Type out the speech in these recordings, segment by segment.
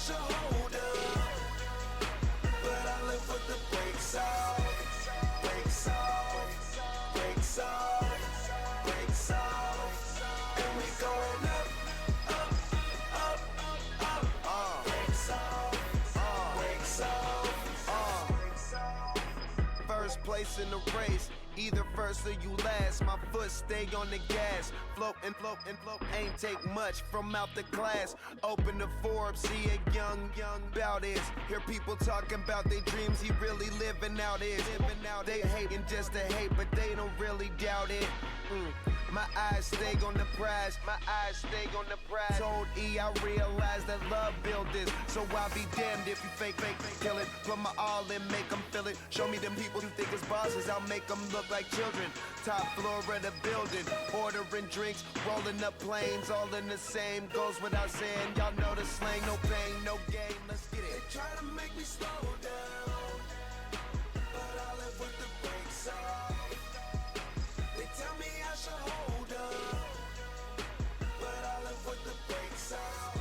should hold up, but I live with the brakes off, brakes off, brakes off, brakes off, and we going up, up, up, up, brakes off, brakes off, First place in the race, either first or you last. My foot stay on the gas, float and float and float. Ain't take much from out the class. Open the Forbes, see a young bout is. Hear people talking about their dreams, he really living out his. They hating just to hate, but they don't really doubt it. My eyes stay on the prize, my eyes stay on the prize. Told E I realized that love built this, so I'll be damned if you fake, kill it. Put my all in, make them feel it. Show me them people who think it's bosses, I'll make them look like children. Top floor of the building, ordering drinks, rolling up planes, all in the same. Goes without saying, y'all know the slang, no pain, no gain, let's get it. They try to make me slow down, but I live with the brakes off. They tell me I should hold up, but I live with the brakes off,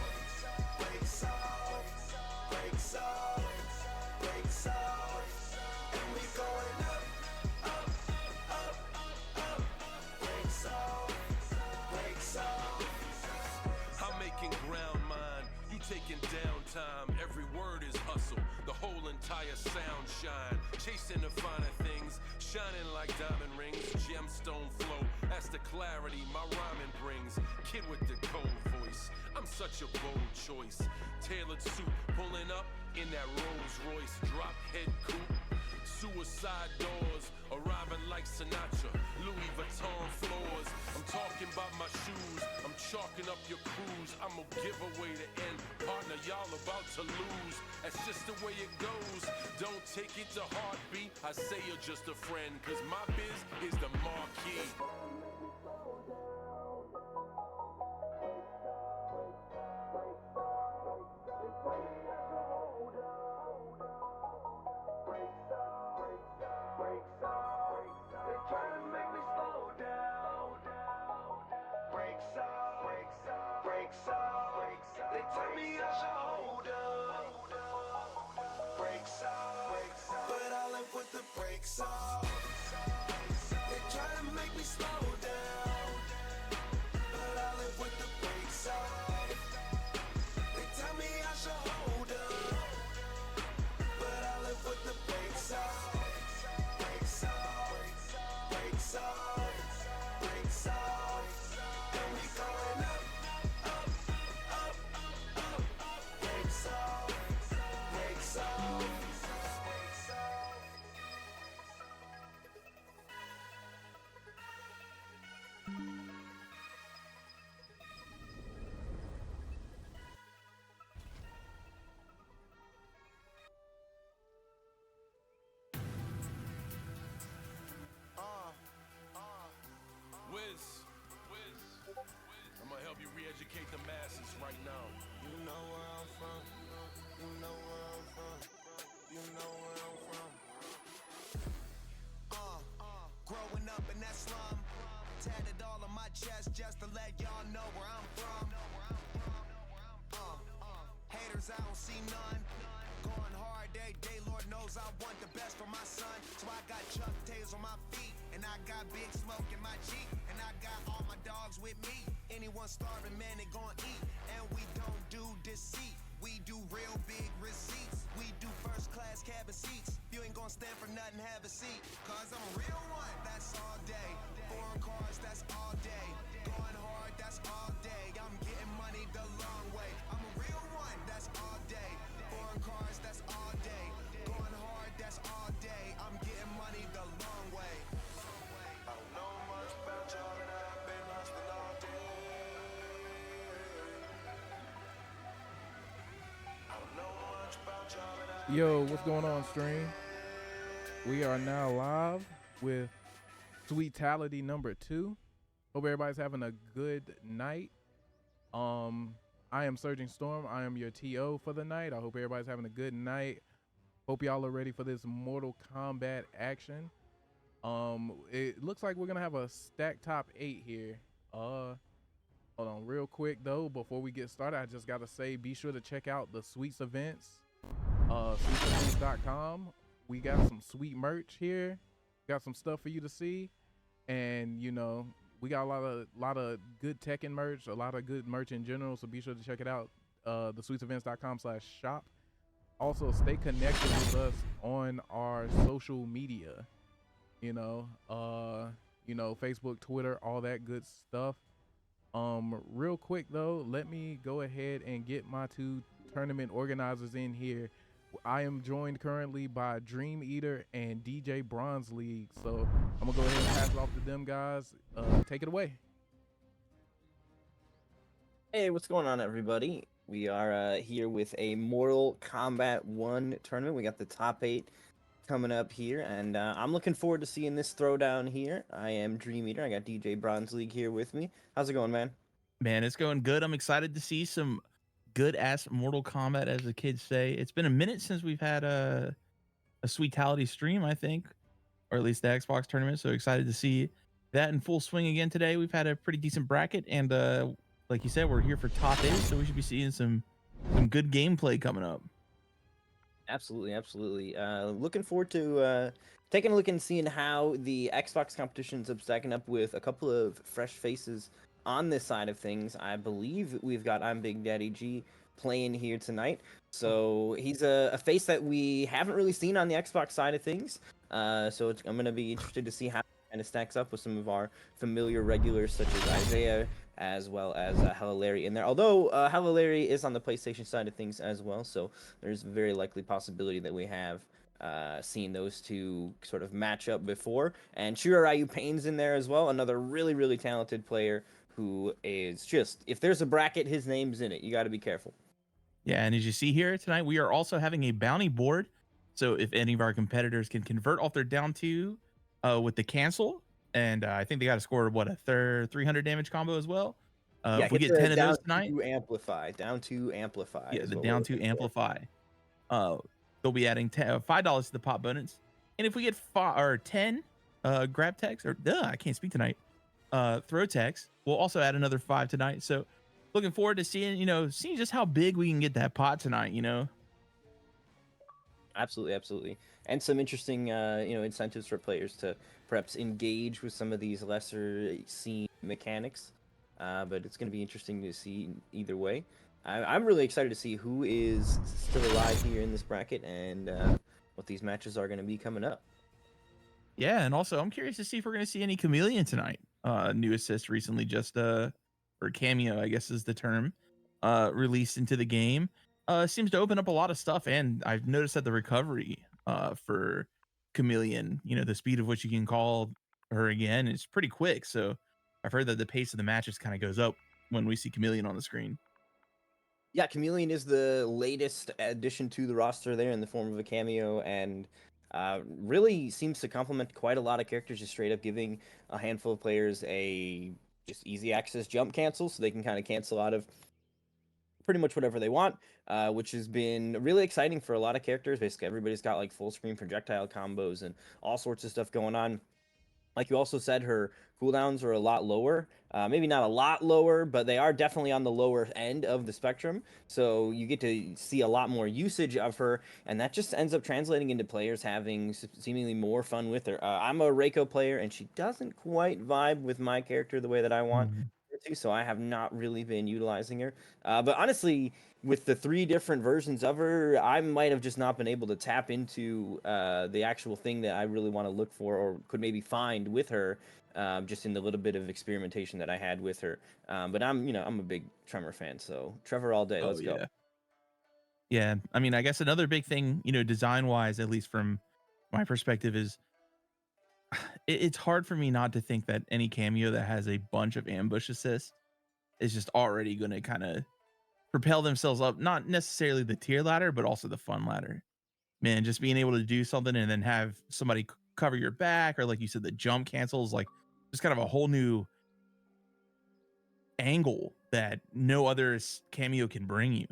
brakes off, brakes off, brakes off, and we going up, up, up, up, brakes off, brakes off. I'm making ground mine, you taking downtime. Every word is hustle, the whole entire sound shine. Chasing the finer things, shining like diamond rings. Gemstone flow, that's the clarity my rhyming brings. Kid with the cold voice, I'm such a bold choice. Tailored suit, pulling up in that Rolls Royce. Drop head coupe, suicide doors, arriving like Sinatra. Louis Vuitton floors, I'm talking about my shoes. I'm chalking up your cruise, I'm gonna give away the end. Partner, y'all about to lose, that's just the way it goes. Don't take it to heartbeat, I say you're just a friend, cause my biz is the marquee. They try to make me slow down, brakes off, brakes off, brakes off. They tell me I should hold up, brakes off, but I live with the brakes off. They try to make me slow down, but I live with the brakes off. They tell me I should hold up, but I live with the brakes off. Brakes off, brakes off, brakes off, and we going up, up, up, up, up, brakes off, brakes off, brakes off. Wiz, I'm gonna help you re-educate the masses right now. You know where I'm from, you know where I'm from, you know where I'm from. Growing up in that slum, tatted all on my chest just to let y'all know where I'm from. Haters, I don't see none. Going hard every day, Lord knows I want the best for my son. So I got Chuck Tails on my feet, and I got Big Smoke in my Jeep, and I got all my dogs with me. Anyone starving, man, they gon' eat. And we don't do deceit, we do real big receipts. We do first class cabin seats. If you ain't gon' stand for nothing, have a seat. Cause I'm a real one, that's all day. Foreign cars, that's all day. Going hard, that's all day. I'm getting money the long way. I'm a real one, that's all day. Foreign cars, that's all day. Going hard, that's all day. I'm getting money the long way. I don't know much about y'all, and I've been hustling all day. I don't know much about y'all, and I've Yo, what's going on, stream? We are now live with Sweetality number 2. Hope everybody's having a good night. I am Surging Storm. I am your TO for the night. I hope everybody's having a good night. Hope y'all are ready for this Mortal Kombat action. It looks like we're gonna have a stack top 8 here. Hold on, real quick though, before we get started, I just gotta say, be sure to check out the Sweets events, sweetsevents.com. We got some sweet merch here, got some stuff for you to see, and we got a lot of good tech and merch, a lot of good merch in general. So be sure to check it out, the sweetsevents.com/shop. Also, stay connected with us on our social media. Facebook, Twitter, all that good stuff. Real quick though, let me go ahead and get my two tournament organizers in here. I am joined currently by Dream Eater and DJ Bronze League. So I'm gonna go ahead and pass it off to them guys. Take it away. Hey, what's going on, everybody? We are here with a Mortal Kombat 1 tournament. We got the top 8 coming up here, and I'm looking forward to seeing this throwdown here. I am Dream Eater. I got DJ Bronze League here with me. How's it going, man? Man, it's going good. I'm excited to see some good ass Mortal Kombat, as the kids say. It's been a minute since we've had a Sweetality stream, I think, or at least the Xbox tournament. So excited to see that in full swing again today. We've had a pretty decent bracket, and like you said, we're here for top 8, so we should be seeing some good gameplay coming up. Absolutely, absolutely. Looking forward to taking a look and seeing how the Xbox competitions up stacking up with a couple of fresh faces on this side of things. I believe we've got I'm Big Daddy G playing here tonight. So he's a face that we haven't really seen on the Xbox side of things. I'm going to be interested to see how it kind of stacks up with some of our familiar regulars such as Isaiah, as well as Hello Larry in there. Although Hello Larry is on the PlayStation side of things as well, so there's a very likely possibility that we have seen those two sort of match up before. And Shura Ryu Payne's in there as well, another really, really talented player who is just, if there's a bracket, his name's in it. You got to be careful. Yeah, and as you see here tonight, we are also having a bounty board. So if any of our competitors can convert off their down 2 with the cancel, and I think they got to score what, a 300 damage combo as well. Yeah, if we get 10 of those tonight, down to amplify. yeah, the down 2 amplify. They'll be adding $5 to the pot bonus, and if we get 10 grab techs, or I can't speak tonight, throw techs, we'll also add another 5 tonight. So looking forward to seeing just how big we can get that pot tonight. Absolutely, absolutely. And some interesting, incentives for players to perhaps engage with some of these lesser seen mechanics. But it's going to be interesting to see either way. I'm really excited to see who is still alive here in this bracket and what these matches are going to be coming up. Yeah, and also I'm curious to see if we're going to see any Chameleon tonight. New assist recently just or cameo, I guess is the term, released into the game. Seems to open up a lot of stuff, and I've noticed that the recovery for Chameleon, the speed of which you can call her again is pretty quick. So I've heard that the pace of the matches kind of goes up when we see Chameleon on the screen. Yeah, Chameleon is the latest addition to the roster there in the form of a cameo, and really seems to complement quite a lot of characters, just straight up giving a handful of players a just easy access jump cancel, so they can kind of cancel out of pretty much whatever they want, which has been really exciting for a lot of characters. Basically, everybody's got like full screen projectile combos and all sorts of stuff going on. Like you also said, her cooldowns are a lot lower. Maybe not a lot lower, but they are definitely on the lower end of the spectrum. So you get to see a lot more usage of her, and that just ends up translating into players having seemingly more fun with her. I'm a Reiko player, and she doesn't quite vibe with my character the way that I want her to, so I have not really been utilizing her. But honestly, with the 3 different versions of her, I might have just not been able to tap into the actual thing that I really want to look for or could maybe find with her, just in the little bit of experimentation that I had with her. But I'm a big Tremor fan, so Trevor all day. Let's go. Yeah, I mean, I guess another big thing, design wise, at least from my perspective, is it's hard for me not to think that any cameo that has a bunch of ambush assists is just already going to kind of propel themselves up, not necessarily the tier ladder, but also the fun ladder. Man, just being able to do something and then have somebody cover your back, or like you said, the jump cancels, like just kind of a whole new angle that no other cameo can bring you.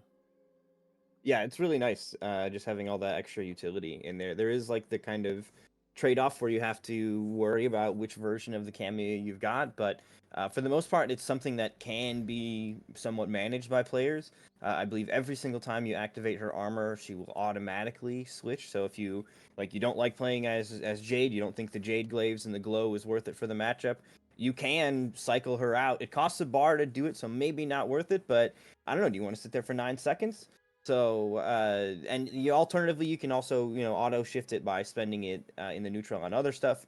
Yeah, it's really nice just having all that extra utility in there. There is like the kind of trade-off where you have to worry about which version of the cameo you've got, but for the most part, it's something that can be somewhat managed by players. I believe every single time you activate her armor, she will automatically switch. So if you you don't like playing as Jade, you don't think the Jade glaives and the glow is worth it for the matchup, you can cycle her out. It costs a bar to do it, so maybe not worth it, but I don't know. Do you want to sit there for 9 seconds? So, and alternatively, you can also, auto shift it by spending it in the neutral on other stuff.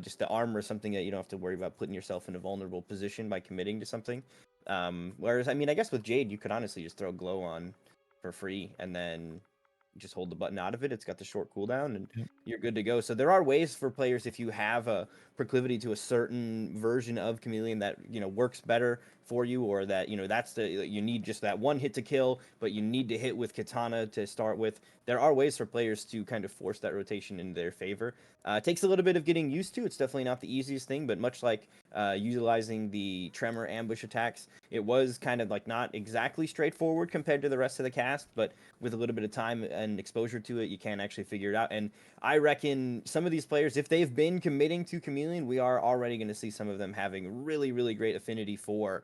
Just the armor is something that you don't have to worry about putting yourself in a vulnerable position by committing to something. Whereas, I mean, I guess with Jade, you could honestly just throw glow on for free and then just hold the button out of it. It's got the short cooldown and Yep. you're good to go. So there are ways for players, if you have a proclivity to a certain version of Chameleon that, works better for you, or that, that's you need just that one hit to kill, but you need to hit with Katana to start with. There are ways for players to kind of force that rotation in their favor. It takes a little bit of getting used to. It's definitely not the easiest thing, but much like utilizing the Tremor ambush attacks, it was kind of like not exactly straightforward compared to the rest of the cast, but with a little bit of time and exposure to it, you can actually figure it out. And I reckon some of these players, if they've been committing to Chameleon, we are already going to see some of them having really, really great affinity for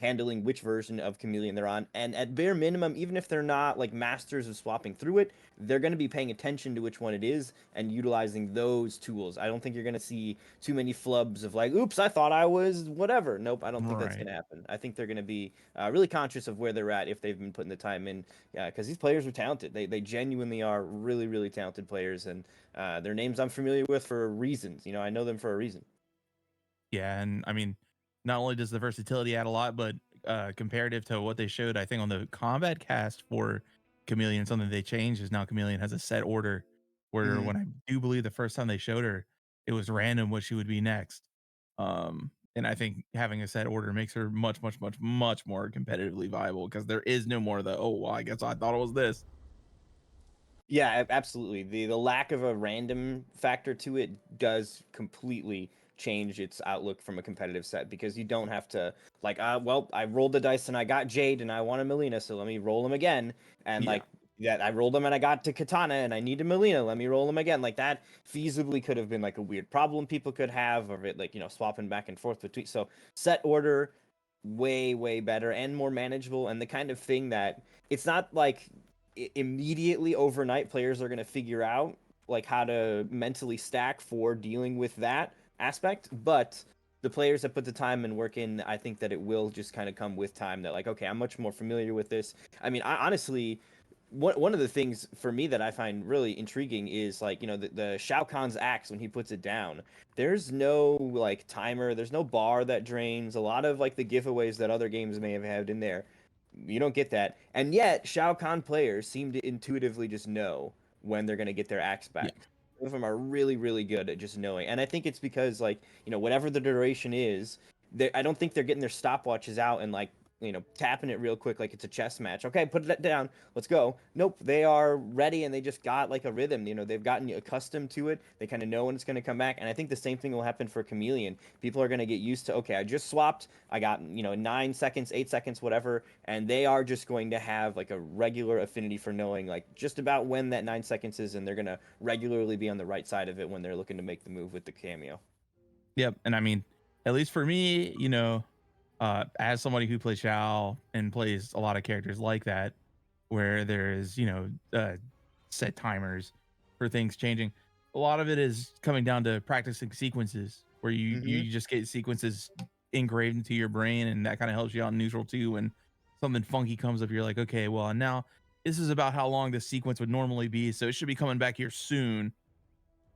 handling which version of Chameleon they're on. And at bare minimum, even if they're not like masters of swapping through it, they're going to be paying attention to which one it is and utilizing those tools. I don't think you're going to see too many flubs of like, oops, I thought I was whatever. Nope, I don't think that's Right. going to happen. I think they're going to be really conscious of where they're at if they've been putting the time in. Yeah, because these players are talented. They genuinely are really, really talented players, and their names I'm familiar with for reasons. I know them for a reason. Yeah, and I mean, not only does the versatility add a lot, but comparative to what they showed, I think on the combat cast for Chameleon, something they changed is now Chameleon has a set order. Where Mhm. when I do believe the first time they showed her, it was random what she would be next. And I think having a set order makes her much, much, much, much more competitively viable because there is no more the well, I guess I thought it was this. Yeah, absolutely. The lack of a random factor to it does completely change its outlook from a competitive set, because you don't have to like, well, I rolled the dice and I got Jade and I want a Melina, so let me roll them again. And Yeah. like that, I rolled them and I got to Katana and I need a Melina, let me roll them again. Like that feasibly could have been like a weird problem people could have of it, like, swapping back and forth between. So set order, way, way better and more manageable, and the kind of thing that it's not like immediately overnight players are going to figure out like how to mentally stack for dealing with that aspect, but the players that put the time and work in, I think that it will just kind of come with time that like, okay, I'm much more familiar with this. I mean, I honestly, one of the things for me that I find really intriguing is like, the Shao Kahn's axe when he puts it down. There's no like timer, there's no bar that drains. A lot of like the giveaways that other games may have had in there, you don't get that. And yet, Shao Kahn players seem to intuitively just know when they're going to get their axe Yeah. back. Some of them are really, really good at just knowing. And I think it's because, like, whatever the duration is, I don't think they're getting their stopwatches out and, like, tapping it real quick like it's a chess match. Okay, put that down. Let's go. Nope, they are ready and they just got like a rhythm. They've gotten accustomed to it. They kind of know when it's going to come back. And I think the same thing will happen for Chameleon. People are going to get used to, okay, I just swapped. I got, 9 seconds, 8 seconds, whatever. And they are just going to have like a regular affinity for knowing like just about when that 9 seconds is. And they're going to regularly be on the right side of it when they're looking to make the move with the cameo. Yep. And I mean, at least for me, as somebody who plays Shao and plays a lot of characters like that, where there is, set timers for things changing. A lot of it is coming down to practicing sequences where you Mm-hmm. you just get sequences engraved into your brain, and that kind of helps you out in neutral too. When something funky comes up, you're like, okay, well, and now this is about how long this sequence would normally be, so it should be coming back here soon.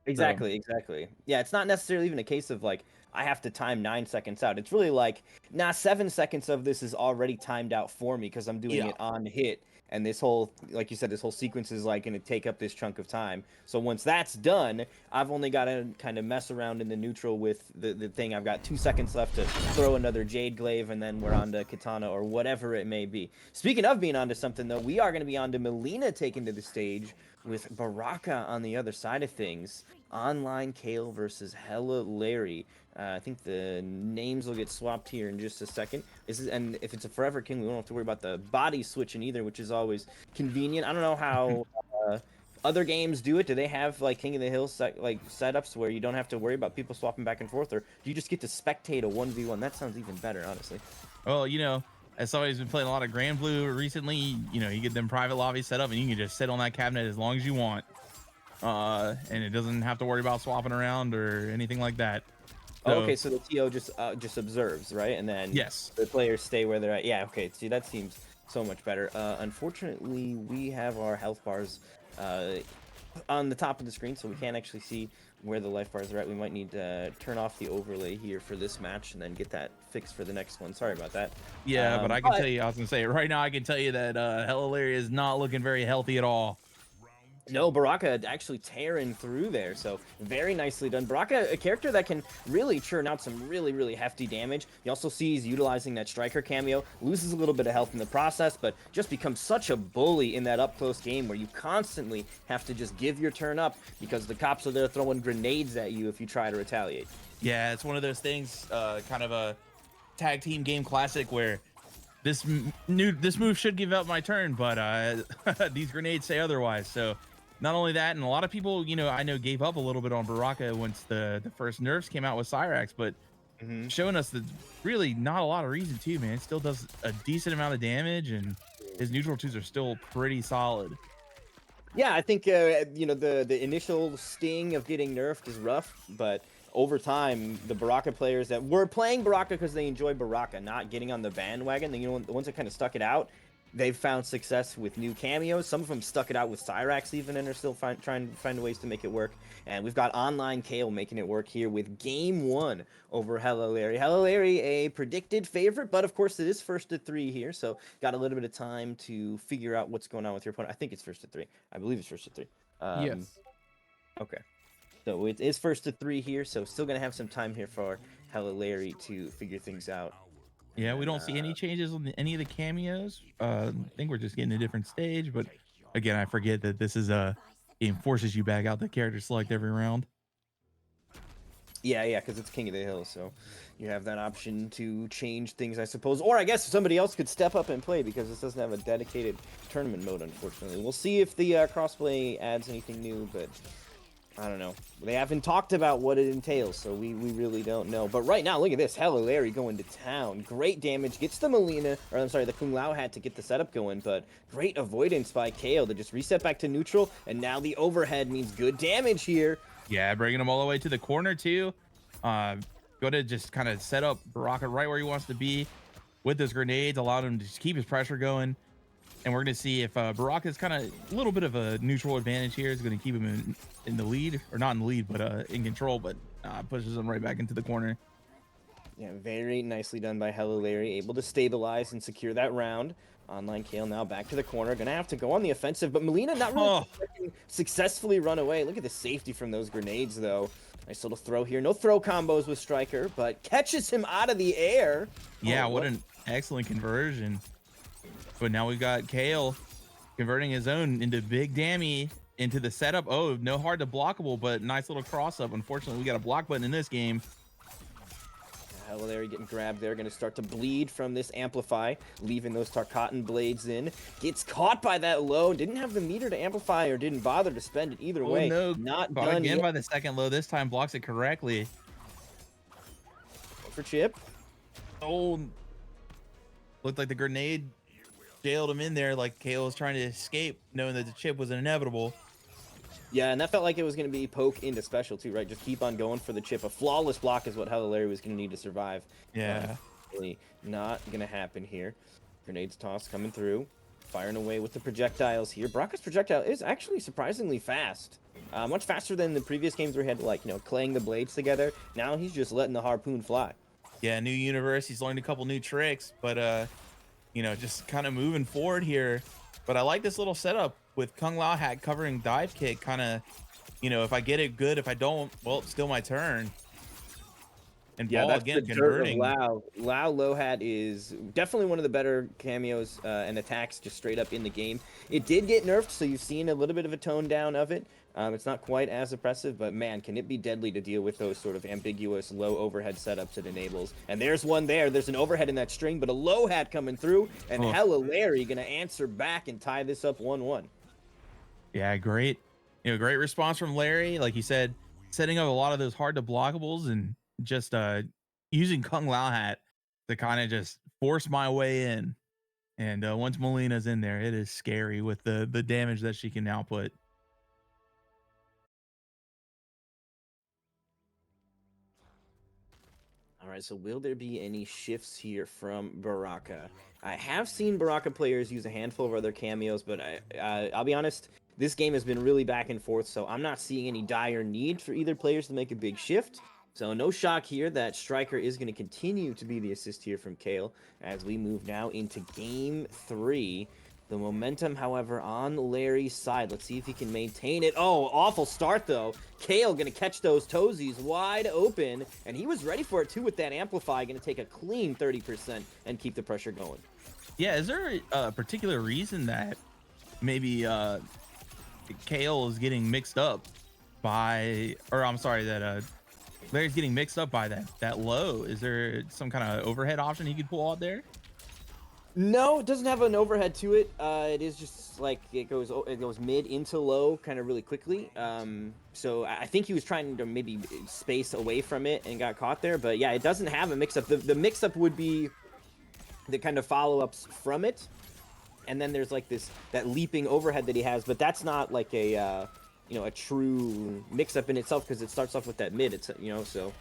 So Exactly, exactly. Yeah, it's not necessarily even a case of like I have to time 9 seconds out. It's really like, nah, 7 seconds of this is already timed out for me because I'm doing yeah, it on hit. And this whole, like you said, this whole sequence is like going to take up this chunk of time. So once that's done, I've only got to kind of mess around in the neutral with the thing. I've got 2 seconds left to throw another Jade Glaive, and then we're on to Katana or whatever it may be. Speaking of being onto something, though, we are going to be on to Melina taking to the stage with Baraka on the other side of things. Online Kale versus Hella Larry. I think the names will get swapped here in just a second. And if it's a Forever King, we won't have to worry about the body switching either, which is always convenient. I don't know how other games do it? Do they have like King of the Hill setups where you don't have to worry about people swapping back and forth, or do you just get to spectate a 1v1? That sounds even better, honestly. Well, as somebody who's been playing a lot of Grand Blue recently, you get them private lobbies set up and you can just sit on that cabinet as long as you want. And it doesn't have to worry about swapping around or anything like that. So, Okay, so the TO just observes, right? And then yes, the players stay where they're at. Yeah, okay. See, that seems so much better. Unfortunately, we have our health bars on the top of the screen, so we can't actually see where the life bars are at. We might need to turn off the overlay here for this match and then get that fixed for the next one. Sorry about that. Yeah, but I can tell you, I was gonna say right now, I can tell you that Hella Larry is not looking very healthy at all. No, Baraka actually tearing through there, so very nicely done. Baraka, a character that can really churn out some really hefty damage. You also see he's utilizing that striker cameo, loses a little bit of health in the process, but just becomes such a bully in that up-close game where you constantly have to just give your turn up because the cops are there throwing grenades at you if you try to retaliate. Yeah, it's one of those things, kind of a tag team game classic where this move should give up my turn, but these grenades say otherwise. So not only that, and a lot of people, I know gave up a little bit on Baraka once the first nerfs came out with Cyrax, but showing us that really not a lot of reason to, man. It still does a decent amount of damage, and his neutral twos are still pretty solid. Yeah, I think the initial sting of getting nerfed is rough, but over time, the Baraka players that were playing Baraka because they enjoy Baraka, not getting on the bandwagon, the ones that kind of stuck it out, they've found success with new cameos. Some of them stuck it out with Cyrax even and are still trying to find ways to make it work. And we've got online Kale making it work here with game 1 over Hella Larry. Hella Larry, a predicted favorite, but of course it is first to 3 here, so got a little bit of time to figure out what's going on with your opponent. I think it's first to 3. I believe it's first to 3. Yes. Okay. So it is first to 3 here, so still going to have some time here for Hella Larry to figure things out. Yeah, we don't see any changes on any of the cameos. I think we're just getting a different stage, but again, I forget that this is a game forces you back out the character select every round. Yeah, because it's King of the Hill, so you have that option to change things, I suppose. Or I guess somebody else could step up and play because this doesn't have a dedicated tournament mode, unfortunately. We'll see if the crossplay adds anything new, but I don't know. They haven't talked about what it entails, so we really don't know. But right now, look at this. Hella Larry going to town. Great damage. Gets the the Kung Lao hat to get the setup going, but great avoidance by KO to just reset back to neutral, and now the overhead means good damage here. Yeah, bringing him all the way to the corner, too. Go to just kind of set up Baraka right where he wants to be with his grenades, allowed him to just keep his pressure going. And we're going to see if Baraka's kind of a little bit of a neutral advantage here. Is going to keep him in the lead, or not in the lead, but in control, but pushes him right back into the corner. Yeah, very nicely done by Hella Larry, able to stabilize and secure that round. Online Kale now back to the corner, gonna have to go on the offensive, but Melina not really successfully run away. Look at the safety from those grenades, though. Nice little throw here. No throw combos with Striker, but catches him out of the air. Yeah, what an excellent conversion. But now we've got Kale converting his own into Big Dammy into the setup. Oh, no hard to blockable, but nice little cross up. Unfortunately, we got a block button in this game. Hella Larry getting grabbed there. Going to start to bleed from this Amplify, leaving those Tarkatan blades in. Gets caught by that low. Didn't have the meter to amplify or didn't bother to spend it either way. No, not caught done again yet. by the second low. This time blocks it correctly. For Chip. Oh, looked like the grenade jailed him in there, like KO was trying to escape, knowing that the chip was inevitable. Yeah, and that felt like it was going to be poke into special too, right? Just keep on going for the chip. A flawless block is what Hella Larry was going to need to survive. Yeah. Really not going to happen here. Grenades tossed coming through. Firing away with the projectiles here. Baraka's projectile is actually surprisingly fast. Much faster than the previous games where he had to, clang the blades together. Now he's just letting the harpoon fly. Yeah, new universe. He's learned a couple new tricks, but just kind of moving forward here. But I like this little setup with Kung Lao hat covering dive kick. Kind of, if I get it, good. If I don't, well, it's still my turn. And Yeah, ball that's again the dirt of converting. Lao. Lao low hat is definitely one of the better cameos and attacks just straight up in the game. It did get nerfed, so you've seen a little bit of a tone down of it. It's not quite as oppressive, but man, can it be deadly to deal with those sort of ambiguous low overhead setups it enables. And there's one there. There's an overhead in that string, but a low hat coming through, and Hella Larry going to answer back and tie this up 1-1. Yeah, great great response from Larry. Like you said, setting up a lot of those hard to blockables and just using Kung Lao Hat to kind of just force my way in. And once Melina's in there, it is scary with the damage that she can now put. All right, so will there be any shifts here from Baraka? I have seen Baraka players use a handful of other cameos, but I'll be honest, this game has been really back and forth, so I'm not seeing any dire need for either players to make a big shift. So no shock here that Striker is going to continue to be the assist here from Kale as we move now into Game 3. The momentum, however, on Larry's side. Let's see if he can maintain it. Oh, awful start, though. Kale going to catch those toesies wide open, and he was ready for it, too, with that Amplify. Going to take a clean 30% and keep the pressure going. Yeah, is there a particular reason that maybe Kale is getting mixed up by, or I'm sorry, that Larry's getting mixed up by that low? Is there some kind of overhead option he could pull out there? No, it doesn't have an overhead to it. It is just like it goes mid into low kind of really quickly. So I think he was trying to maybe space away from it and got caught there. But yeah, it doesn't have a mix-up. The mix-up would be the kind of follow-ups from it. And then there's like that leaping overhead that he has, but that's not like a a true mix-up in itself because it starts off with that mid. It's so.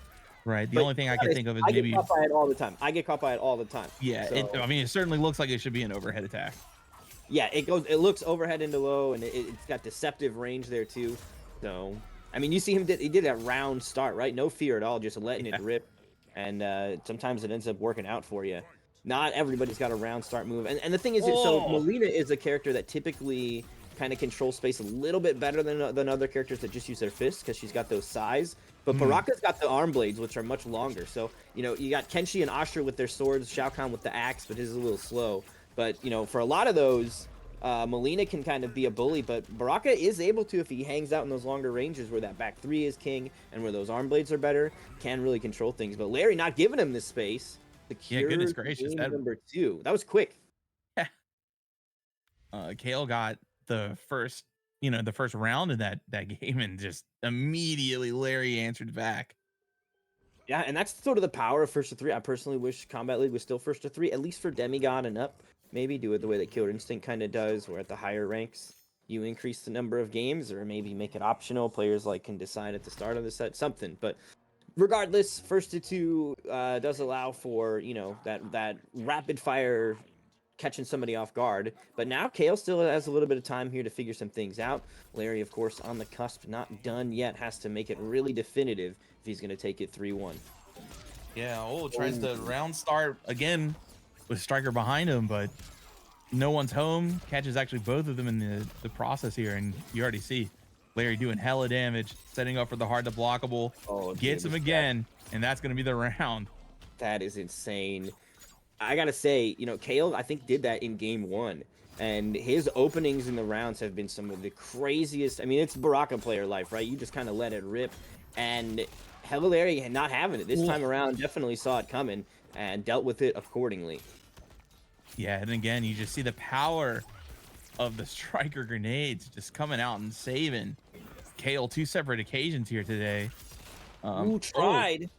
Right. The only thing I can think of is maybe. I get caught by it all the time. I get caught by it all the time. Yeah. So, I mean, it certainly looks like it should be an overhead attack. Yeah, it looks overhead into low, and it's got deceptive range there too. So, I mean, you see him he did that round start, right? No fear at all, just letting it rip, and sometimes it ends up working out for you. Not everybody's got a round start move, and the thing is, so Melina is a character that typically kind of controls space a little bit better than other characters that just use their fists because she's got those size. But Baraka's got the arm blades, which are much longer. So, you got Kenshi and Ashura with their swords, Shao Kahn with the axe, but his is a little slow. But, for a lot of those, Melina can kind of be a bully, but Baraka is able to, if he hangs out in those longer ranges where that back three is king and where those arm blades are better, can really control things. But Larry not giving him this space. Yeah, goodness gracious. Number 2. That was quick. Kale got the first round in that game, and just immediately Larry answered back. Yeah, and that's sort of the power of first to 3. I personally wish Combat League was still first to 3, at least for Demigod and up. Maybe do it the way that Killer Instinct kind of does, where at the higher ranks you increase the number of games, or maybe make it optional. Players can decide at the start of the set something. But regardless, first to 2 does allow for that rapid fire catching somebody off guard. But now Kale still has a little bit of time here to figure some things out. Larry, of course, on the cusp, not done yet, has to make it really definitive if he's going to take it 3-1. Yeah, tries the round start again with Striker behind him, but no one's home. Catches actually both of them in the process here, and you already see Larry doing hella damage, setting up for the hard to blockable. Gets him again, and that's going to be the round. That is insane. I gotta say, Kale, I think, did that in game 1. And his openings in the rounds have been some of the craziest. I mean, it's Baraka player life, right? You just kind of let it rip. And Larry not having it. This time around, definitely saw it coming and dealt with it accordingly. Yeah, and again, you just see the power of the Striker grenades just coming out and saving Kale 2 separate occasions here today. Who tried?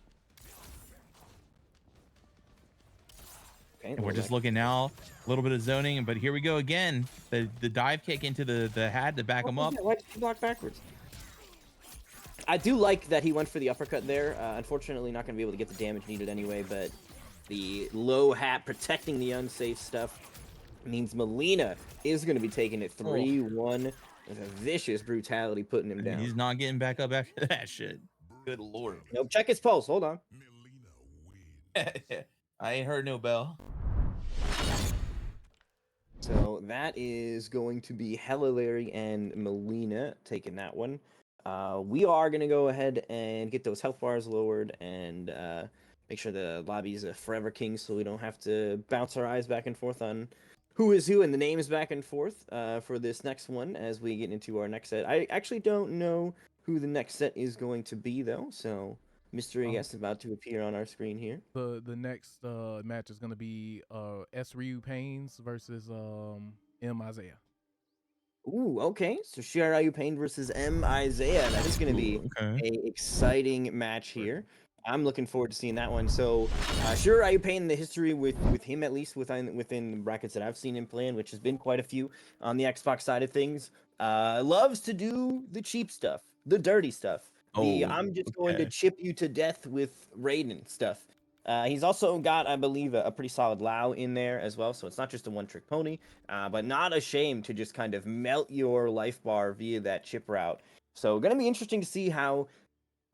And we're just looking now, a little bit of zoning, but here we go again. The dive kick into the hat to back him up. Why did he block backwards? I do like that he went for the uppercut there. Unfortunately, not going to be able to get the damage needed anyway, but the low hat protecting the unsafe stuff means Melina is going to be taking it 3-1 with a vicious brutality putting him down. He's not getting back up after that shit. Good lord. Nope, check his pulse. Hold on. I ain't heard no bell. So that is going to be Hella Larry and Melina taking that one. We are going to go ahead and get those health bars lowered and make sure the lobby is a forever king so we don't have to bounce our eyes back and forth on who is who and the names back and forth for this next one as we get into our next set. I actually don't know who the next set is going to be, though, so mystery guest about to appear on our screen here. The next match is going to be S. Ryu Pains versus M. Isaiah. Ooh, okay. So Shiryu Pain versus M. Isaiah. That is going to be Ooh, okay. a exciting match here. I'm looking forward to seeing that one. So Shiryu Pain, the history with him, at least within the brackets that I've seen him playing, which has been quite a few on the Xbox side of things, loves to do the cheap stuff, the dirty stuff, the Oh, I'm just going to okay. chip you to death with Raiden stuff. He's also got, I believe, a pretty solid Lao in there as well. So it's not just a one-trick pony, but not ashamed to just kind of melt your life bar via that chip route. So going to be interesting to see how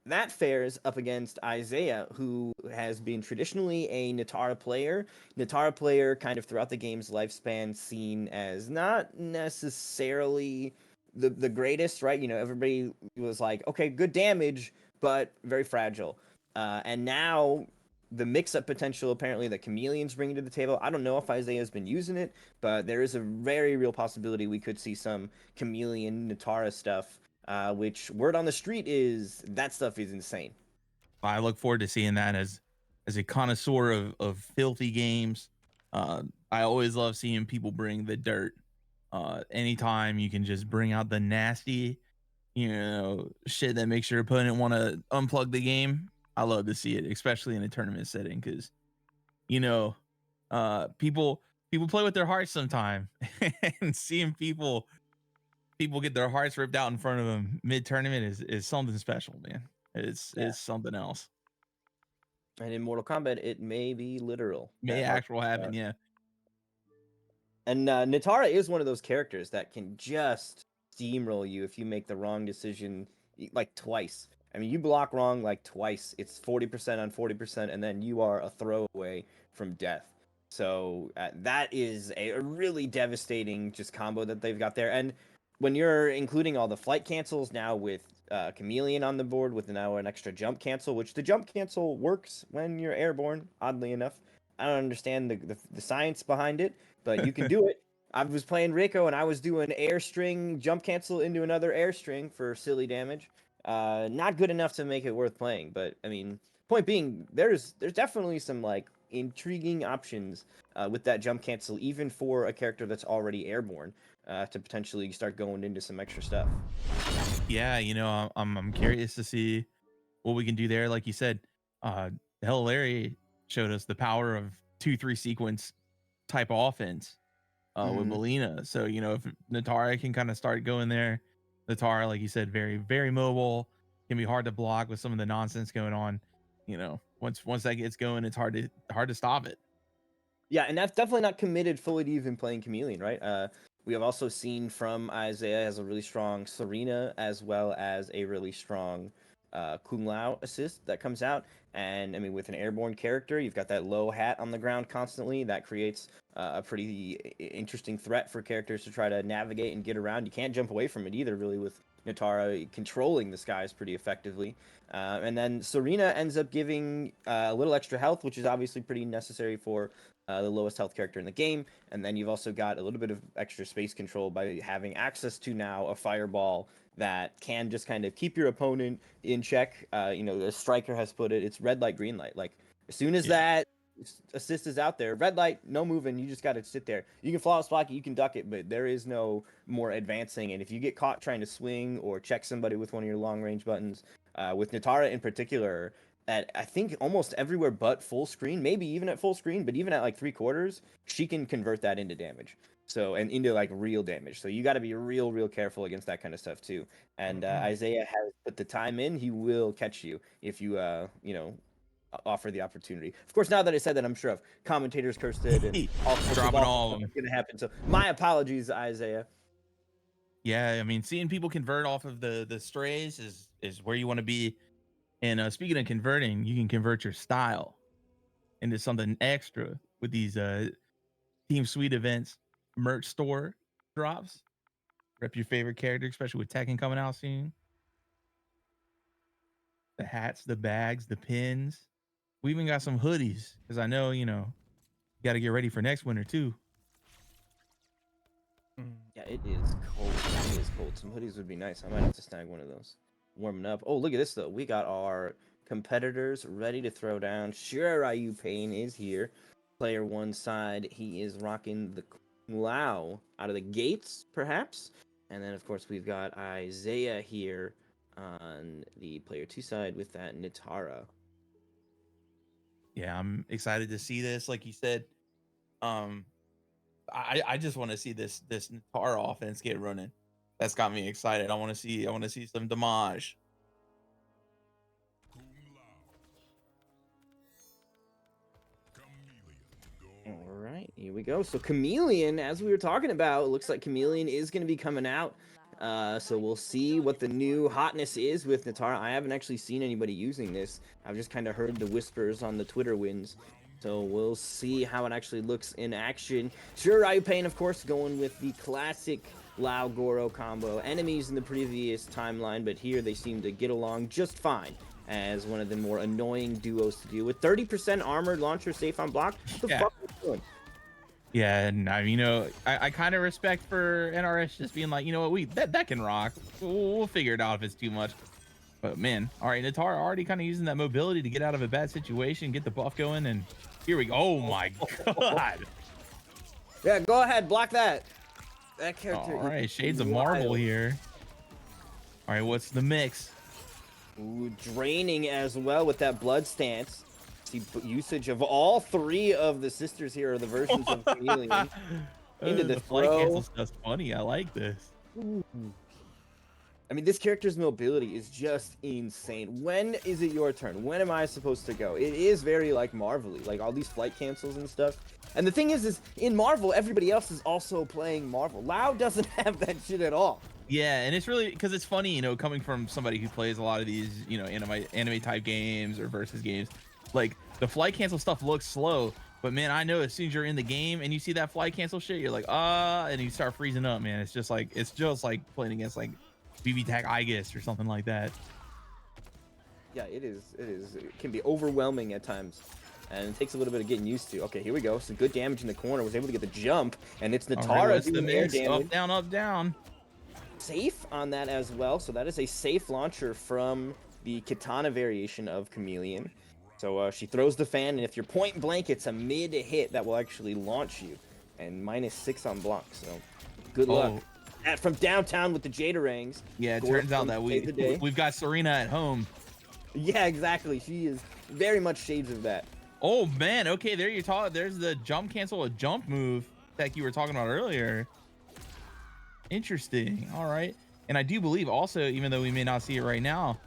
that fares up against Isaiah, who has been traditionally a Natara player. Natara player kind of throughout the game's lifespan seen as not necessarily the greatest, right? You know, everybody was like, okay, good damage, but very fragile. And now the mix-up potential apparently that Chameleon's bringing to the table. I don't know if Isaiah's been using it, but there is a very real possibility we could see some Chameleon Natara stuff, which word on the street is that stuff is insane. I look forward to seeing that as a connoisseur of filthy games. I always love seeing people bring the dirt. Anytime you can just bring out the nasty, shit that makes your opponent want to unplug the game. I love to see it, especially in a tournament setting, because you know, people play with their hearts sometime, and seeing people get their hearts ripped out in front of them mid tournament is something special, man. It's something else. And in Mortal Kombat, it may be literal. May That heart. actual happen, yeah. And Natara is one of those characters that can just steamroll you if you make the wrong decision, like twice. I mean, you block wrong like twice. It's 40% on 40%, and then you are a throwaway from death. So that is a really devastating just combo that they've got there. And when you're including all the flight cancels now with Chameleon on the board with now an extra jump cancel, which the jump cancel works when you're airborne, oddly enough. I don't understand the science behind it, but you can do it. I was playing Rico and I was doing air string jump cancel into another air string for silly damage. Not good enough to make it worth playing, but I mean, point being, there's definitely some like intriguing options with that jump cancel, even for a character that's already airborne, to potentially start going into some extra stuff. Yeah, I'm curious to see what we can do there. Like you said, Hell Larry showed us the power of 2-3 sequence type of offense with Mm-hmm. Melina. So, if Natara can kind of start going there, Natara, like you said, very, very mobile, can be hard to block with some of the nonsense going on. Once that gets going, it's hard to stop it. Yeah, and that's definitely not committed fully to even playing Chameleon, right? We have also seen from Isaiah has a really strong Serena as well as a really strong Kung Lao assist that comes out. And I mean, with an airborne character, you've got that low hat on the ground constantly. That creates a pretty interesting threat for characters to try to navigate and get around. You can't jump away from it either, really, with Natara controlling the skies pretty effectively. And then Serena ends up giving a little extra health, which is obviously pretty necessary for the lowest health character in the game. And then you've also got a little bit of extra space control by having access to now a fireball that can just kind of keep your opponent in check. The striker has put it, it's red light, green light. Like, as soon as Yeah. that assist is out there, red light, no moving, you just got to sit there. You can flawless block it, you can duck it, but there is no more advancing. And if you get caught trying to swing or check somebody with one of your long range buttons, with Natara in particular, at I think almost everywhere but full screen, maybe even at full screen, but even at like 3/4, she can convert that into damage. So, and into like real damage. So you got to be real careful against that kind of stuff too. And Isaiah has put the time in. He will catch you if you offer the opportunity. Of course, now that I said that, I'm sure of commentators cursed it and all sorts of Dropping awful all of stuff them. is going to happen. So my apologies, Isaiah. Yeah, I mean, seeing people convert off of the strays is where you want to be. And speaking of converting, you can convert your style into something extra with these Team Sweet events, merch store drops. Rep your favorite character, especially with Tekken coming out soon. The hats, the bags, the pins. We even got some hoodies because I know, you got to get ready for next winter too. Yeah, it is cold. It is cold. Some hoodies would be nice. I might have to snag one of those. Warming up. Oh, look at this though. We got our competitors ready to throw down. Shiryu Pain is here. Player one side, he is rocking the Kung Lao out of the gates, perhaps. And then, of course, we've got Isaiah here on the player 2 side with that Nitara. Yeah, I'm excited to see this. Like you said, um, I just want to see this Natara offense get running. That's got me excited. I want to see some damage. All right, here we go. So Chameleon, as we were talking about, it looks like Chameleon is going to be coming out. So we'll see what the new hotness is with Natara. I haven't actually seen anybody using this. I've just kind of heard the whispers on the Twitter wins. So we'll see how it actually looks in action. Sure, Ryu Pain, of course, going with the classic Lao Goro combo. Enemies in the previous timeline, but here they seem to get along just fine as one of the more annoying duos to deal with. 30% armored launcher safe on block. What the fuck are you doing? Yeah, and I kind of respect for NRS just being like, you know what, that can rock. We'll figure it out if it's too much. But man, all right, Natara already kind of using that mobility to get out of a bad situation, get the buff going, and here we go. Oh my god. Yeah, go ahead, block that. That character. All right, shades of wild. marble here. All right, what's the mix? Ooh, draining as well with that blood stance. See usage of all 3 of the sisters here, are the versions of Chameleon. Into the flight throw. cancel stuff's funny. I like this. Ooh. I mean, this character's mobility is just insane. When is it your turn? When am I supposed to go? It is very, like, Marvel-y, like all these flight cancels and stuff. And the thing is in Marvel, everybody else is also playing Marvel. Lao doesn't have that shit at all. Yeah, and it's really because it's funny, you know, coming from somebody who plays a lot of these, you know, anime type games or versus games. Like the flight cancel stuff looks slow, but man, I know as soon as you're in the game and you see that flight cancel shit, you're like, and you start freezing up, man. It's just like playing against like BB Tag Aegis or something like that. Yeah, it is. It can be overwhelming at times, and it takes a little bit of getting used to. Okay, here we go. Some good damage in the corner. Was able to get the jump, and it's Natara doing air damage. Up, down. Safe on that as well. So that is a safe launcher from the Katana variation of Chameleon. So she throws the fan, and if you're point blank, it's a mid hit that will actually launch you, and -6 on block. So good luck. From downtown with the Jadarangs. Yeah, it turns out that we've got Serena at home. Yeah, exactly. She is very much shades of that. Oh man, okay, there's the jump cancel a jump move that you were talking about earlier. Interesting. All right. And I do believe also, even though we may not see it right now,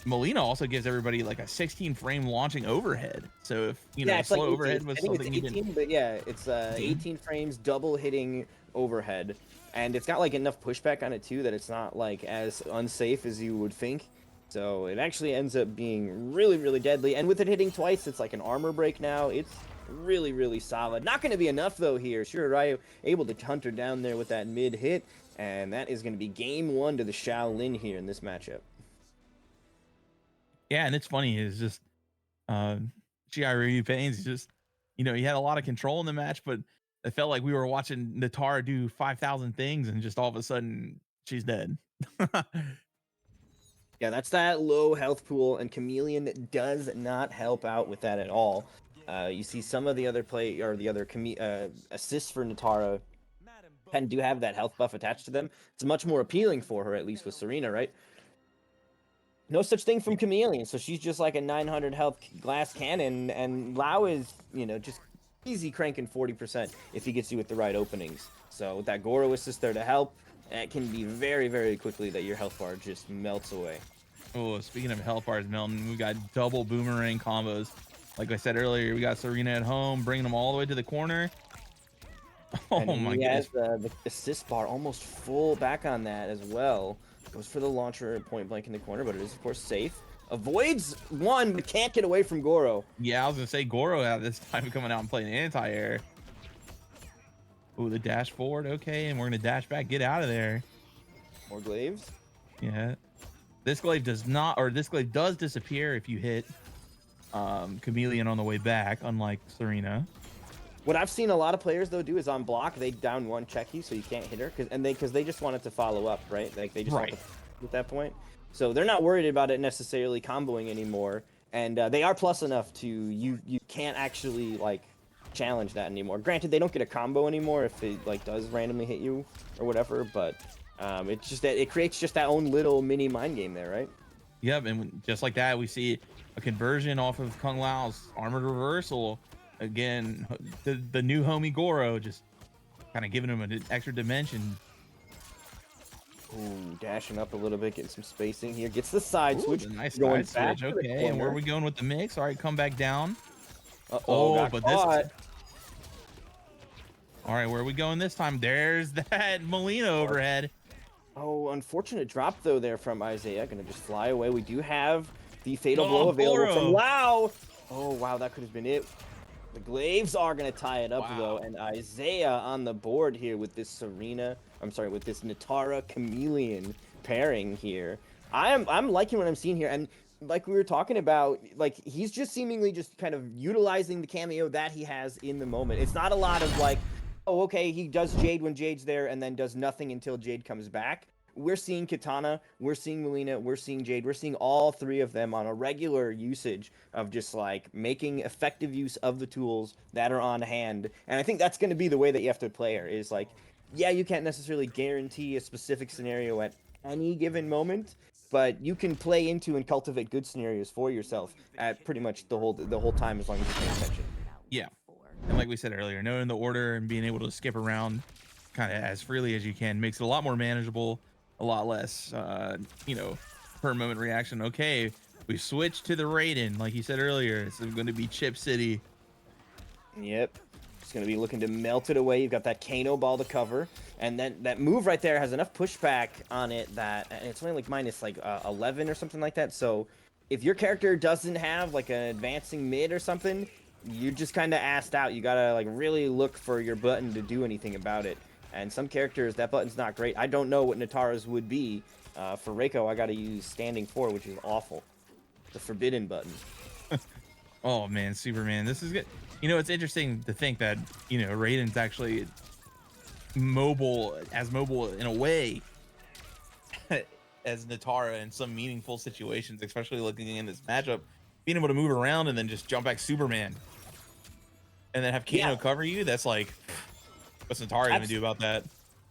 Molina also gives everybody like a 16 frame launching overhead. So if you know slow like overhead was something 18, but yeah, it's 18 frames double hitting overhead, and it's got like enough pushback on it too that it's not like as unsafe as you would think. So it actually ends up being really, really deadly. And with it hitting twice, it's like an armor break now. It's really, really solid. Not going to be enough though here. Sure, Ryu able to hunt her down there with that mid hit, and that is going to be game 1 to the Shaolin here in this matchup. Yeah, and it's funny. It's just Ryu Pains just, you know, he had a lot of control in the match, but it felt like we were watching Natara do 5,000 things, and just all of a sudden she's dead. Yeah, that's that low health pool, and Chameleon does not help out with that at all. You see some of the other assists for Natara and do have that health buff attached to them. It's much more appealing for her, at least with Serena, right? No such thing from Chameleon, so she's just like a 900 health glass cannon, and Lao is, you know, just easy cranking 40% if he gets you with the right openings. So with that Goro assist there to help, it can be very, very quickly that your health bar just melts away. Oh, speaking of health bars melting, we got double boomerang combos. Like I said earlier, we got Serena at home, bringing them all the way to the corner. Oh my goodness. He has the assist bar almost full back on that as well. Goes for the launcher point blank in the corner, but it is, of course, safe. Avoids one, but can't get away from Goro. Yeah, I was going to say Goro at this time coming out and playing anti-air. Oh, the dash forward. Okay, and we're going to dash back. Get out of there. More glaives. Yeah. This glaive does not, or this glaive does disappear if you hit Chameleon on the way back, unlike Serena. What I've seen a lot of players though do is on block they down one check you so you can't hit her because they just want it to follow up, right? Like they just want to at that point. So they're not worried about it necessarily comboing anymore, and they are plus enough to you can't actually like challenge that anymore. Granted, they don't get a combo anymore if it like does randomly hit you or whatever, but it's just that it creates just that own little mini mind game there, right? Yep, and just like that, we see a conversion off of Kung Lao's armored reversal. Again, the new homie Goro just kind of giving him an extra dimension. Ooh, dashing up a little bit, getting some spacing here. Gets the side Ooh, switch. the nice Going side back switch. to the Okay, and where are corner. we going with the mix? All right, come back down. Uh-oh, Oh, got but caught. this. All right, where are we going this time? There's that Molina overhead. Oh, unfortunate drop though there from Isaiah. Gonna just fly away. We do have the fatal blow Oh, available Goro. from Lao. Oh wow, that could have been it. The Glaives are gonna tie it up Wow. though, and Isaiah on the board here with this with this Natara Chameleon pairing here. I'm liking what I'm seeing here, and like we were talking about, like he's just seemingly just kind of utilizing the cameo that he has in the moment. It's not a lot of like, oh, okay, he does Jade when Jade's there and then does nothing until Jade comes back. We're seeing Kitana, we're seeing Melina, we're seeing Jade, we're seeing all three of them on a regular usage of just like making effective use of the tools that are on hand. And I think that's going to be the way that you have to play her is like, yeah, you can't necessarily guarantee a specific scenario at any given moment, but you can play into and cultivate good scenarios for yourself at pretty much the whole time as long as you're paying attention. Yeah. And like we said earlier, knowing the order and being able to skip around kind of as freely as you can makes it a lot more manageable, a lot less, per moment reaction. Okay, we switched to the Raiden, like you said earlier. It's going to be Chip City. Yep. It's going to be looking to melt it away. You've got that Kano ball to cover. And then that move right there has enough pushback on it that it's only like minus like 11 or something like that. So if your character doesn't have like an advancing mid or something, you're just kind of assed out. You got to like really look for your button to do anything about it. And some characters, that button's not great. I don't know what Natara's would be. For Reiko, I got to use standing 4, which is awful. The forbidden button. Oh man, Superman, this is good. You know, it's interesting to think that, Raiden's actually mobile in a way as Natara in some meaningful situations, especially looking in this matchup, being able to move around and then just jump back Superman and then have Kano cover you. That's like, what's Natara gonna do about that?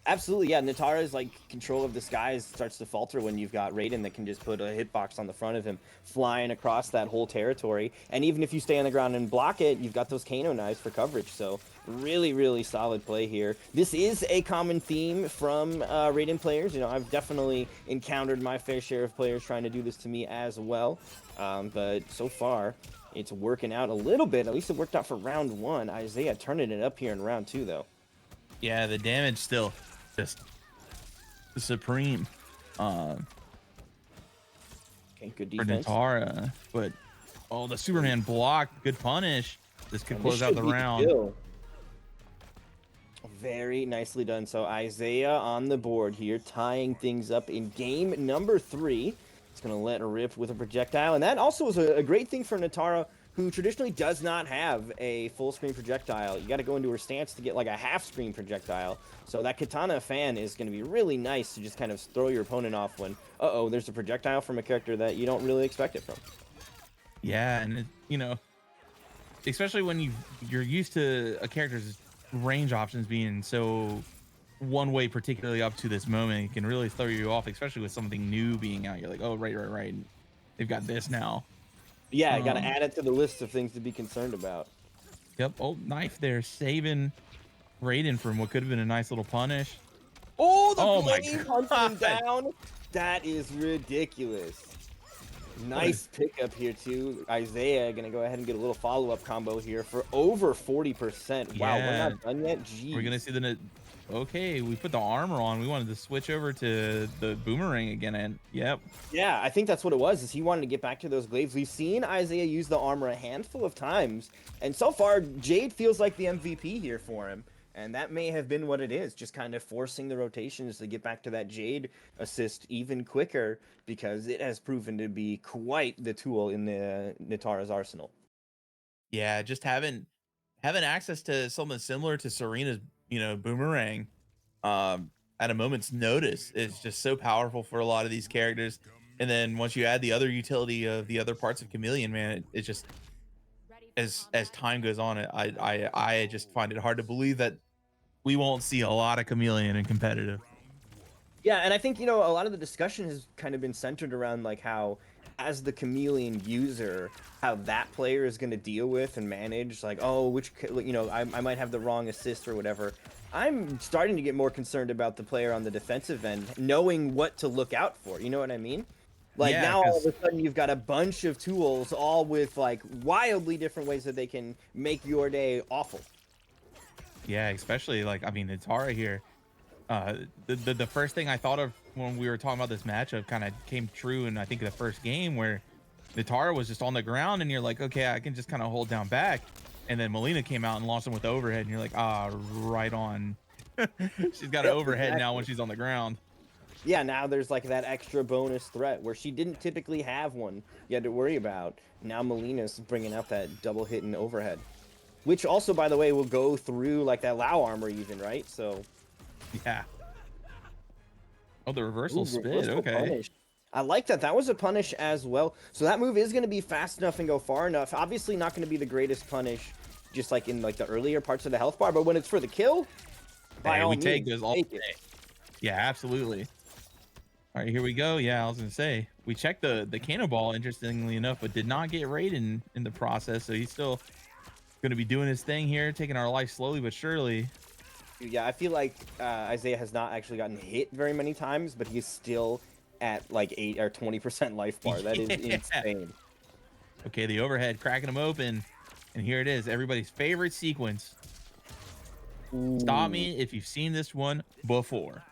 Absolutely, yeah. Natara's like control of the skies starts to falter when you've got Raiden that can just put a hitbox on the front of him, flying across that whole territory. And even if you stay on the ground and block it, you've got those Kano knives for coverage. So really, really solid play here. This is a common theme from Raiden players. I've definitely encountered my fair share of players trying to do this to me as well. But so far, it's working out a little bit. At least it worked out for round 1. Isaiah turning it up here in round 2, though. Yeah, the damage still just supreme Okay, good for defense. Natara, but the Superman block, good punish. This could close out the round. Very nicely done. So Isaiah on the board here, tying things up in game number 3. It's going to let her rip with a projectile, and that also is a great thing for Natara, who traditionally does not have a full screen projectile. You got to go into her stance to get like a half screen projectile. So that Katana fan is going to be really nice to just kind of throw your opponent off when, there's a projectile from a character that you don't really expect it from. Yeah, and especially when you're used to a character's range options being so one way, particularly up to this moment, it can really throw you off, especially with something new being out. You're like, oh, right. They've got this now. Yeah, got to add it to the list of things to be concerned about. Yep. Oh, knife there, saving Raiden from what could have been a nice little punish. Oh, the my blade God. hunting down. That is ridiculous. Nice pickup here, too. Isaiah going to go ahead and get a little follow-up combo here for over 40%. Wow, we're not done yet? Jeez. We're going to see okay, we put the armor on. We wanted to switch over to the boomerang again, and yep. Yeah, I think that's what it was, is he wanted to get back to those glaives. We've seen Isaiah use the armor a handful of times, and so far, Jade feels like the MVP here for him. And that may have been what it is, just kind of forcing the rotations to get back to that Jade assist even quicker, because it has proven to be quite the tool in the Natara's arsenal. Yeah, just having access to something similar to Serena's, boomerang at a moment's notice is just so powerful for a lot of these characters. And then once you add the other utility of the other parts of Chameleon, man, it's as time goes on, I just find it hard to believe that we won't see a lot of Chameleon in competitive. Yeah, and I think, you know, a lot of the discussion has kind of been centered around like how, as the Chameleon user, how that player is going to deal with and manage, like, oh, you know, I might have the wrong assist or whatever. I'm starting to get more concerned about the player on the defensive end, knowing what to look out for. You know what I mean? Like Yeah, now all because of a sudden you've got a bunch of tools, all with like wildly different ways that they can make your day awful. yeah, especially like I mean, Natara here. The first thing I thought of when we were talking about this matchup kind of came true in I think the first game where Natara was just on the ground and you're like, okay, I can just kind of hold down back. And then Melina came out and launched him with the overhead, and you're like, ah, right on. She's got an Yep, overhead now exactly. when she's on the ground. Yeah, now there's like that extra bonus threat where she didn't typically have one you had to worry about. Now Melina's bringing out that double hit and overhead, which also, by the way, will go through like that Lao armor even, right? So, Yeah. Oh, the reversal ooh, spit. reversal Okay. punish. I like that. That was a punish as well. So that move is going to be fast enough and go far enough. Obviously not going to be the greatest punish, just like in like the earlier parts of the health bar, but when it's for the kill, by Hey, all we take means, those all take day. it. Yeah, absolutely. All right, here we go. Yeah, I was gonna say we checked the cannonball, interestingly enough, but did not get raided in the process. So he's still gonna be doing his thing here, taking our life slowly but surely. Yeah, I feel like Isaiah has not actually gotten hit very many times, but he's still at like 8 or 20% life bar. That is Yeah. insane. Okay, the overhead cracking them open, and here it is, everybody's favorite sequence. Stop Ooh. me if you've seen this one before.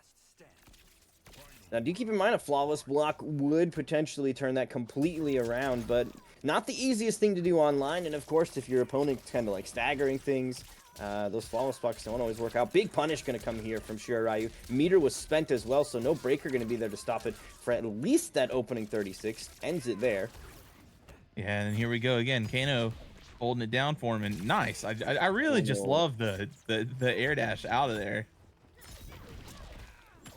Now, do keep in mind a flawless block would potentially turn that completely around, but not the easiest thing to do online. And of course, if your opponent's kind of like staggering things, those flawless blocks don't always work out. Big punish going to come here from Shiryu. Meter was spent as well, so no breaker going to be there to stop it for at least that opening 36. Ends it there. Yeah, and here we go again. Kano holding it down for him, and nice. I really just love the air dash out of there.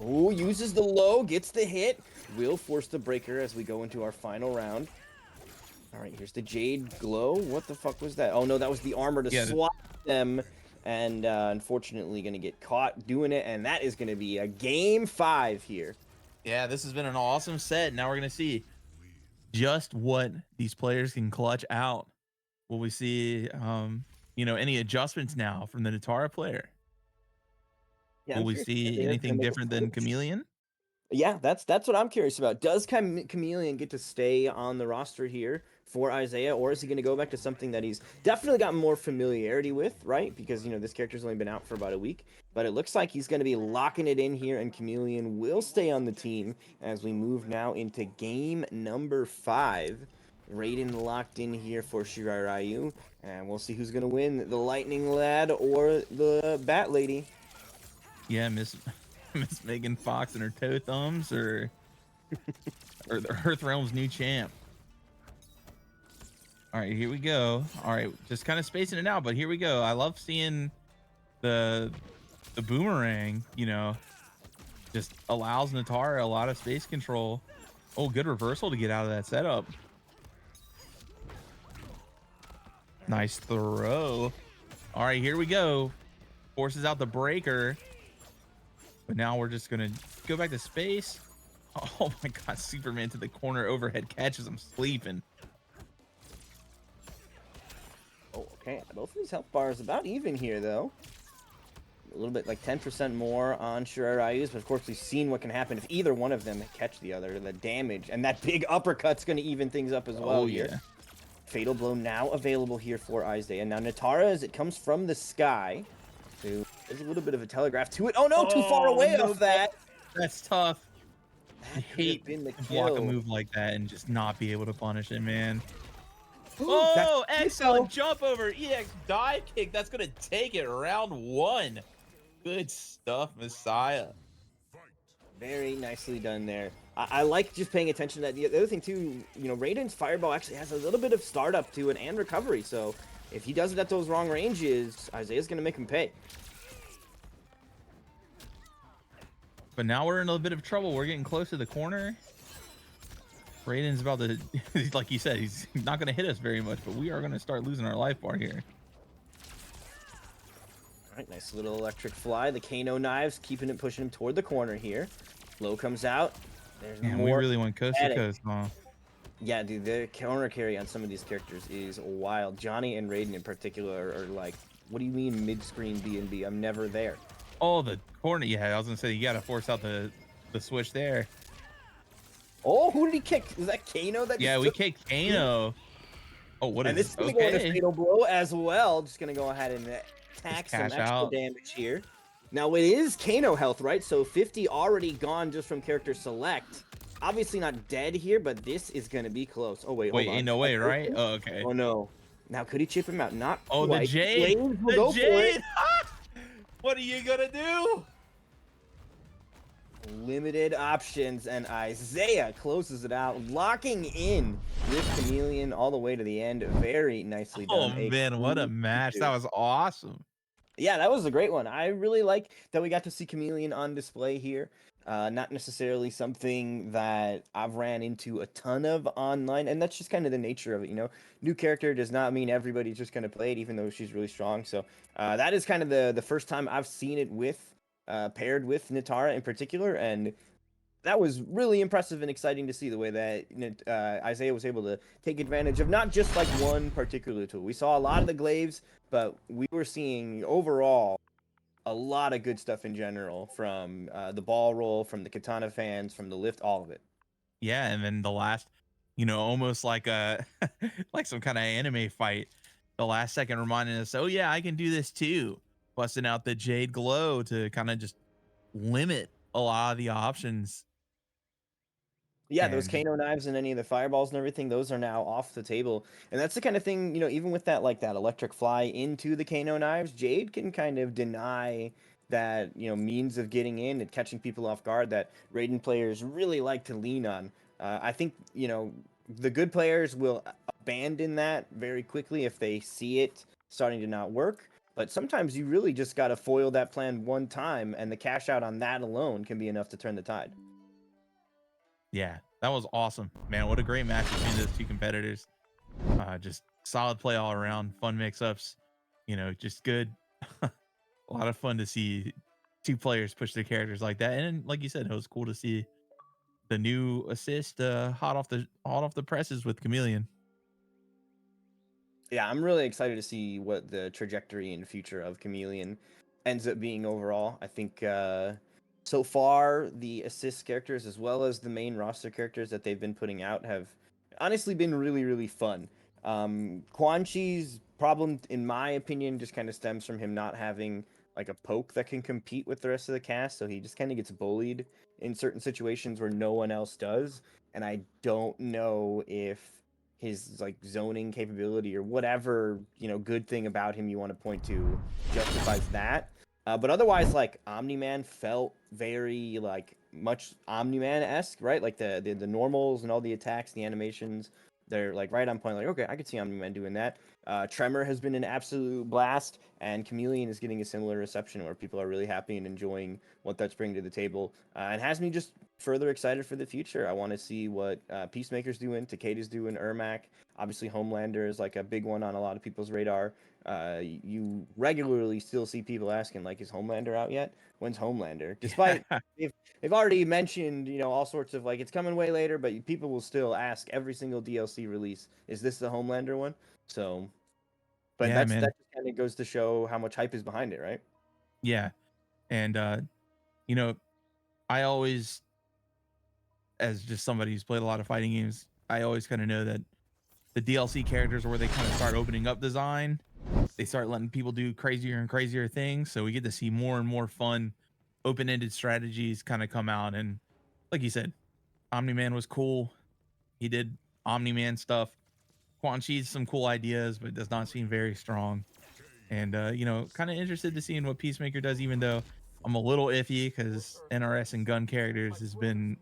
Oh, uses the low, gets the hit. Will force the breaker as we go into our final round. All right, here's the Jade Glow. What the fuck was that? Oh, no, that was the armor to swap them. And unfortunately going to get caught doing it. And that is going to be a game 5 here. Yeah, this has been an awesome set. Now we're going to see just what these players can clutch out. Will we see, you know, any adjustments now from the Natara player? Yeah, Will I'm we curious. see anything different than Chameleon? Yeah, that's what I'm curious about. Does Chameleon get to stay on the roster here for Isaiah, or is he going to go back to something that he's definitely got more familiarity with, right? Because, you know, this character's only been out for about a week, but it looks like he's going to be locking it in here, and Chameleon will stay on the team as we move now into game number 5. Raiden locked in here for Shiryu, and we'll see who's going to win, the Lightning Lad or the Bat Lady. Yeah, Miss Megan Fox and her toe thumbs, or the Earth Realm's new champ. All right, here we go. All right, just kind of spacing it out, but here we go. I love seeing the boomerang, you know, just allows Natara a lot of space control. Oh, good reversal to get out of that setup. Nice throw. All right, here we go. Forces out the breaker. But now we're just going to go back to space. Oh my God, Superman to the corner overhead catches him sleeping. Oh, okay. Both of these health bars about even here, though. A little bit like 10% more on Shiraryu's, but of course we've seen what can happen if either one of them catch the other. The damage and that big uppercut's going to even things up as well. Oh, here. yeah. Fatal Blow now available here for Isaiah. Now Natara, as it comes from the sky, so there's a little bit of a telegraph to it. Oh no, too far away off that. That's tough. I That could have hate been the to block a kill. move like that and just not be able to punish it, man. Ooh, Oh, that's- excellent jump over EX dive kick. That's going to take it round 1. Good stuff, Messiah. Very nicely done there. I like just paying attention to that. The other thing too, you know, Raiden's Fireball actually has a little bit of startup to it and recovery. So if he does it at those wrong ranges, Isaiah's going to make him pay. But now we're in a bit of trouble. We're getting close to the corner. Raiden's about to, like you said, he's not going to hit us very much, but we are going to start losing our life bar here. All right, nice little electric fly. The Kano knives keeping it, pushing him toward the corner here. Flow comes out. There's Man, more. we really went coast to Static. coast, huh? Yeah, dude, the counter carry on some of these characters is wild. Johnny and Raiden in particular are like, what do you mean mid-screen B&B? I'm never there. Oh, the corner. Yeah, I was going to say, you got to force out the switch there. Oh, who did he kick? Is that Kano? That Yeah, just we took... kicked Kano. Oh, what And is this is this? going to go in a Okay. fatal blow as well. Just going to go ahead and tack some cash extra out. damage here. Now, it is Kano health, right? So 50 already gone just from character select. Obviously not dead here, but this is going to be close. Oh, wait, Wait, hold on. ain't no way, right? Oh, okay. Oh, no. Now, could he chip him out? Not Oh, quite. the Jade. Flames will The go for it. Jade. What are you going to do? Limited options, and Isaiah closes it out, locking in with Chameleon all the way to the end. Very nicely done. Oh, man, what a match. That was awesome. Yeah, that was a great one. I really like that we got to see Chameleon on display here. Not necessarily something that I've ran into a ton of online, and that's just kind of the nature of it, you know. New character does not mean everybody's just going to play it, even though she's really strong. So that is kind of the first time I've seen it with paired with Nitara in particular, and that was really impressive and exciting to see the way that Isaiah was able to take advantage of not just like one particular tool. We saw a lot of the glaives, but we were seeing overall a lot of good stuff in general from the ball roll, from the katana fans, from the lift, all of it. Yeah, and then the last, almost like a like some kind of anime fight. The last second reminding us, oh yeah, I can do this too. Busting out the Jade Glow to kind of just limit a lot of the options. Yeah, those And Kano knives and any of the fireballs and everything, those are now off the table. And that's the kind of thing, even with that, like that electric fly into the Kano knives, Jade can kind of deny that, means of getting in and catching people off guard that Raiden players really like to lean on. I think, the good players will abandon that very quickly if they see it starting to not work. But sometimes you really just got to foil that plan one time, and the cash out on that alone can be enough to turn the tide. yeah, that was awesome, man. What a great match between those two competitors. Just solid play all around, fun mix-ups, just good. A lot of fun to see two players push their characters like that. And like you said, it was cool to see the new assist hot off the presses with Chameleon. Yeah, I'm really excited to see what the trajectory and future of Chameleon ends up being overall. I think so far the assist characters as well as the main roster characters that they've been putting out have honestly been really, really fun. Quan Chi's problem, in my opinion, just kind of stems from him not having like a poke that can compete with the rest of the cast, so he just kind of gets bullied in certain situations where no one else does. And I don't know if his like zoning capability or whatever good thing about him you want to point to justifies that. But otherwise, like Omni-Man felt very like much Omni-Man-esque, right? Like the normals and all the attacks, the animations, they're like right on point. Like, okay, I could see Omni-Man doing that. Tremor has been an absolute blast, and Chameleon is getting a similar reception where people are really happy and enjoying what that's bringing to the table. And has me just further excited for the future. I want to see what Peacemaker's doing, Takeda's doing, Ermac. Obviously, Homelander is like a big one on a lot of people's radar. You regularly still see people asking, like, is Homelander out yet? When's Homelander? Despite they've already mentioned, all sorts of like it's coming way later, but people will still ask every single DLC release, is this the Homelander one? So, but Yeah, that man. just kind of goes to show how much hype is behind it, right? Yeah. And I always, as just somebody who's played a lot of fighting games, I always kind of know that the DLC characters are where they kind of start opening up design. They start letting people do crazier and crazier things. So we get to see more and more fun, open-ended strategies kind of come out. And like you said, Omni-Man was cool. He did Omni-Man stuff. Quan Chi's some cool ideas, but does not seem very strong. And kind of interested to seeing what Peacemaker does, even though I'm a little iffy because NRS and gun characters has been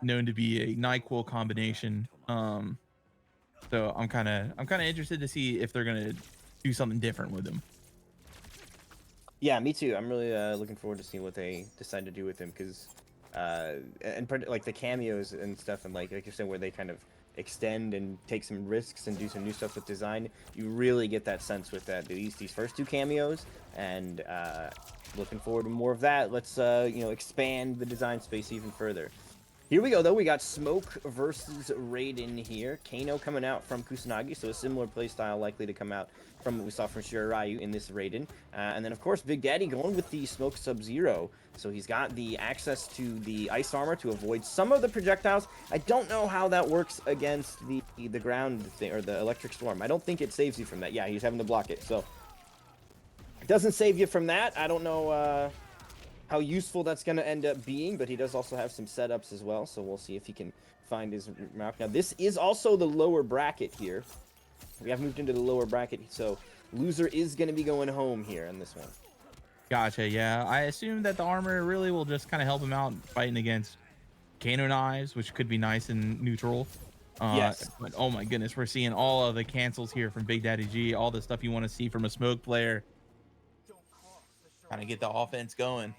known to be a NyQuil combination. So I'm kind of interested to see if they're gonna do something different with him. Yeah, me too. I'm really looking forward to seeing what they decide to do with him because like the cameos and stuff, and like you're saying, where they kind of extend and take some risks and do some new stuff with design. You really get that sense with these first 2 cameos, and looking forward to more of that. Let's expand the design space even further. Here we go, though. We got Smoke versus Raiden here. Kano coming out from Kusanagi, so a similar playstyle likely to come out from what we saw from Shiraryu in this Raiden. And then, of course, Big Daddy going with the Smoke Sub-Zero. So he's got the access to the ice armor to avoid some of the projectiles. I don't know how that works against the ground thing, or the electric storm. I don't think it saves you from that. Yeah, he's having to block it. So it doesn't save you from that. I don't know how useful that's going to end up being, but he does also have some setups as well, so we'll see if he can find his map. Now, this is also the lower bracket here. We have moved into the lower bracket, so loser is going to be going home here in this one. Gotcha. Yeah, I assume that the armor really will just kind of help him out fighting against Kano knives, which could be nice and neutral. Yes. But oh my goodness, we're seeing all of the cancels here from Big Daddy G, all the stuff you want to see from a Smoke player. Kind of get the offense going.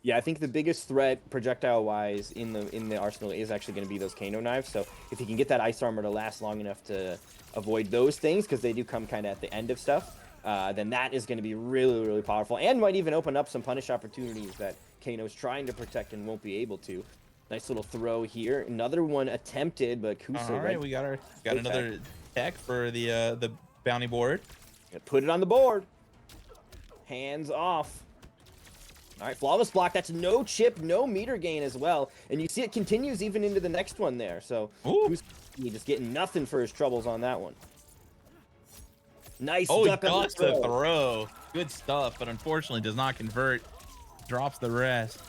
Yeah, I think the biggest threat projectile-wise in the arsenal is actually going to be those Kano knives. So if he can get that ice armor to last long enough to avoid those things, because they do come kind of at the end of stuff, then that is going to be really, really powerful, and might even open up some punish opportunities that Kano's trying to protect and won't be able to. Nice little throw here. Another one attempted, but Kusa. All right, we got another tech for the bounty board. Put it on the board. Hands off. All right, flawless block. That's no chip, no meter gain as well. And you see it continues even into the next one there. So he's just getting nothing for his troubles on that one. Nice duck on the throw. Good stuff, but unfortunately does not convert. Drops the rest.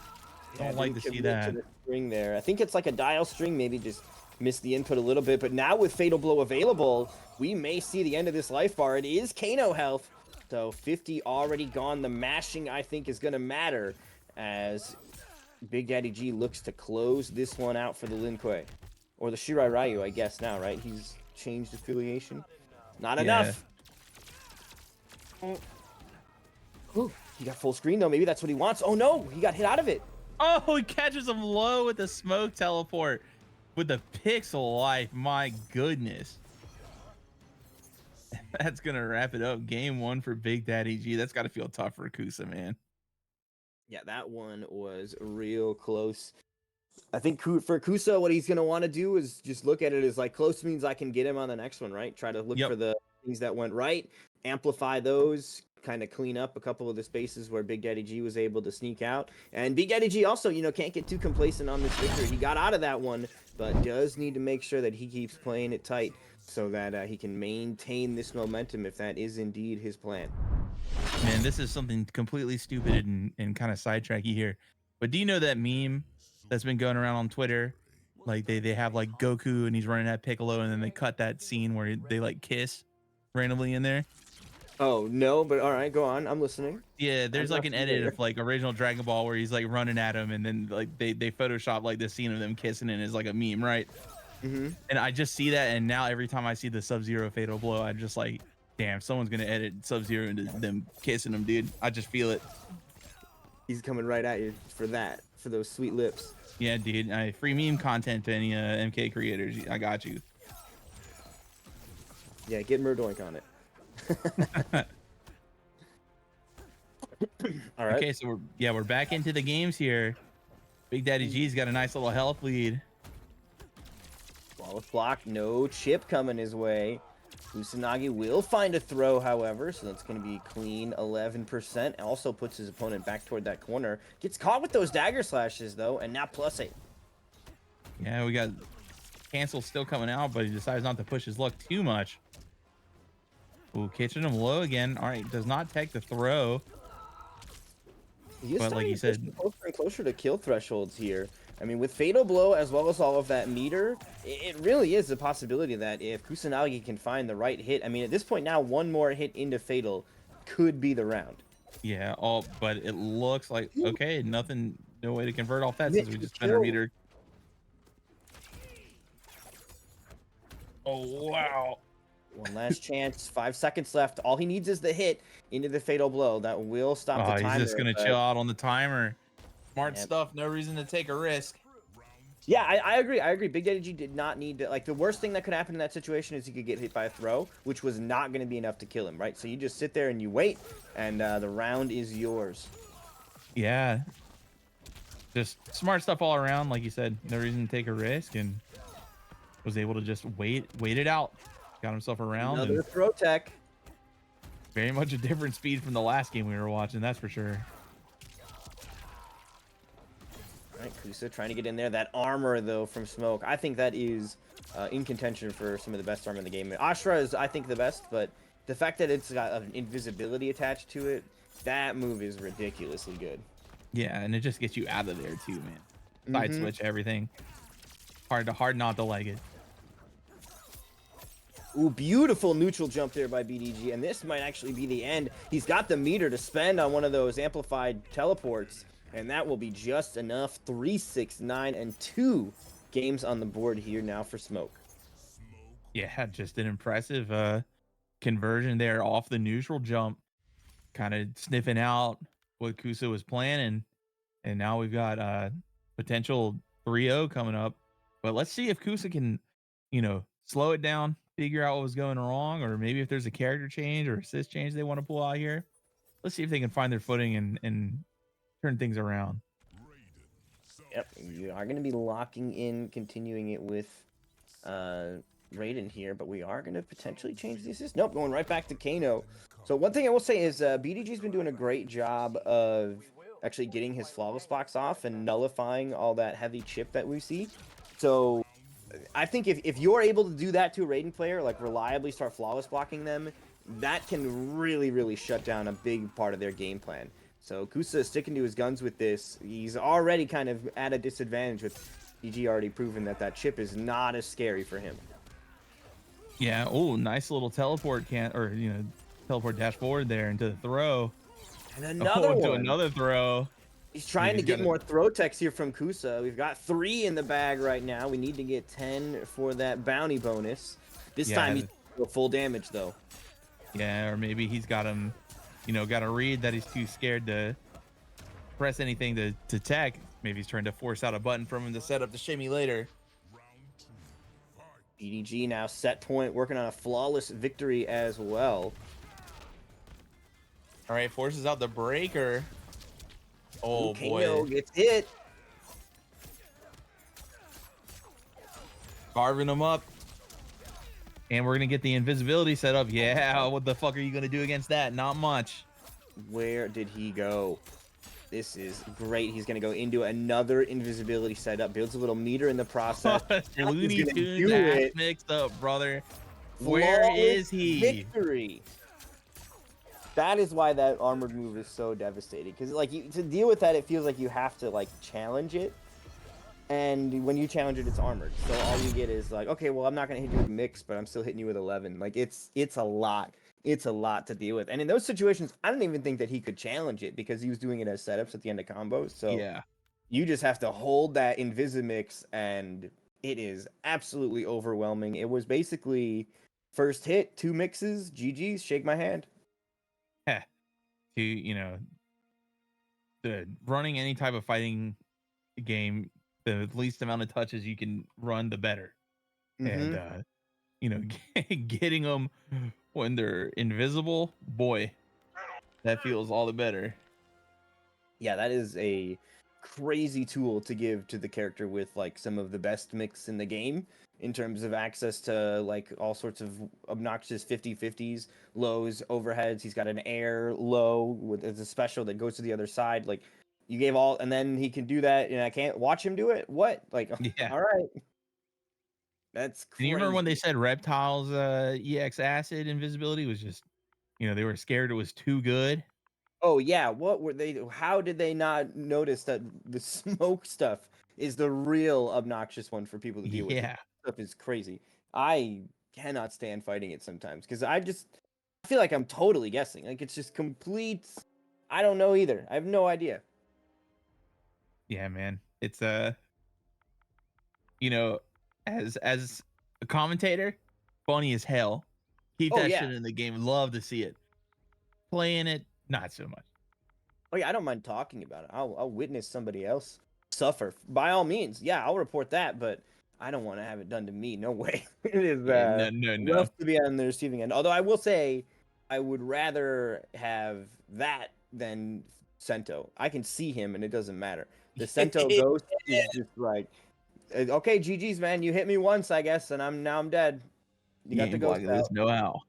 Don't like to see that. To the string there. I think it's like a dial string. Maybe just missed the input a little bit. But now with Fatal Blow available, we may see the end of this life bar. It is Kano health. So 50 already gone. The mashing, I think, is going to matter as Big Daddy G looks to close this one out for the Lin Kuei. Or the Shirai Ryu, I guess, now, right? He's changed affiliation. Not enough. Ooh, he got full screen, though. Maybe that's what he wants. Oh, no. He got hit out of it. Oh, he catches him low with the smoke teleport. With the pixel life. My goodness. That's gonna wrap it up. Game 1 for Big Daddy G. That's got to feel tough for Kusa, man. Yeah, that one was real close. I think for Kusa, what he's gonna want to do is just look at it as like close means I can get him on the next one, right? Try to look for the things that went right, amplify those, kind of clean up a couple of the spaces where Big Daddy G was able to sneak out. And Big Daddy G also, can't get too complacent on this victory. He got out of that one, but does need to make sure that he keeps playing it tight, so that he can maintain this momentum if that is indeed his plan. Man, this is something completely stupid and kind of sidetracky here. But do you know that meme that's been going around on Twitter? Like they have like Goku and he's running at Piccolo, and then they cut that scene where they like kiss randomly in there. Oh, no, but all right, go on. I'm listening. Yeah, there's like an edit of like original Dragon Ball where he's like running at him, and then like they Photoshop like this scene of them kissing, and it's like a meme, right? Mm-hmm. And I just see that, and now every time I see the Sub-Zero Fatal Blow, I'm just like, damn, someone's gonna edit Sub-Zero into them kissing him, dude. I just feel it. He's coming right at you for those sweet lips. Yeah, dude. Free meme content to any MK creators. I got you. Yeah, get Murdoink on it. All right. Okay, so we're back into the games here. Big Daddy G's got a nice little health lead. Flawless block, no chip coming his way. Kusanagi will find a throw, however, so that's going to be clean 11%. Also puts his opponent back toward that corner. Gets caught with those dagger slashes, though, and now +8. Yeah, we got cancel still coming out, but he decides not to push his luck too much. Ooh, catching him low again. All right, does not take the throw. But like you said, closer and closer to kill thresholds here. I mean, with Fatal Blow as well as all of that meter, it really is a possibility that if Kusanagi can find the right hit, I mean, at this point now, one more hit into Fatal could be the round. Yeah, but it looks like, okay, nothing, no way to convert off that since we just spent our meter. Oh, wow. One last chance, 5 seconds left. All he needs is the hit into the Fatal Blow. That will stop the timer. He's just going to chill out on the timer. Smart Yep. stuff. No reason to take a risk. Yeah, I agree. I agree. Big Daddy G did not need to, like, the worst thing that could happen in that situation is he could get hit by a throw, which was not going to be enough to kill him, right? So you just sit there and you wait, and the round is yours. Yeah. Just smart stuff all around. Like you said, no reason to take a risk, and was able to just wait it out. Got himself around, Another and throw tech. very much a different speed from the last game we were watching. That's for sure. All right, Kusa trying to get in there. That armor, though, from Smoke, I think that is in contention for some of the best armor in the game. Ashra is, I think, the best, but the fact that it's got an invisibility attached to it, that move is ridiculously good. Yeah, and it just gets you out of there too, man. Side switch everything. Hard not to like it. Ooh, beautiful neutral jump there by BDG, and this might actually be the end. He's got the meter to spend on one of those amplified teleports, and that will be just enough. 3, 6, 9, and 2 games on the board here now for Smoke. Yeah, just an impressive conversion there off the neutral jump. Kind of sniffing out what Kusa was planning, and now we've got potential 3-0 coming up. But let's see if Kusa can, slow it down, figure out what was going wrong, or maybe if there's a character change or assist change they want to pull out here. Let's see if they can find their footing and turn things around. Yep, we are going to be locking in, continuing it with Raiden here, but we are going to potentially change the assist. Nope, going right back to Kano. So one thing I will say is BDG's been doing a great job of actually getting his flawless blocks off and nullifying all that heavy chip that we see. So I think if you're able to do that to a Raiden player, like reliably start flawless blocking them, that can really, really shut down a big part of their game plan. So Kusa is sticking to his guns with this. He's already kind of at a disadvantage with BG already proven that that chip is not as scary for him. Yeah. Oh, nice little teleport teleport dash forward there into the throw. And another into one. another throw. He's trying to He's get gonna- more throw techs here from Kusa. We've got 3 in the bag right now. We need to get 10 for that bounty bonus. This time he's full damage though. Yeah, or maybe he's got him, got a read that he's too scared to press anything to tech. Maybe he's trying to force out a button from him to set up the shimmy later. BDG now set point, working on a flawless victory as well. All right, forces out the breaker. Oh, Kano boy. gets hit. Carving him up. And we're going to get the invisibility set up. Yeah, what the fuck are you going to do against that? Not much. Where did he go? This is great. He's going to go into another invisibility setup. Builds a little meter in the process. Looney gonna Tunes do ass it. mixed up, brother. Where is Flawless he? Victory. That is why that armored move is so devastating. Because to deal with that, it feels like you have to challenge it. And when you challenge it, it's armored. So all you get is okay, well, I'm not gonna hit you with mix, but I'm still hitting you with 11. It's a lot. It's a lot to deal with. And in those situations, I don't even think that he could challenge it because he was doing it as setups at the end of combos. So Yeah. you just have to hold that Invisimix, and it is absolutely overwhelming. It was basically first hit, 2 mixes, GG's, shake my hand. The running any type of fighting game, the least amount of touches you can run, the better. And getting them when they're invisible, boy, that feels all the better. Yeah, that is a crazy tool to give to the character with some of the best mix in the game in terms of access to all sorts of obnoxious 50-50s, lows, overheads. He's got an air low with a special that goes to the other side. You gave all, and then he can do that, and I can't watch him do it. What? Yeah. All right. That's crazy. And you remember when they said Reptiles EX Acid invisibility was just, they were scared it was too good? Oh yeah, what were they? How did they not notice that the smoke stuff is the real obnoxious one for people to deal with? Yeah. This stuff is crazy. I cannot stand fighting it sometimes because I feel like I'm totally guessing. It's just complete. I don't know either. I have no idea. Yeah, man. It's as a commentator, funny as hell. Keep Oh, that yeah. shit in the game. Love to see it. Playing it, not so much. Oh yeah, I don't mind talking about it. I'll witness somebody else suffer. By all means, yeah, I'll report that, but I don't want to have it done to me. No way. It is Yeah, no. rough to be on the receiving end. Although I will say, I would rather have that than Sento. I can see him, and it doesn't matter. The Sento ghost is just like, okay, GG's, man. You hit me once, I guess, and I'm dead. You got the ain't ghost blocking out. this, no how.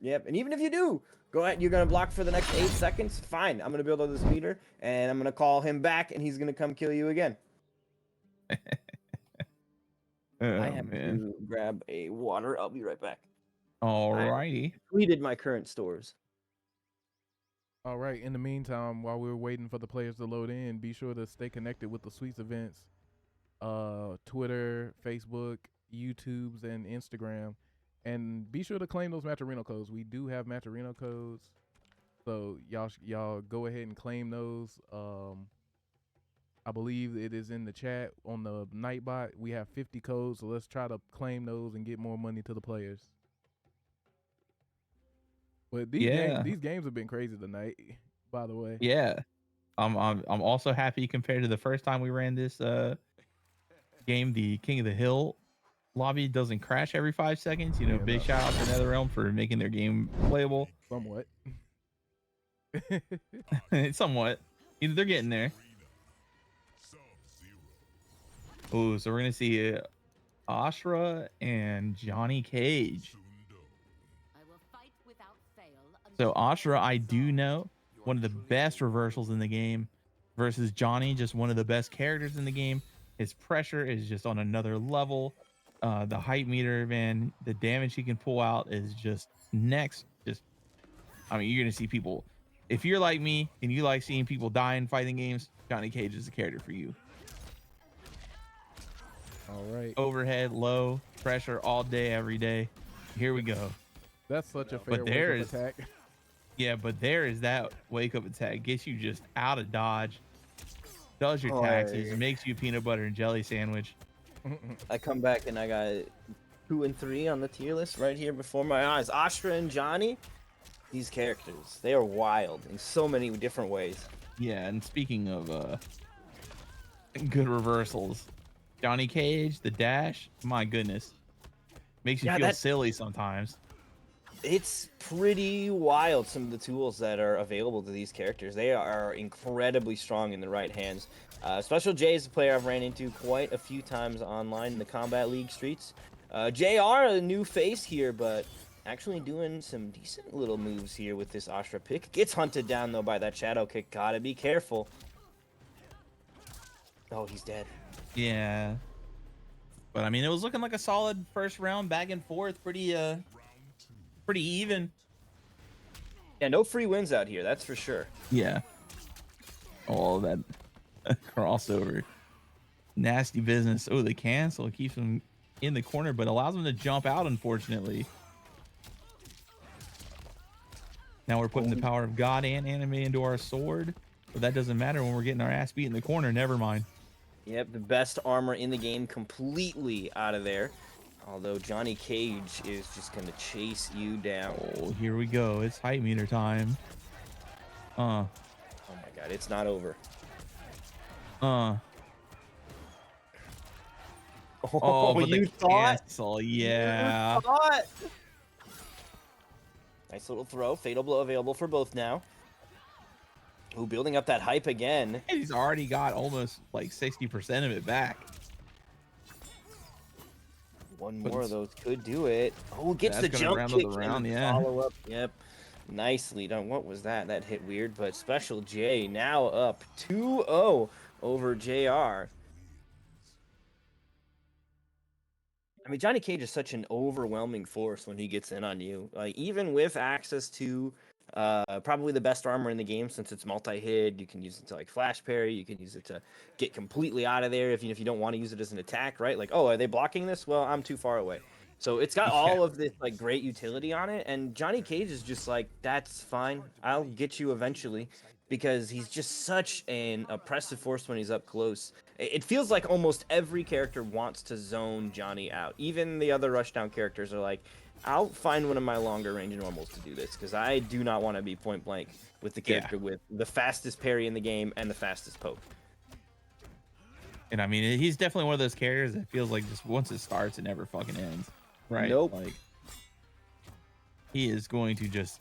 Yep, and even if you do, go ahead, you're gonna block for the next 8 seconds. Fine, I'm gonna build on this meter, and I'm gonna call him back, and he's gonna come kill you again. Oh, I have man. to grab a water. I'll be right back. Alrighty. Depleted my current stores. All right. In the meantime, while we're waiting for the players to load in, be sure to stay connected with the Sweets events, Twitter, Facebook, YouTube's, and Instagram, and be sure to claim those Matcherino codes. We do have Matcherino codes, so y'all go ahead and claim those. I believe it is in the chat on the Nightbot. We have 50 codes, so let's try to claim those and get more money to the players. But these games have been crazy tonight, by the way. Yeah. I'm also happy compared to the first time we ran this game. The King of the Hill lobby doesn't crash every 5 seconds. You know, Yeah, big no. shout out to NetherRealm for making their game playable. Somewhat. Somewhat. They're getting there. Oh, so we're gonna see Ashra and Johnny Cage. So Ashra, I do know, one of the best reversals in the game, versus Johnny, just one of the best characters in the game. His pressure is just on another level. The height meter, man, the damage he can pull out is just next. I mean, you're gonna see people. If you're like me and you like seeing people die in fighting games, Johnny Cage is the character for you. All right. Overhead, low, pressure all day, every day. Here we go. That's such a fair But there wake-up is attack. Yeah, but there is that wake up attack. Gets you just out of dodge. Does your Oh, taxes. yeah. Makes you a peanut butter and jelly sandwich. I come back and I got 2 and 3 on the tier list right here before my eyes. Ashra and Johnny, these characters, they are wild in so many different ways. Yeah, and speaking of good reversals, Johnny Cage, the dash, my goodness. Makes you feel silly sometimes. It's pretty wild, some of the tools that are available to these characters. They are incredibly strong in the right hands. Special J is a player I've ran into quite a few times online in the Combat League streets. JR, a new face here, but actually doing some decent little moves here with this Ashra pick. Gets hunted down, though, by that shadow kick. Gotta be careful. Oh, he's dead. Yeah. But, I mean, it was looking like a solid first round, back and forth. Pretty even. Yeah, no free wins out here, that's for sure. Yeah. All that crossover. Nasty business. Oh, the cancel keeps him in the corner, but allows him to jump out, unfortunately. Now we're putting the power of God and anime into our sword. But that doesn't matter when we're getting our ass beat in the corner. Never mind. Yep, the best armor in the game completely out of there. Although Johnny Cage is just going to chase you down. Oh, here we go. It's height meter time. Oh my god, it's not over. Oh, but you the thought? cancel, yeah. You thought? Nice little throw. Fatal blow available for both now. Ooh, building up that hype again. He's already got almost like 60% of it back. One more of those could do it. Oh, gets the jump round kick the round, and yeah. follow up. Yep. Nicely done. What was that? That hit weird, but Special J now up 2-0 over JR. I mean, Johnny Cage is such an overwhelming force when he gets in on you. Like, even with access to probably the best armor in the game, since it's multi-hit, you can use it to like flash parry, you can use it to get completely out of there if you don't want to use it as an attack, right? Like, oh, are they blocking this? Well, I'm too far away. So it's got all of this like great utility on it, and Johnny Cage is just like, that's fine. I'll get you eventually. because he's just such an oppressive force when he's up close. It feels like almost every character wants to zone Johnny out. Even the other rushdown characters are like, I'll find one of my longer range normals to do this, because I do not want to be point blank with the character with the fastest parry in the game and the fastest poke. And I mean, he's definitely one of those characters that feels like just once it starts, it never fucking ends. Right? Nope. Like, he is going to just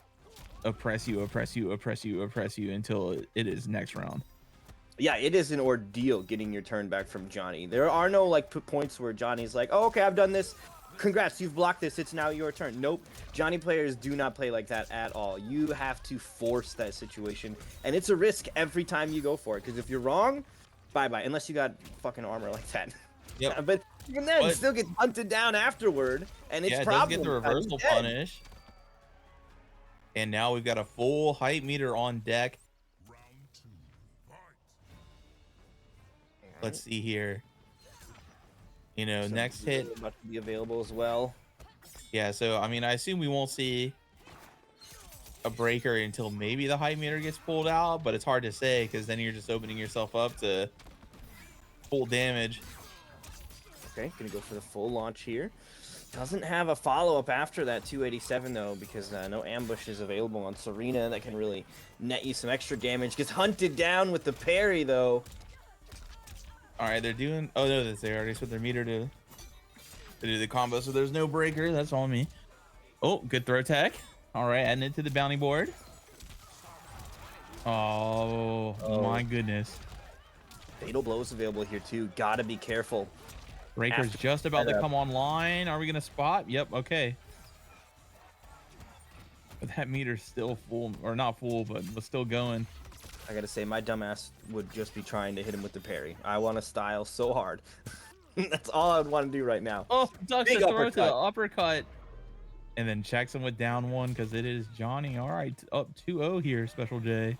oppress you until it is next round. Yeah, it is an ordeal getting your turn back from Johnny. There are no like points where Johnny's like, oh, okay, I've done this. Congrats, you've blocked this. It's now your turn. Nope. Johnny players do not play like that at all. You have to force that situation. And it's a risk every time you go for it. Because if you're wrong, bye-bye. Unless you got fucking armor like that. Yep. But even then, it still gets hunted down afterward. And it's it problem. does get the reversal punish. And now we've got a full hype meter on deck. Let's see here. You know, So next hit about to be available as well. Yeah, so I mean, I assume we won't see a breaker until maybe the hype meter gets pulled out, but it's hard to say because then you're just opening yourself up to full damage. Okay, gonna go for the full launch here. Doesn't have a follow-up after that 287 though, because no ambush is available on Serena that can really net you some extra damage. Gets hunted down with the parry though. All right, they're doing. Oh no, they already set their meter to do the combo, so there's no breaker. That's on me. Oh, good throw tech. All right, adding it to the bounty board. Oh my goodness. Fatal blow is available here too. Gotta be careful. Breaker's just about to come online. Are we gonna spot? Yep. Okay. But that meter's still full, or not full, but still going. I gotta say, my dumbass would just be trying to hit him with the parry. I want to style so hard. That's all I would want to do right now. Oh, ducks Big the throw to uppercut. the uppercut. And then checks him with down one because it is Johnny. All right, up 2-0 here, Special J.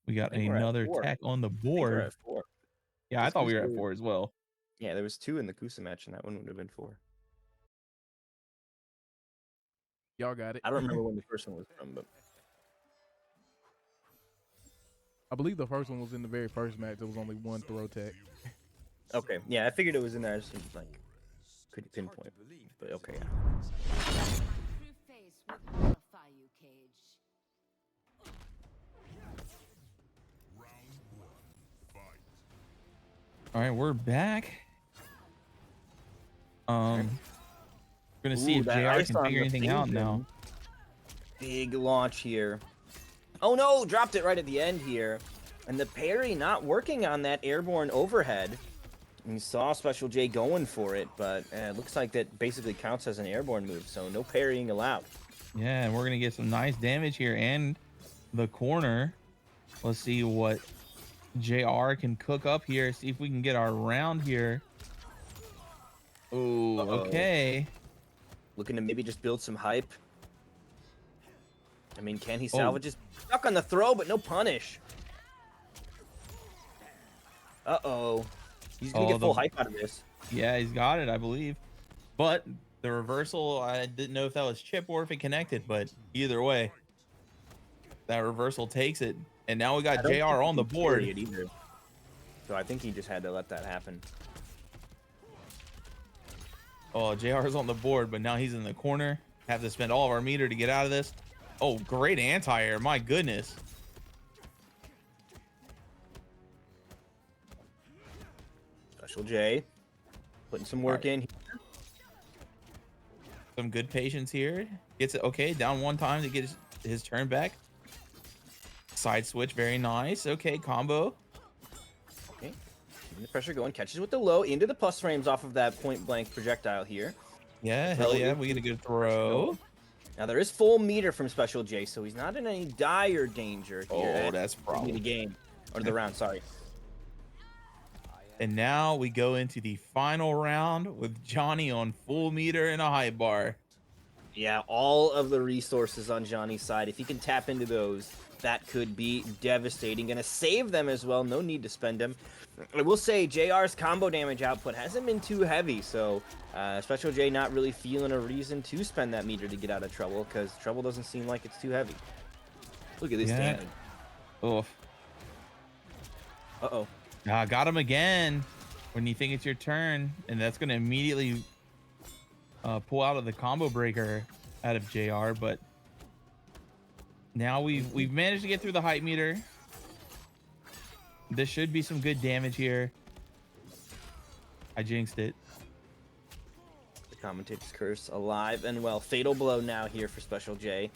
We got another tech on the board. Yeah, I thought we were at 4 as well. Yeah, there was 2 in the Kusa match, and that one would have been 4. Y'all got it. I don't remember when the first one was from, but I believe the first one was in the very first match. There was only one throw tech. okay. Yeah, I figured it was in there. I just like couldn't pinpoint, but okay. Yeah. Through face will horrify you, Cage. All right, we're back. We're gonna see if JR can figure anything out now. Big launch here. Oh no, dropped it right at the end here. And the parry not working on that airborne overhead. We saw Special J going for it, but it looks like that basically counts as an airborne move, so no parrying allowed. Yeah, and we're gonna get some nice damage here and the corner. Let's see what JR can cook up here. See if we can get our round here. Oh, okay. Looking to maybe just build some hype. I mean, can he salvage his stuck on the throw, but no punish? Uh-oh. He's gonna get full hype out of this. Yeah, he's got it, I believe. But the reversal, I didn't know if that was chip or if it connected, but either way, that reversal takes it. And now we got JR on the board. Either. So I think he just had to let that happen. Oh, JR's on the board, but now he's in the corner. Have to spend all of our meter to get out of this. Oh, great anti-air. My goodness. Special J putting some work in. Some good patience here. Gets it. Okay, down one time to get his turn back. Side switch. Very nice. Okay, combo. Okay. Keeping the pressure going. Catches with the low into the plus frames off of that point blank projectile here. Yeah, hell yeah. We get a good throw. Now there is full meter from Special J, so he's not in any dire danger here. Oh, that's probably the game or the round. Sorry. And now we go into the final round with Johnny on full meter and a high bar. Yeah, all of the resources on Johnny's side. If he can tap into those, that could be devastating. Gonna save them as well. No need to spend them. I will say JR's combo damage output hasn't been too heavy, so Special J not really feeling a reason to spend that meter to get out of trouble, because trouble doesn't seem like it's too heavy. Look at this damage. Oof. Uh-oh. Got him again when you think it's your turn, and that's going to immediately pull out of the combo breaker out of JR, but now we've managed to get through the hype meter. This should be some good damage here. I jinxed it. The commentator's curse alive and well. Fatal blow now here for Special J.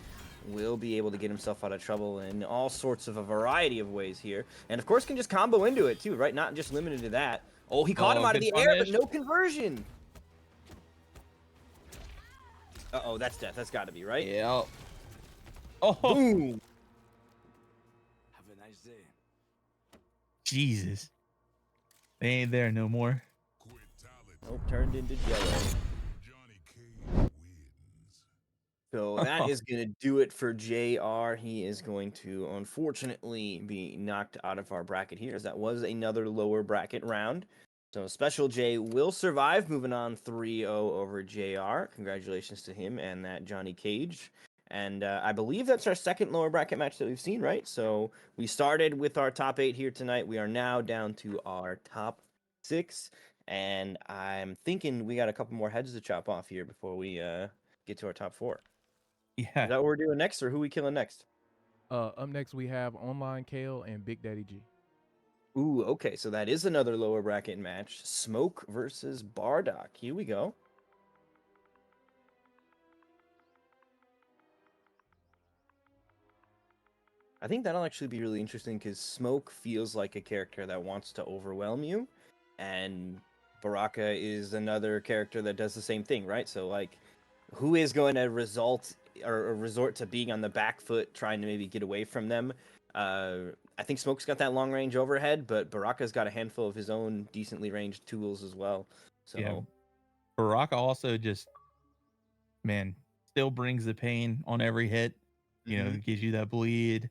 Will be able to get himself out of trouble in all sorts of a variety of ways here. And of course can just combo into it too, right? Not just limited to that. Oh, he caught him out of the air, but no conversion. Uh-oh, that's death. That's got to be, right? Yeah. Oh. Boom. Have a nice day. Jesus. They ain't there no more. Oh, turned into jello. So that is going to do it for JR. He is going to, unfortunately, be knocked out of our bracket here, as that was another lower bracket round. So Special J will survive, moving on 3-0 over JR. Congratulations to him and that Johnny Cage. And I believe that's our second lower bracket match that we've seen, right? So we started with our top 8 here tonight. We are now down to our top 6. And I'm thinking we got a couple more heads to chop off here before we get to our top 4. Yeah. Is that what we're doing next, or who we killing next? Up next we have Online Kale and Big Daddy G. Ooh, okay, so that is another lower bracket match. Smoke versus Bardock. Here we go. I think that'll actually be really interesting because Smoke feels like a character that wants to overwhelm you, and Baraka is another character that does the same thing, right? So, like, who is going to resort to being on the back foot, trying to maybe get away from them? I think Smoke's got that long range overhead, but Baraka's got a handful of his own decently ranged tools as well. So yeah. Baraka also just, man, still brings the pain on every hit. You know, gives you that bleed,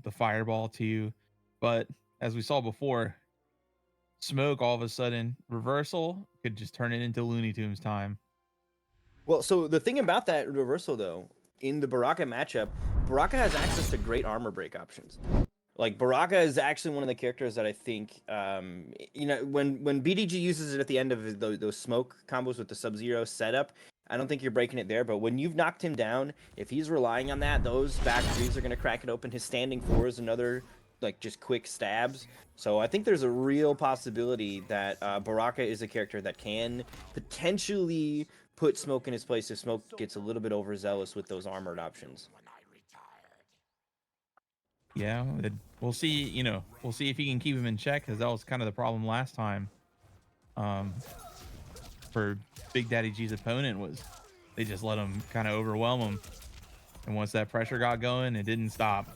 the fireball to you. But as we saw before, Smoke all of a sudden reversal could just turn it into Looney Tunes time. Well, so the thing about that reversal, though, in the Baraka matchup, Baraka has access to great armor break options. Like, Baraka is actually one of the characters that I think, you know, when BDG uses it at the end of those smoke combos with the Sub-Zero setup, I don't think you're breaking it there. But when you've knocked him down, if he's relying on that, those back threes are going to crack it open. His standing four is another, like, just quick stabs. So I think there's a real possibility that Baraka is a character that can potentially put Smoke in his place if Smoke gets a little bit overzealous with those armored options. Yeah, we'll see. You know, we'll see if he can keep him in check, because that was kind of the problem last time. For Big Daddy G's opponent was they just let him kind of overwhelm him, and once that pressure got going, it didn't stop.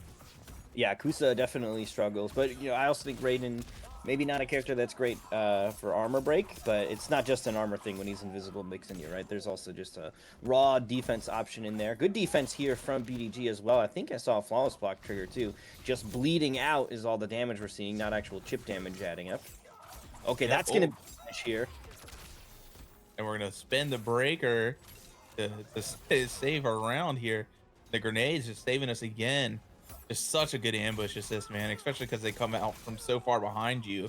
Yeah, Kusa definitely struggles, but you know, I also think Raiden maybe not a character that's great for armor break, but it's not just an armor thing when he's invisible mixing you, right? There's also just a raw defense option in there. Good defense here from BDG as well. I think I saw a flawless block trigger too. Just bleeding out is all the damage we're seeing, not actual chip damage adding up. Okay, Yeah, that's gonna be finish here. And we're gonna spend the breaker to save our round here. The grenades just saving us again. Just such a good ambush assist, man, especially because they come out from so far behind you.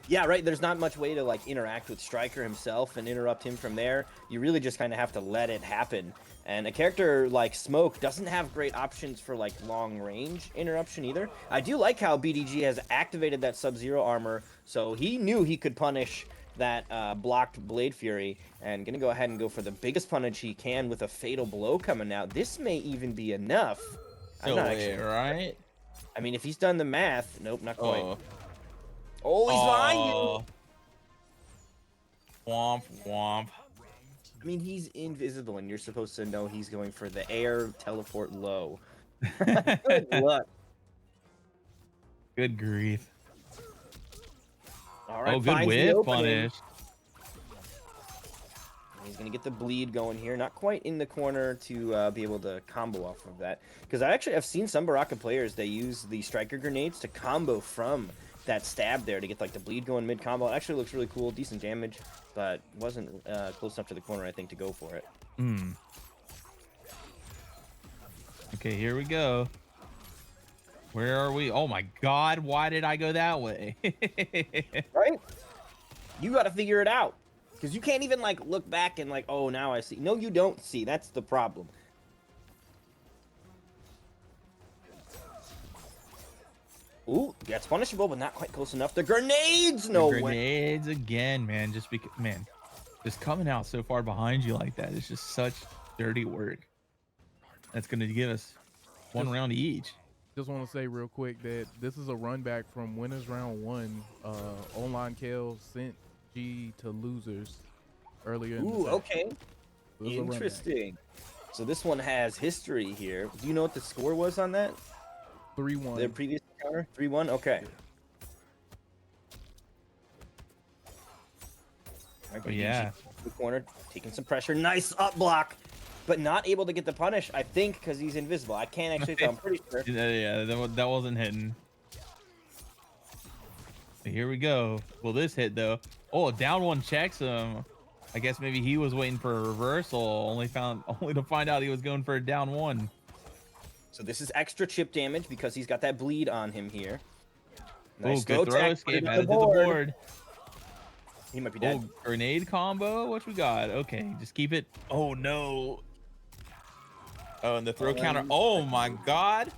Yeah, right. There's not much way to like interact with Stryker himself and interrupt him from there. You really just kind of have to let it happen. And a character like Smoke doesn't have great options for like long range interruption either. I do like how BDG has activated that Sub-Zero armor, so he knew he could punish that blocked Blade Fury, and gonna go ahead and go for the biggest punish he can with a fatal blow coming out. This may even be enough. I'm not actually right? I mean, if he's done the math, nope, not quite. Oh, he's behind you. Womp womp. I mean, he's invisible, and you're supposed to know he's going for the air teleport low. Good luck. Good grief. All right, Oh, good finds the whip opening. punish. He's going to get the bleed going here. Not quite in the corner to be able to combo off of that. Because I've seen some Baraka players, they use the striker grenades to combo from that stab there to get like the bleed going mid combo. It actually looks really cool, decent damage, but wasn't close enough to the corner, I think, to go for it. Okay, here we go. Where are we? Oh my God, why did I go that way? Right? You got to figure it out. Because you can't even like look back and like, oh, now I see. No, you don't see. That's the problem. Ooh, that's punishable, but not quite close enough. The grenades, no way. Grenades again, man. Just because, man, just coming out so far behind you like that is just such dirty work. That's gonna give us one round each. Just want to say real quick that this is a run back from winners round 1. Online Kale sent G to losers earlier. Ooh, okay. So interesting. So this one has history here. Do you know what the score was on that? 3-1. The previous encounter? 3-1? Okay. But yeah. The corner, taking some pressure. Nice up block, but not able to get the punish, I think, because he's invisible. I can't actually tell. I'm pretty sure. Yeah, that wasn't hitting. Here we go. Will this hit though? Oh, down one checks him. I guess maybe he was waiting for a reversal. Only to find out he was going for a down one. So this is extra chip damage because he's got that bleed on him here. Nice good throw escape, added to the board. He might be dead. Oh, grenade combo. What we got? Okay, just keep it. Oh no. Oh, and the throw counter. Oh my God.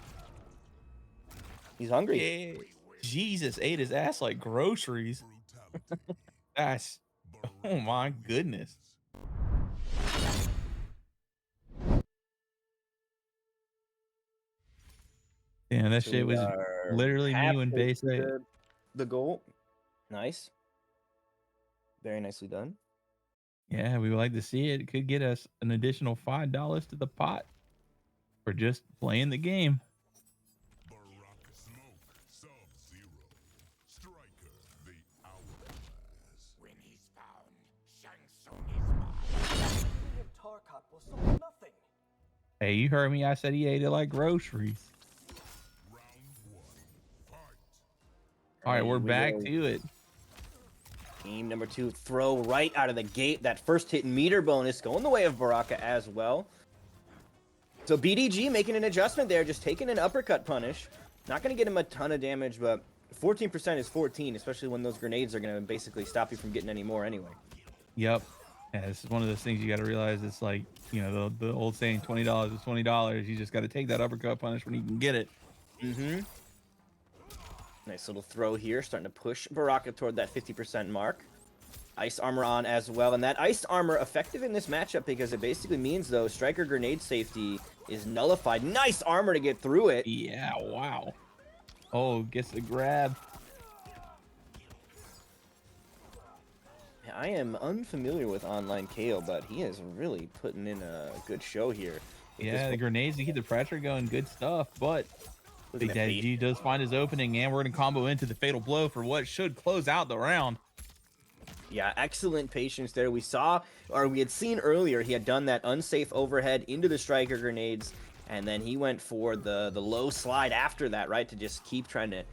He's hungry. Yeah. Jesus, ate his ass like groceries. That's, oh my goodness. Yeah, that shit was literally me when base the goal. Nice. Very nicely done. Yeah, we would like to see it. It could get us an additional $5 to the pot for just playing the game. Hey, you heard me. I said he ate it like groceries. All right, we're back to it. Game number 2, throw right out of the gate. That first hit meter bonus going the way of Baraka as well. So BDG making an adjustment there, just taking an uppercut punish. Not going to get him a ton of damage, but 14% is 14, especially when those grenades are going to basically stop you from getting any more anyway. Yep. Yeah, this is one of those things you got to realize. It's like, you know, the old saying, $20 is $20. You just got to take that uppercut punish when you can get it. Mm-hmm. Nice little throw here, starting to push Baraka toward that 50% mark. Ice armor on as well, and that ice armor effective in this matchup because it basically means, though, striker grenade safety is nullified. Nice armor to get through it. Yeah, wow. Oh, gets the grab. I am unfamiliar with Online Kale, but he is really putting in a good show here. Yeah, the grenades to keep the pressure going, good stuff, but Big Daddy G does find his opening, and we're going to combo into the fatal blow for what should close out the round. Yeah, excellent patience there. We had seen earlier, he had done that unsafe overhead into the striker grenades, and then he went for the low slide after that, right, to just keep trying to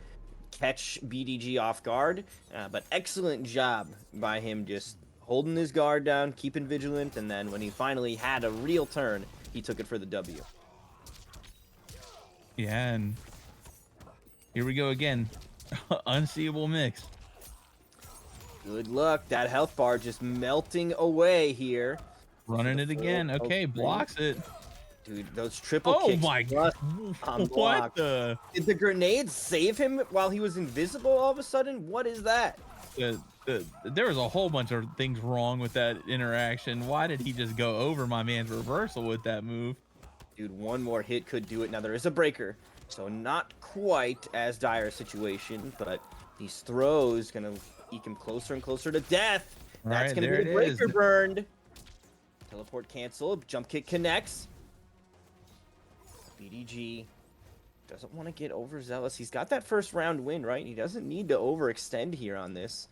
catch BDG off guard. But excellent job by him just holding his guard down, keeping vigilant, and then when he finally had a real turn, he took it for the W. Yeah, and here we go again. Unseeable mix. Good luck. That health bar just melting away here. Running it again. Okay, blocks it. Dude, those triple kicks. Oh my God. What the? Did the grenade save him while he was invisible all of a sudden? What is that? There was a whole bunch of things wrong with that interaction. Why did he just go over my man's reversal with that move? Dude, one more hit could do it. Now, there is a breaker, so not quite as dire a situation, but these throws going to eke him closer and closer to death. That's going to be the breaker burned. Teleport cancel. Jump kick connects. BDG doesn't want to get overzealous. He's got that first round win, right? He doesn't need to overextend here on this.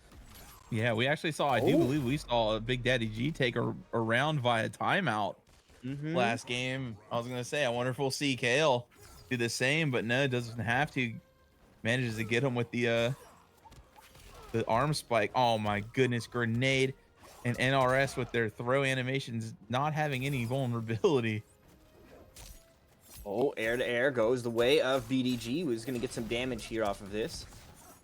Yeah, we actually saw, I do believe we saw a Big Daddy G take a round via timeout last game. I was going to say, I wonder if we'll see Kale do the same, but no, doesn't have to. Manages to get him with the arm spike. Oh my goodness, grenade and NRS with their throw animations not having any vulnerability. Oh, air to air goes the way of BDG, who's going to get some damage here off of this.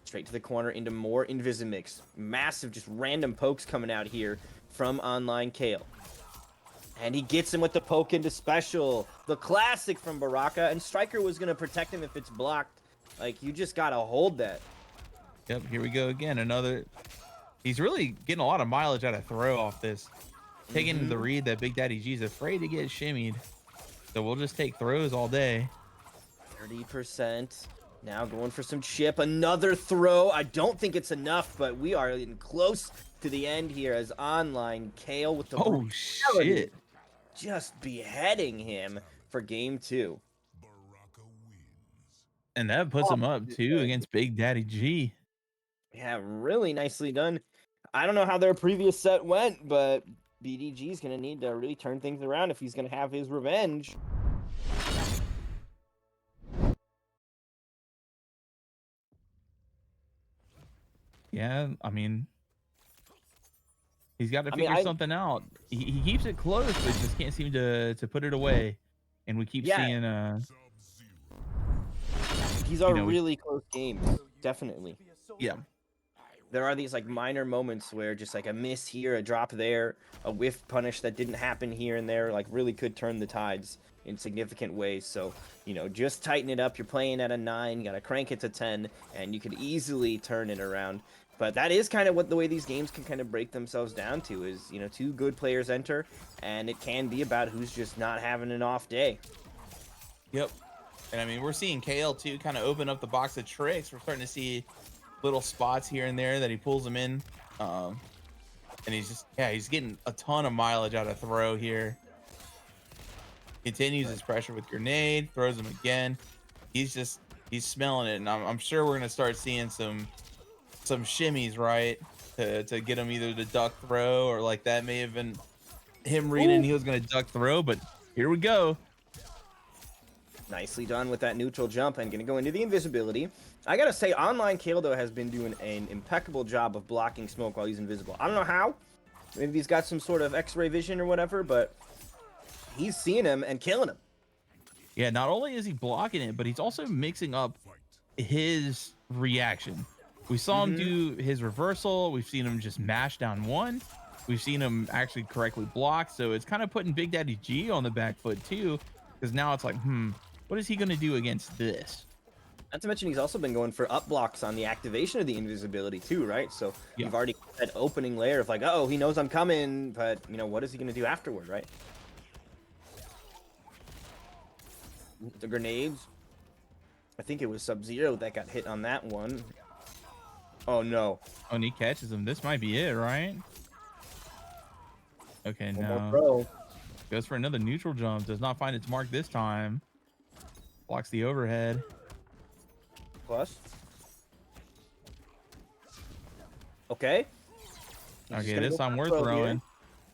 Straight to the corner into more Invisimix. Massive, just random pokes coming out here from Online Kale. And he gets him with the poke into special. The classic from Baraka. And Striker was going to protect him if it's blocked. Like, you just got to hold that. Yep, here we go again. Another. He's really getting a lot of mileage out of throw off this. Taking the read that Big Daddy G's afraid to get shimmied. So we'll just take throws all day. 30%. Now going for some chip. Another throw. I don't think it's enough, but we are getting close to the end here as Online Kale with the Oh, shit. just beheading him for game 2. And that puts him up, too, against Big Daddy G. Yeah, really nicely done. I don't know how their previous set went, but BDG is going to need to really turn things around if he's going to have his revenge. Yeah, I mean, he's got to figure something out. He keeps it close, but just can't seem to put it away. And we keep seeing these are really close games, definitely. Yeah. There are these like minor moments where just like a miss here, a drop there, a whiff punish that didn't happen here and there, like really could turn the tides in significant ways. So, just tighten it up. You're playing at a 9, you got to crank it to 10, and you could easily turn it around. But that is kind of what the way these games can kind of break themselves down to is, 2 good players enter, and it can be about who's just not having an off day. Yep. And I mean, we're seeing Kale too kind of open up the box of tricks. We're starting to see little spots here and there that he pulls them in. And he's getting a ton of mileage out of throw here. Continues his pressure with grenade, throws him again. He's smelling it. And I'm sure we're going to start seeing some shimmies, right? To get him either to duck throw or like that may have been him reading he was going to duck throw, but here we go. Nicely done with that neutral jump and going to go into the invisibility. I got to say, Online Kale, though, has been doing an impeccable job of blocking smoke while he's invisible. I don't know how. Maybe he's got some sort of x-ray vision or whatever, but he's seeing him and killing him. Yeah, not only is he blocking it, but he's also mixing up his reaction. We saw him do his reversal. We've seen him just mash down one. We've seen him actually correctly block. So it's kind of putting Big Daddy G on the back foot, too, because now it's like, what is he going to do against this? Not to mention, he's also been going for up blocks on the activation of the invisibility too, right? So you've already got that opening layer of like, oh, he knows I'm coming, but what is he going to do afterward, right? The grenades. I think it was Sub-Zero that got hit on that one. Oh no. Oh, and he catches him. This might be it, right? Okay, now goes for another neutral jump. Does not find its mark this time. Blocks the overhead. Plus. Okay. Okay, this time we're throwing.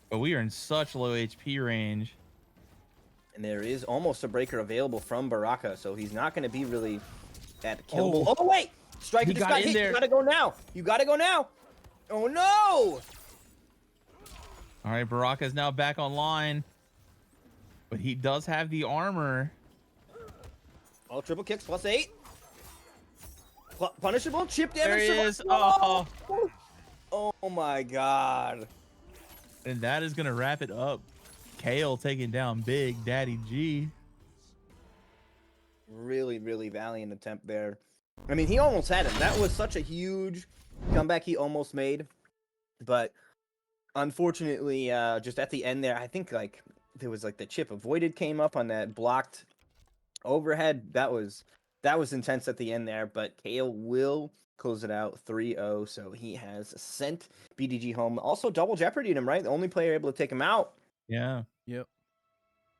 But we are in such low HP range. And there is almost a breaker available from Baraka, so he's not going to be really at killable. Oh, wait! Striker just got hit. You gotta go now. You gotta go now. Oh, no! All right, Baraka is now back online. But he does have the armor. Oh, triple kicks, +8. Punishable, chip damage. There he is. Oh my god. And that is going to wrap it up. Kale taking down Big Daddy G. Really, really valiant attempt there. I mean, he almost had him. That was such a huge comeback he almost made. But unfortunately, just at the end there, I think like there was like the chip avoided came up on that blocked overhead. That was intense at the end there, but Kale will close it out 3-0, so he has sent BDG home. Also double jeopardy him, right? The only player able to take him out. Yeah. Yep.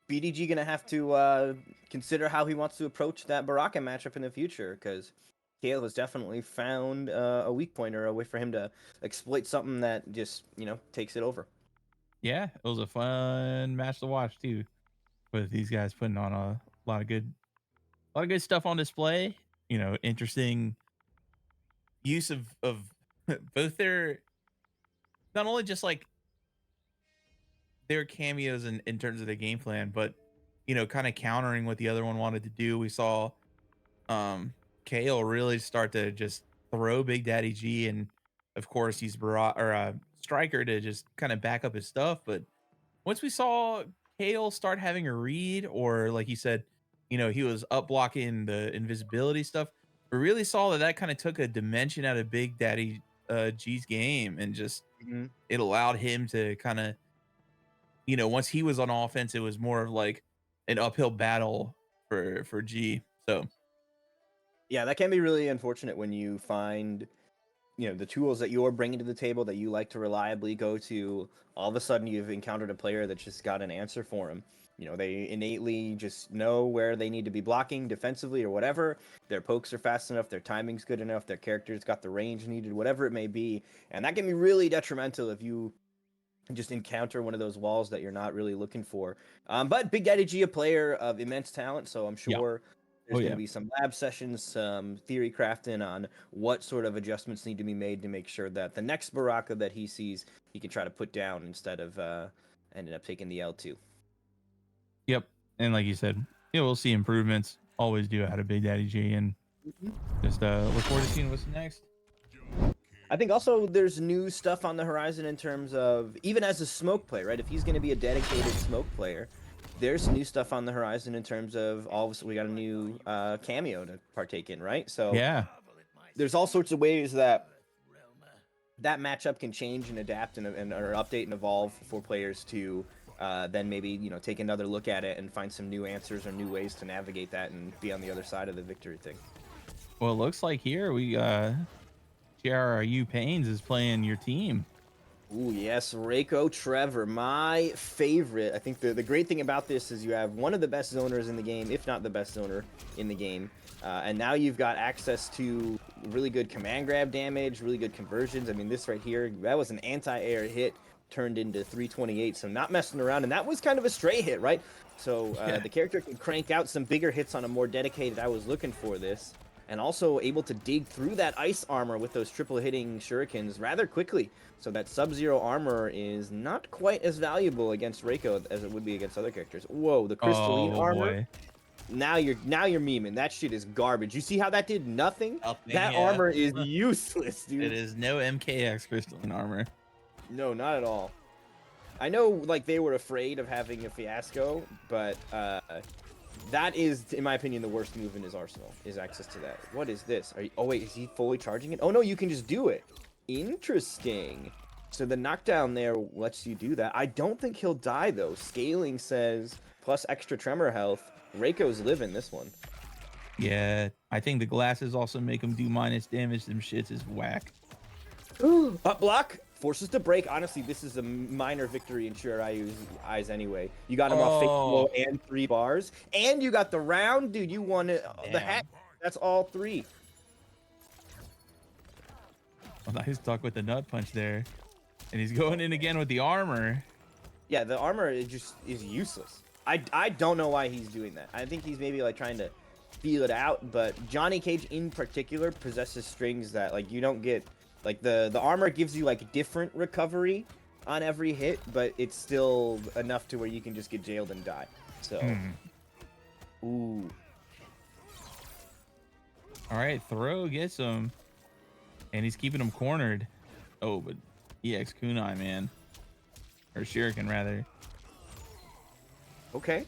BDG gonna have to consider how he wants to approach that Baraka matchup in the future, because Caleb has definitely found a weak point or a way for him to exploit something that just, takes it over. Yeah, it was a fun match to watch too, with these guys putting on a lot of good, stuff on display. Interesting use of both their, not only just like their cameos in terms of the game plan, but kind of countering what the other one wanted to do. We saw Kale really start to just throw Big Daddy G, and of course he's Striker to just kind of back up his stuff. But once we saw Kale start having a read, or like you said, he was up blocking the invisibility stuff, we really saw that kind of took a dimension out of Big Daddy G's game, and just Hmm. it allowed him to kind of, once he was on offense, it was more of like an uphill battle for G. So Yeah, that can be really unfortunate when you find, the tools that you're bringing to the table that you like to reliably go to. All of a sudden, you've encountered a player that's just got an answer for him. They innately just know where they need to be blocking defensively or whatever. Their pokes are fast enough, their timing's good enough, their character's got the range needed, whatever it may be. And that can be really detrimental if you just encounter one of those walls that you're not really looking for. But Big Daddy G, a player of immense talent, so I'm yeah. sure Oh there's going yeah. to be some lab sessions, some theory crafting on what sort of adjustments need to be made to make sure that the next Baraka that he sees, he can try to put down instead of ending up taking the L2. Yep. And like you said, we'll see improvements. Always do out of Big Daddy G, and just look forward to seeing what's next. I think also there's new stuff on the horizon in terms of, even as a smoke player, right? If he's going to be a dedicated smoke player, there's new stuff on the horizon in terms of we got a new cameo to partake in, right? So Yeah. there's all sorts of ways that matchup can change and adapt and or update and evolve for players to then maybe take another look at it and find some new answers or new ways to navigate that and be on the other side of the victory thing. Well, it looks like here we JRU Pains is playing your team. Ooh, yes, Reiko Trevor, my favorite. I think the great thing about this is you have one of the best zoners in the game, if not the best zoner in the game. And now you've got access to really good command grab damage, really good conversions. I mean, this right here, that was an anti-air hit turned into 328, so not messing around. And that was kind of a stray hit, right? So the character can crank out some bigger hits on a more dedicated, I was looking for this. And also able to dig through that ice armor with those triple hitting shurikens rather quickly. So that Sub-Zero armor is not quite as valuable against Reiko as it would be against other characters. Whoa, the crystalline armor. Boy. Now you're memeing. That shit is garbage. You see how that did nothing? Nothing, That yeah. armor is useless, dude. It is no MKX crystalline armor. No, not at all. I know, like, they were afraid of having a fiasco, but that is, in my opinion, the worst move in his arsenal, is access to that. What is this? Oh, wait, is he fully charging it? Oh, no, you can just do it. Interesting. So the knockdown there lets you do that. I don't think he'll die, though. Scaling says plus extra tremor health. Reiko's living this one. Yeah, I think the glasses also make him do minus damage. Them shits is whack. Up block. Forces to break. Honestly, this is a minor victory in Shirayu's eyes anyway. You got him off fake blow and 3 bars. And you got the round. Dude, you won it. The hat. That's all 3. Well, he's stuck with the nut punch there. And he's going in again with the armor. Yeah, the armor is useless. I don't know why he's doing that. I think he's maybe like trying to feel it out. But Johnny Cage in particular possesses strings that like you don't get. Like the armor gives you like different recovery on every hit, but it's still enough to where you can just get jailed and die. So, ooh. All right, throw gets him, and he's keeping him cornered. Oh, but EX Kunai, man, or Shuriken rather. Okay.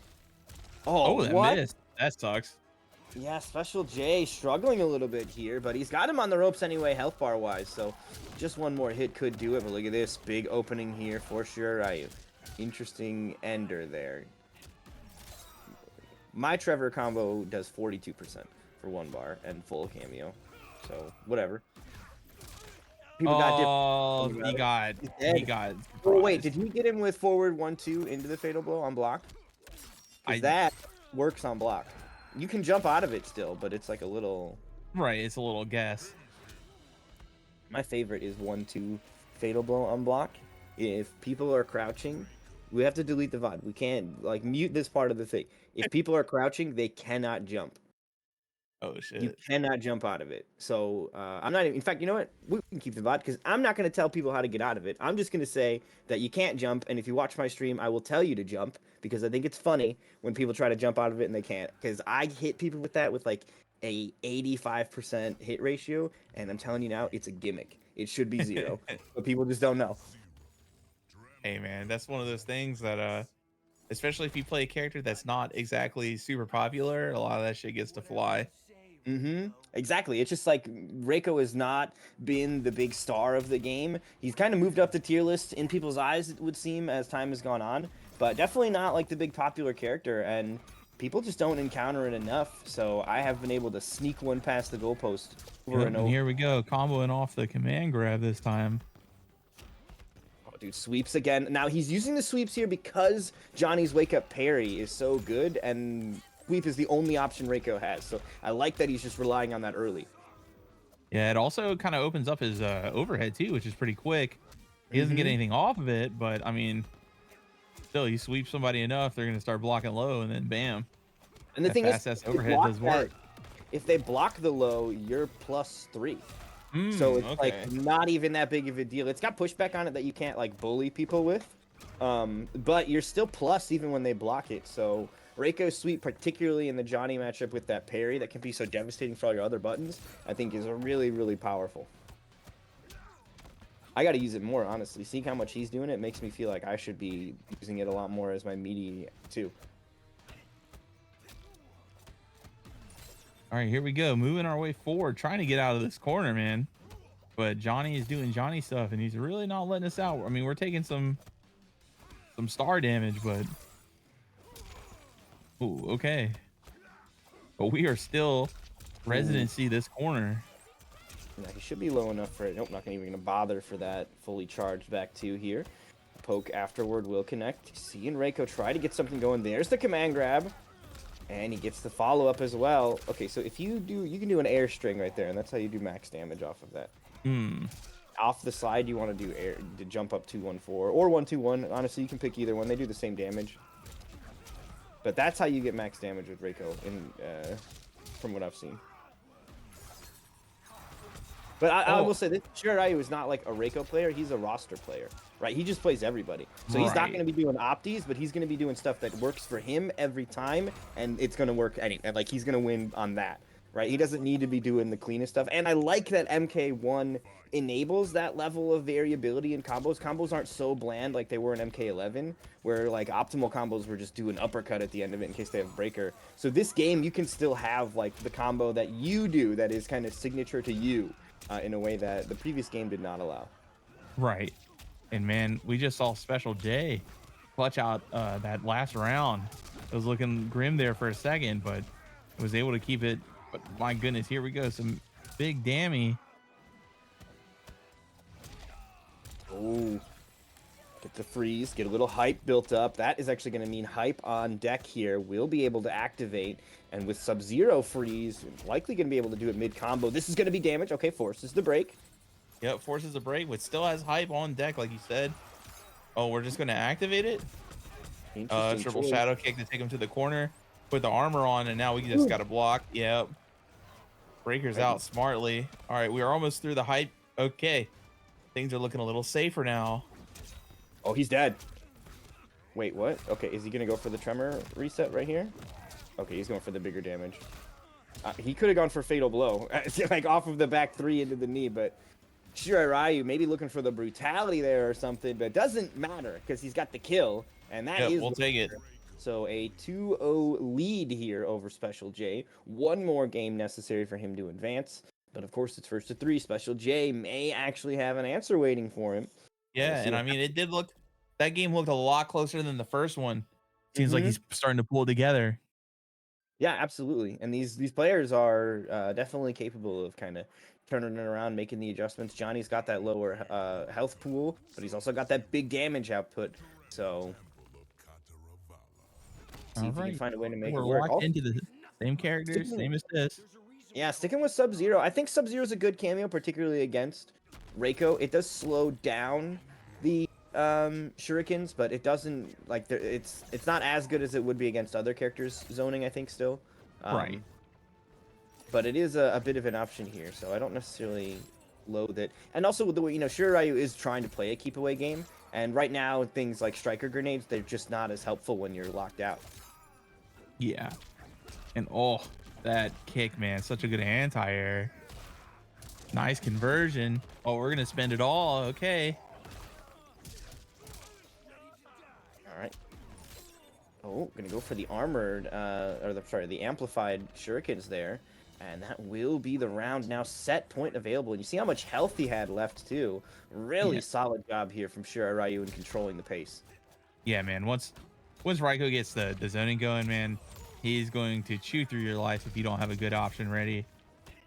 Oh, that what? missed. That sucks. Yeah, Special J struggling a little bit here, but he's got him on the ropes anyway, health bar wise. So just one more hit could do it. But look at this big opening here for sure. Interesting ender there. My Trevor combo does 42% for 1 bar and full cameo. So whatever. People got different. he got. Oh wait, surprised. did he get him with forward 1-2 into the fatal blow on block? Because that works on block. You can jump out of it still, but it's like a little Right, it's a little guess. My favorite is 1-2 fatal blow on block. If people are crouching, we have to delete the VOD. We can't like mute this part of the thing. If people are crouching, they cannot jump. Oh You shit. cannot jump out of it. So I'm not even, in fact, you know what? We can keep the VOD because I'm not going to tell people how to get out of it. I'm just going to say that you can't jump. And if you watch my stream, I will tell you to jump because I think it's funny when people try to jump out of it and they can't. Because I hit people with that with like a 85% hit ratio. And I'm telling you now, it's a gimmick. It should be 0. But people just don't know. Hey man, that's one of those things that especially if you play a character that's not exactly super popular, a lot of that shit gets to fly. Exactly. It's just like Reiko has not been the big star of the game. He's kind of moved up the tier list in people's eyes, it would seem, as time has gone on, but definitely not like the big popular character, and people just don't encounter it enough. So I have been able to sneak one past the goalpost over Yep, and and over. here we go, comboing off the command grab this time. Oh, dude, sweeps again. Now he's using the sweeps here because Johnny's wake up parry is so good, and sweep is the only option Reiko has. So I like that he's just relying on that early. Yeah, it also kind of opens up his overhead too, which is pretty quick. He doesn't get anything off of it, but I mean, still, you sweep somebody enough, they're gonna start blocking low, and then bam, And the that thing is, fast ass if they overhead block does work. if they block the low, you're +3. So it's Okay. like not even that big of a deal. It's got pushback on it that you can't like bully people with, but you're still plus even when they block it. So Reiko's sweep, particularly in the Johnny matchup with that parry that can be so devastating for all your other buttons, I think is really, really powerful. I got to use it more, honestly. Seeing how much he's doing it makes me feel like I should be using it a lot more as my meaty too. All right, here we go, moving our way forward, trying to get out of this corner, man. But Johnny is doing Johnny stuff, and he's really not letting us out. I mean, we're taking some star damage, but ooh, okay. But we are still residency this corner. Yeah, he should be low enough for it. Nope, not even gonna bother for that fully charged back 2 here. Poke afterward will connect. Seeing Reiko try to get something going. There's the command grab. And he gets the follow-up as well. Okay, so if you can do an air string right there, and that's how you do max damage off of that. Off the side, you want to do air to jump up 2-1-4 or 1-2-1. Honestly, you can pick either one. They do the same damage. But that's how you get max damage with Reiko, from what I've seen. But I will say this, Shirai is not like a Reiko player. He's a roster player, right? He just plays everybody. So he's not going to be doing opties, but he's going to be doing stuff that works for him every time, and it's going to work like he's going to win on that, right? He doesn't need to be doing the cleanest stuff. And I like that MK1 enables that level of variability in combos. Combos aren't so bland like they were in MK11, where like optimal combos were just doing uppercut at the end of it in case they have breaker. So this game, you can still have like the combo that you do that is kind of signature to you. In a way that the previous game did not allow. Right. And man, we just saw Special J clutch out that last round. It was looking grim there for a second, but was able to keep it. But my goodness, here we go. Some big dammy. Oh, get the freeze, get a little hype built up. That is actually going to mean hype on deck here. We'll be able to activate. And with Sub-Zero freeze, likely going to be able to do it mid-combo. This is going to be damage. Okay, forces the break. Yep, forces a break, but still has hype on deck, like you said. Oh, we're just going to activate it? Triple choice. shadow kick to take him to the corner. Put the armor on, and now we just got to block. Yep. Breaker's out smartly. All right, we are almost through the hype. Okay. Things are looking a little safer now. Oh, he's dead. Wait, what? Okay, is he going to go for the tremor reset right here? Okay, he's going for the bigger damage. He could have gone for fatal blow, like off of the back 3 into the knee, but Shirai Ryu maybe looking for the brutality there or something, but it doesn't matter because he's got the kill, and that is. We'll take it. So a 2-0 lead here over Special J. One more game necessary for him to advance, but of course it's first to 3. Special J may actually have an answer waiting for him. Yeah, and I mean, it did look. That game looked a lot closer than the first one. Seems like he's starting to pull together. Yeah, absolutely. And these players are definitely capable of kind of turning it around, making the adjustments. Johnny's got that lower health pool, but he's also got that big damage output. So see if you can find a way to make it work. We're locked into the same characters, same as this. Yeah, sticking with Sub-Zero. I think Sub-Zero is a good cameo, particularly against Reiko. It does slow down the shurikens, but it doesn't like it's not as good as it would be against other characters zoning, I think still. Right. But it is a bit of an option here, so I don't necessarily loathe it. And also with the way, Shiryu is trying to play a keep away game, and right now things like striker grenades, they're just not as helpful when you're locked out. Yeah. And oh, that kick, man, such a good anti-air. Nice conversion. Oh, we're gonna spend it all. Okay. All right. Oh, gonna go for the armored, the amplified shurikens there. And that will be the round now. Set point available. And you see how much health he had left, too. Really Yeah. solid job here from Shiryu in controlling the pace. Yeah, man. Once Raiko gets the zoning going, man, he's going to chew through your life if you don't have a good option ready.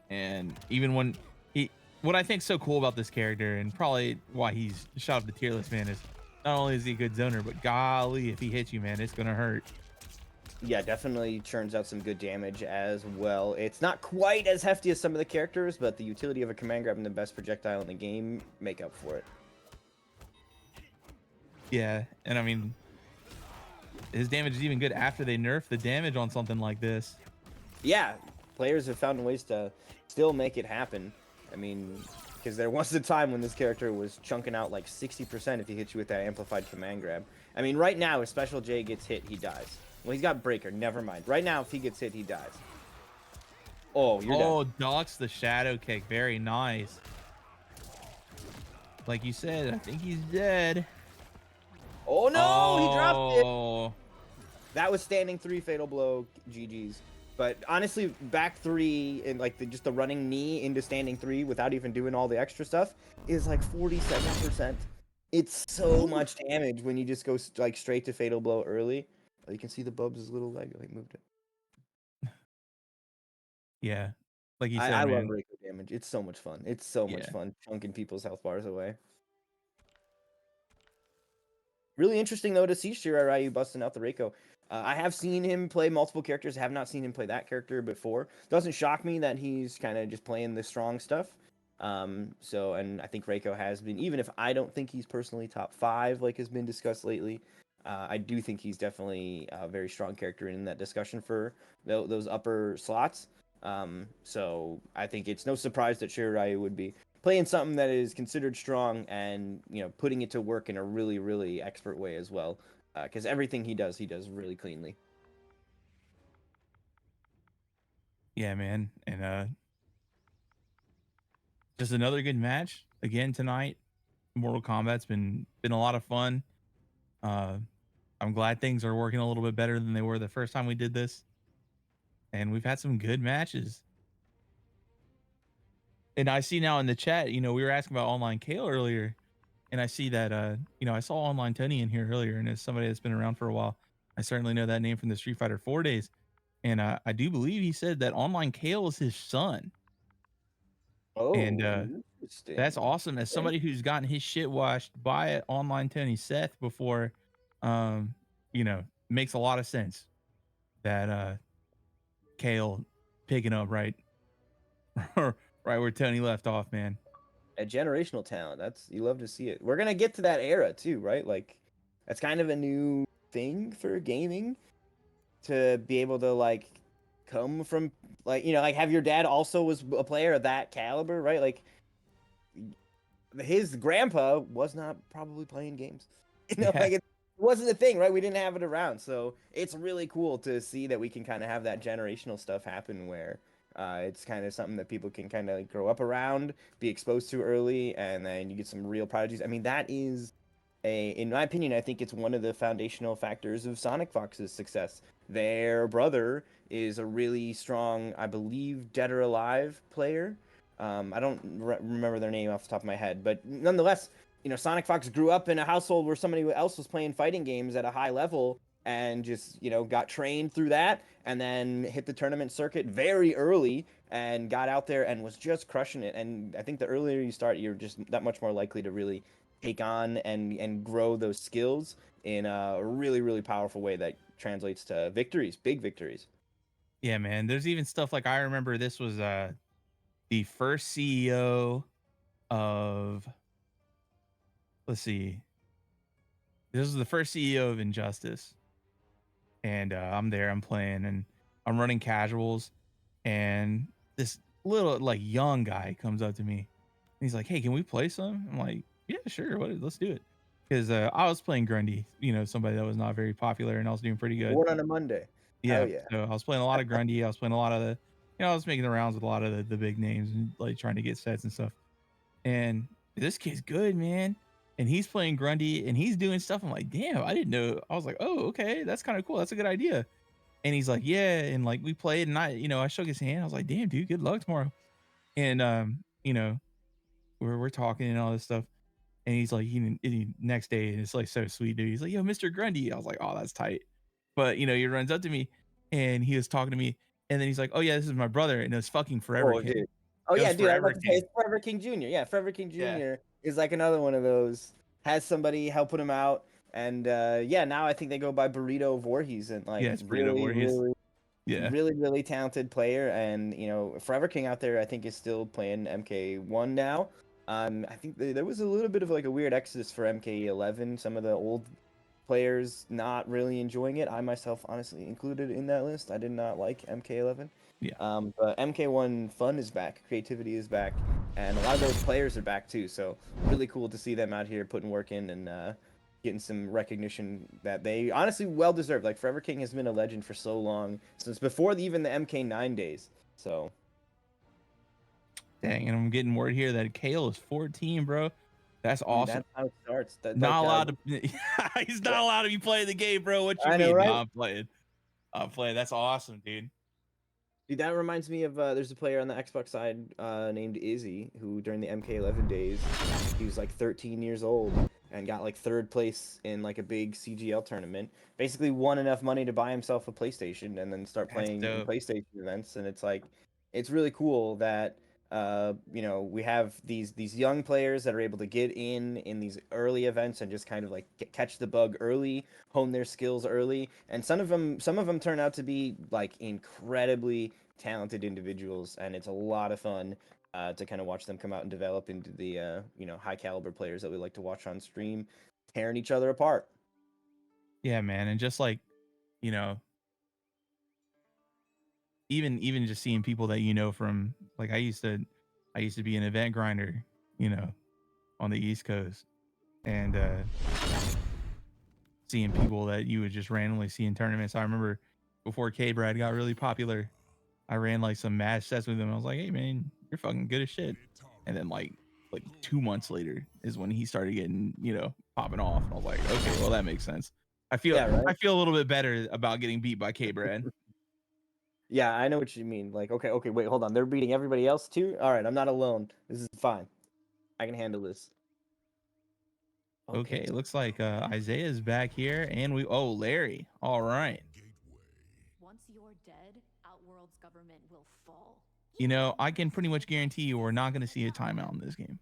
And even when what I think's so cool about this character, and probably why he's shot up the tier list, man, is not only is he a good zoner, but golly, if he hits you, man, it's gonna hurt. Yeah, definitely churns out some good damage as well. It's not quite as hefty as some of the characters, but the utility of a command grab and the best projectile in the game make up for it. Yeah, and I mean, his damage is even good after they nerf the damage on something like this. Yeah, players have found ways to still make it happen. I mean, because there was a time when this character was chunking out like 60% if he hits you with that amplified command grab. I mean, right now, if Special J gets hit, he dies. Well, he's got Breaker, never mind. Right now, if he gets hit, he dies. Oh, you're dead. Ducks the shadow kick. Very nice. Like you said, I think he's dead. Oh, no, he dropped it. Oh, That was standing 3 fatal blow, GG's. But honestly, back 3 and like just the running knee into standing 3 without even doing all the extra stuff is like 47%. It's so much damage when you just go like straight to fatal blow early. Oh, you can see the Bubs' little leg. He moved it. yeah. Like you I said, love man. Reiko damage. It's so much fun. It's so much Yeah. fun chunking people's health bars away. Really interesting, though, to see Shiryu busting out the Reiko. I have seen him play multiple characters. Have not seen him play that character before. Doesn't shock me that he's kind of just playing the strong stuff. And I think Reiko has been, even if I don't think he's personally top 5, like has been discussed lately, I do think he's definitely a very strong character in that discussion for those upper slots. So I think it's no surprise that Shiryu would be playing something that is considered strong and putting it to work in a really, really expert way as well. Because everything he does really cleanly. Yeah, man. And just another good match again tonight. Mortal Kombat's been a lot of fun. I'm glad things are working a little bit better than they were the first time we did this. And we've had some good matches. And I see now in the chat, we were asking about Online Kale earlier, and I see that I saw Online Tony in here earlier, and as somebody that's been around for a while, I certainly know that name from the Street Fighter 4 days. And I do believe he said that Online Kale is his son. And Oh, interesting. that's awesome. As Okay. somebody who's gotten his shit washed by Online Tony Seth before, um, makes a lot of sense that Kale picking up right right where Tony left off, man. A generational talent. You love to see it. We're gonna get to that era too, right? Like, that's kind of a new thing for gaming, to be able to like come from like have your dad also was a player of that caliber, right? Like, his grandpa was not probably playing games. Yeah. Like it wasn't a thing, right? We didn't have it around. So it's really cool to see that we can kind of have that generational stuff happen where it's kind of something that people can kind of grow up around, be exposed to early, and then you get some real prodigies. I mean, that is in my opinion, I think it's one of the foundational factors of Sonic Fox's success. Their brother is a really strong, I believe, Dead or Alive player. I don't remember their name off the top of my head, but nonetheless, Sonic Fox grew up in a household where somebody else was playing fighting games at a high level and just, got trained through that and then hit the tournament circuit very early and got out there and was just crushing it. And I think the earlier you start, you're just that much more likely to really take on and grow those skills in a really, really powerful way that translates to victories, big victories. Yeah, man. There's even stuff like I remember this was the first CEO of let's see. This was the first CEO of Injustice. And I'm there, I'm playing and I'm running casuals and this little like young guy comes up to me. And he's like, "Hey, can we play some?" I'm like, "Yeah, sure. Let's do it." Because I was playing Grundy, somebody that was not very popular and I was doing pretty good. Born on a Monday. Hell Yeah, yeah. so I was playing a lot of Grundy. I was playing a lot of I was making the rounds with a lot of the big names and like trying to get sets and stuff. And this kid's good, man. And he's playing Grundy and he's doing stuff. I'm like, damn, I didn't know. I was like, oh, okay, that's kind of cool. That's a good idea. And he's like, yeah. And like we played and I shook his hand. I was like, damn, dude, good luck tomorrow. And we're talking and all this stuff. And he's like, he next day, and it's like so sweet, dude. He's like, yo, Mr. Grundy. I was like, oh, that's tight. But he runs up to me and he was talking to me. And then he's like, oh yeah, this is my brother. And it was fucking Forever Oh, King. dude. Oh, It yeah, was dude, I was Forever about to say, King. it's Forever King Jr. Yeah, Forever King Yeah. Jr. is like another one of those, has somebody helping him out, and, yeah, now I think they go by Burrito Voorhees, and, Yeah, like, it's Burrito really, Voorhees. really, Yeah. really, really talented player, and, Forever King out there, I think, is still playing MK1 now. I think there was a little bit of, like, a weird exodus for MK11, some of the old players not really enjoying it. I myself honestly included in that list. I did not like MK11. Yeah. But MK1 fun is back, creativity is back, and a lot of those players are back too. So really cool to see them out here putting work in and getting some recognition that they honestly well deserved. Like Forever King has been a legend for so long, since before even the MK9 days. So Dang, and I'm getting word here that Kale is 14, bro. That's dude, awesome. that's how it starts. That Not like allowed to. He's not allowed to be playing the game, bro. What you I know, mean? No, right? I'm playing. I'm playing. That's awesome, dude. Dude, that reminds me of there's a player on the Xbox side named Izzy who during the MK11 days he was like 13 years old and got like third place in like a big CGL tournament. Basically won enough money to buy himself a PlayStation and then start That's playing in dope. PlayStation events. And it's like it's really cool that we have these young players that are able to get in these early events and just kind of like catch the bug early, hone their skills early, and some of them turn out to be like incredibly talented individuals, and it's a lot of fun to kind of watch them come out and develop into the high caliber players that we like to watch on stream, tearing each other apart. Yeah, man. And just like, you know, even just seeing people that from like I used to be an event grinder, on the East Coast. And seeing people that you would just randomly see in tournaments. I remember before K Brad got really popular, I ran like some match sets with him. I was like, hey man, you're fucking good as shit. And then like 2 months later is when he started getting, popping off. And I was like, okay, well that makes sense. I feel Yeah, right. I feel a little bit better about getting beat by K Brad. Yeah, I know what you mean. Like, okay, wait, hold on. They're beating everybody else too? All right, I'm not alone. This is fine. I can handle this. Okay, Okay. it looks like Isaiah's back here and Larry. All right. Once you're dead, Outworld's government will fall. I can pretty much guarantee you we're not going to see a timeout in this game.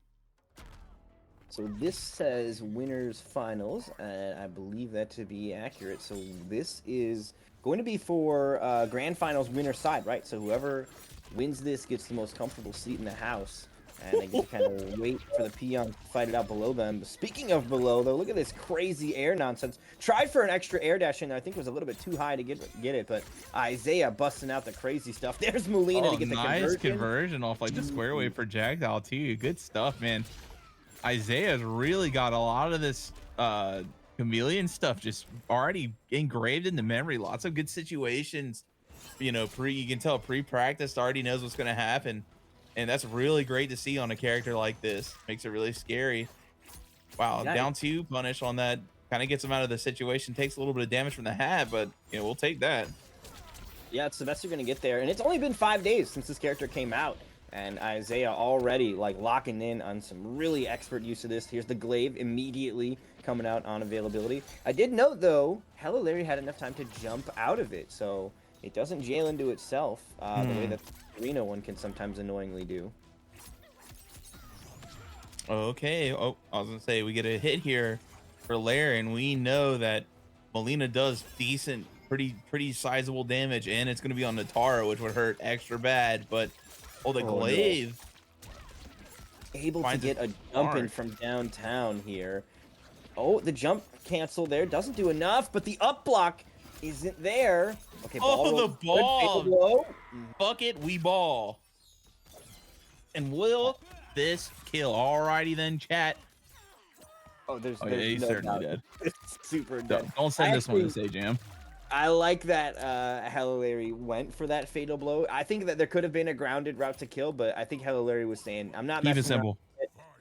So this says winners finals, and I believe that to be accurate. So this is going to be for grand finals winner side, right? So whoever wins this gets the most comfortable seat in the house, and they get to kind of wait for the peon to fight it out below them. But speaking of below, though, look at this crazy air nonsense. Tried for an extra air dash in there. I think it was a little bit too high to get it, but Isaiah busting out the crazy stuff. There's Molina to get the nice conversion. conversion off like the square wave projectile too. Good stuff, man. Isaiah's really got a lot of this chameleon stuff just already engraved in the memory. Lots of good situations. You can tell pre-practice already knows what's going to happen. And that's really great to see on a character like this. Makes it really scary. Wow, Yeah. down 2 punish on that. Kind of gets him out of the situation. Takes a little bit of damage from the hat, but we'll take that. Yeah, it's Sylvester gonna get there, and it's only been 5 days since this character came out, and Isaiah already like locking in on some really expert use of this. Here's the glaive immediately coming out on availability. I did note though, Hello Larry had enough time to jump out of it, so it doesn't jail into itself the way that the arena one can sometimes annoyingly do. Okay. Oh, I was gonna say we get a hit here for Lair, and we know that Molina does decent pretty sizable damage, and it's gonna be on Natara, which would hurt extra bad. But the Oh, no. glaive Able to finds get it a jump in hard. from downtown here. Oh, the jump cancel there doesn't do enough, but the up block isn't there. Okay, ball roll. The Good, ball! fatal blow. Fuck it, we ball. And will this kill? Alrighty then, chat. Oh, there's Yeah, he's no certainly doubt. dead. It's super dead. Don't send this one to Actually, Say-Jam. I like that Hello Larry went for that fatal blow. I think that there could have been a grounded route to kill, but I think Hello Larry was saying, I'm not Keep it messing around. simple.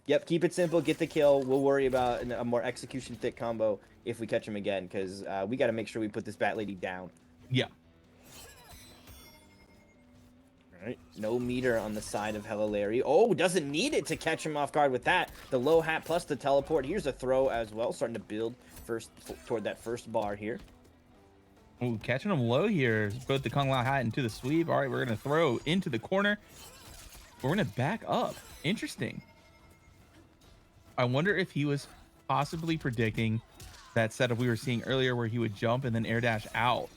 Yep, keep it simple, get the kill. We'll worry about a more execution thick combo if we catch him again, because we got to make sure we put this Bat Lady down. Yeah. All right, no meter on the side of Hello Larry. Oh, doesn't need it to catch him off guard with that. The low hat plus the teleport. Here's a throw as well, starting to build first toward that first bar here. Ooh, catching him low here. Both the Kung Lao hat into the sweep. All right, we're gonna throw into the corner. We're gonna back up. Interesting. I wonder if he was possibly predicting that setup we were seeing earlier where he would jump and then air dash out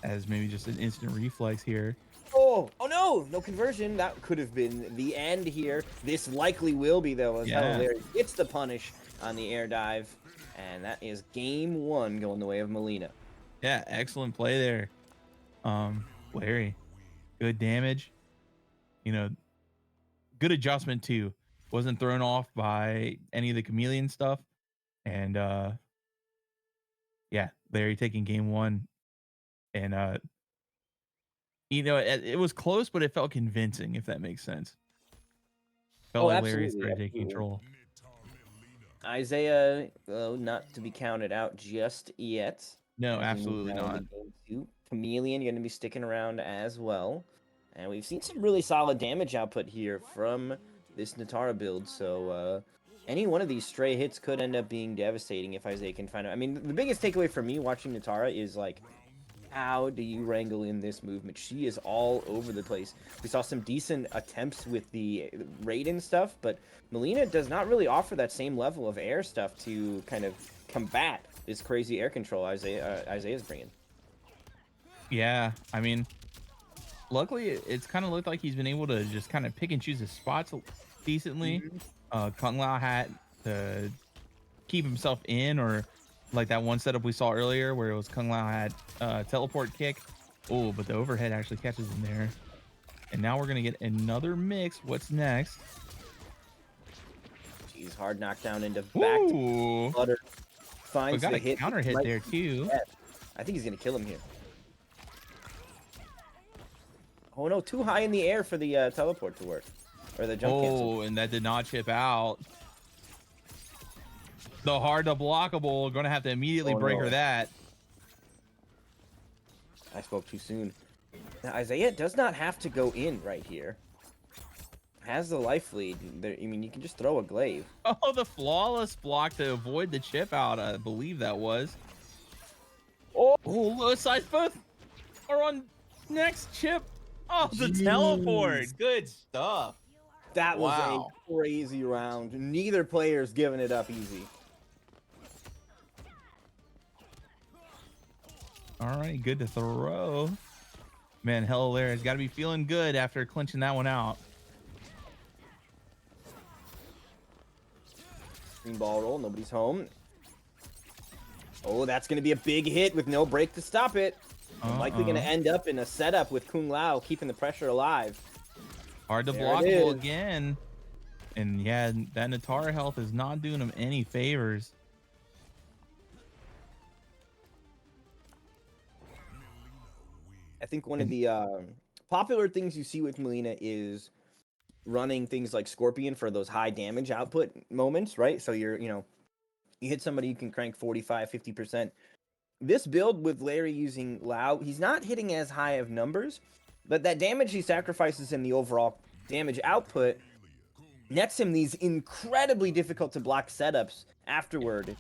as maybe just an instant reflex here. Oh no, no conversion. That could have been the end here. This likely will be, though, as Hello Larry gets the punish on the air dive. And that is game one going the way of Melina. Yeah, excellent play there. Larry, good damage. You know, good adjustment too. Wasn't thrown off by any of the chameleon stuff. And yeah, Larry taking game one. And you know, it was close, but it felt convincing, if that makes sense. Felt like Larry started taking control. Isaiah, not to be counted out just yet. No, absolutely not. Game two. Chameleon going to be sticking around as well. And we've seen some really solid damage output here from this Natara build. So any one of these stray hits could end up being devastating if Isaiah can find it. I mean, the biggest takeaway for me watching Natara is like, how do you wrangle in this movement? She is all over the place. We saw some decent attempts with the Raiden stuff, but Melina does not really offer that same level of air stuff to kind of combat this crazy air control Isaiah's bringing. Yeah, I mean, luckily it's kind of looked like he's been able to just kind of pick and choose his spots decently. Kung Lao hat to keep himself in, or like that one setup we saw earlier where it was Kung Lao had teleport kick. Oh, but the overhead actually catches him there. And now we're going to get another mix. What's next? Jeez, hard knockdown into back to Butter. Finds we got the a hit counter hit right there too. I think he's going to kill him here. Oh no, too high in the air for the teleport to work. Or the jump cancel. And that did not chip out. The hard to blockable, going to have to immediately break her that. I spoke too soon. Now, Isaiah does not have to go in right here. Has the life lead. There, I mean, you can just throw a glaive. Oh, the flawless block to avoid the chip out, I believe that was. Oh, low size both are on next chip. Oh, the teleport. Good stuff. That was a crazy round. Neither player's giving it up easy. All right, good to throw. Man, Hello Larry's got to be feeling good after clinching that one out. Green ball roll, nobody's home. Oh, that's going to be a big hit with no break to stop it. Likely going to end up in a setup with Kung Lao keeping the pressure alive. Hard to blockable again. And yeah, that Natara health is not doing him any favors. I think one of the popular things you see with Melina is running things like Scorpion for those high damage output moments, right? So you're, you hit somebody, you can crank 45, 50%. This build with Larry using Lao, he's not hitting as high of numbers, but that damage he sacrifices in the overall damage output nets him these incredibly difficult to block setups afterward.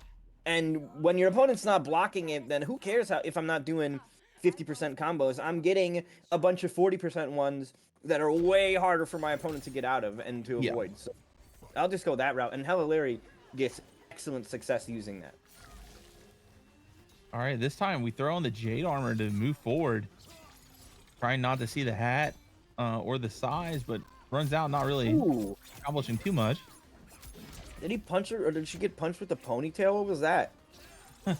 And when your opponent's not blocking it, then who cares if I'm not doing 50% combos? I'm getting a bunch of 40% ones that are way harder for my opponent to get out of and to avoid. So I'll just go that route. And Hello Larry gets excellent success using that. All right, this time we throw on the Jade armor to move forward. Trying not to see the hat or the size, but runs out not really Ooh. accomplishing too much. Did he punch her, or did she get punched with the ponytail? What was that? All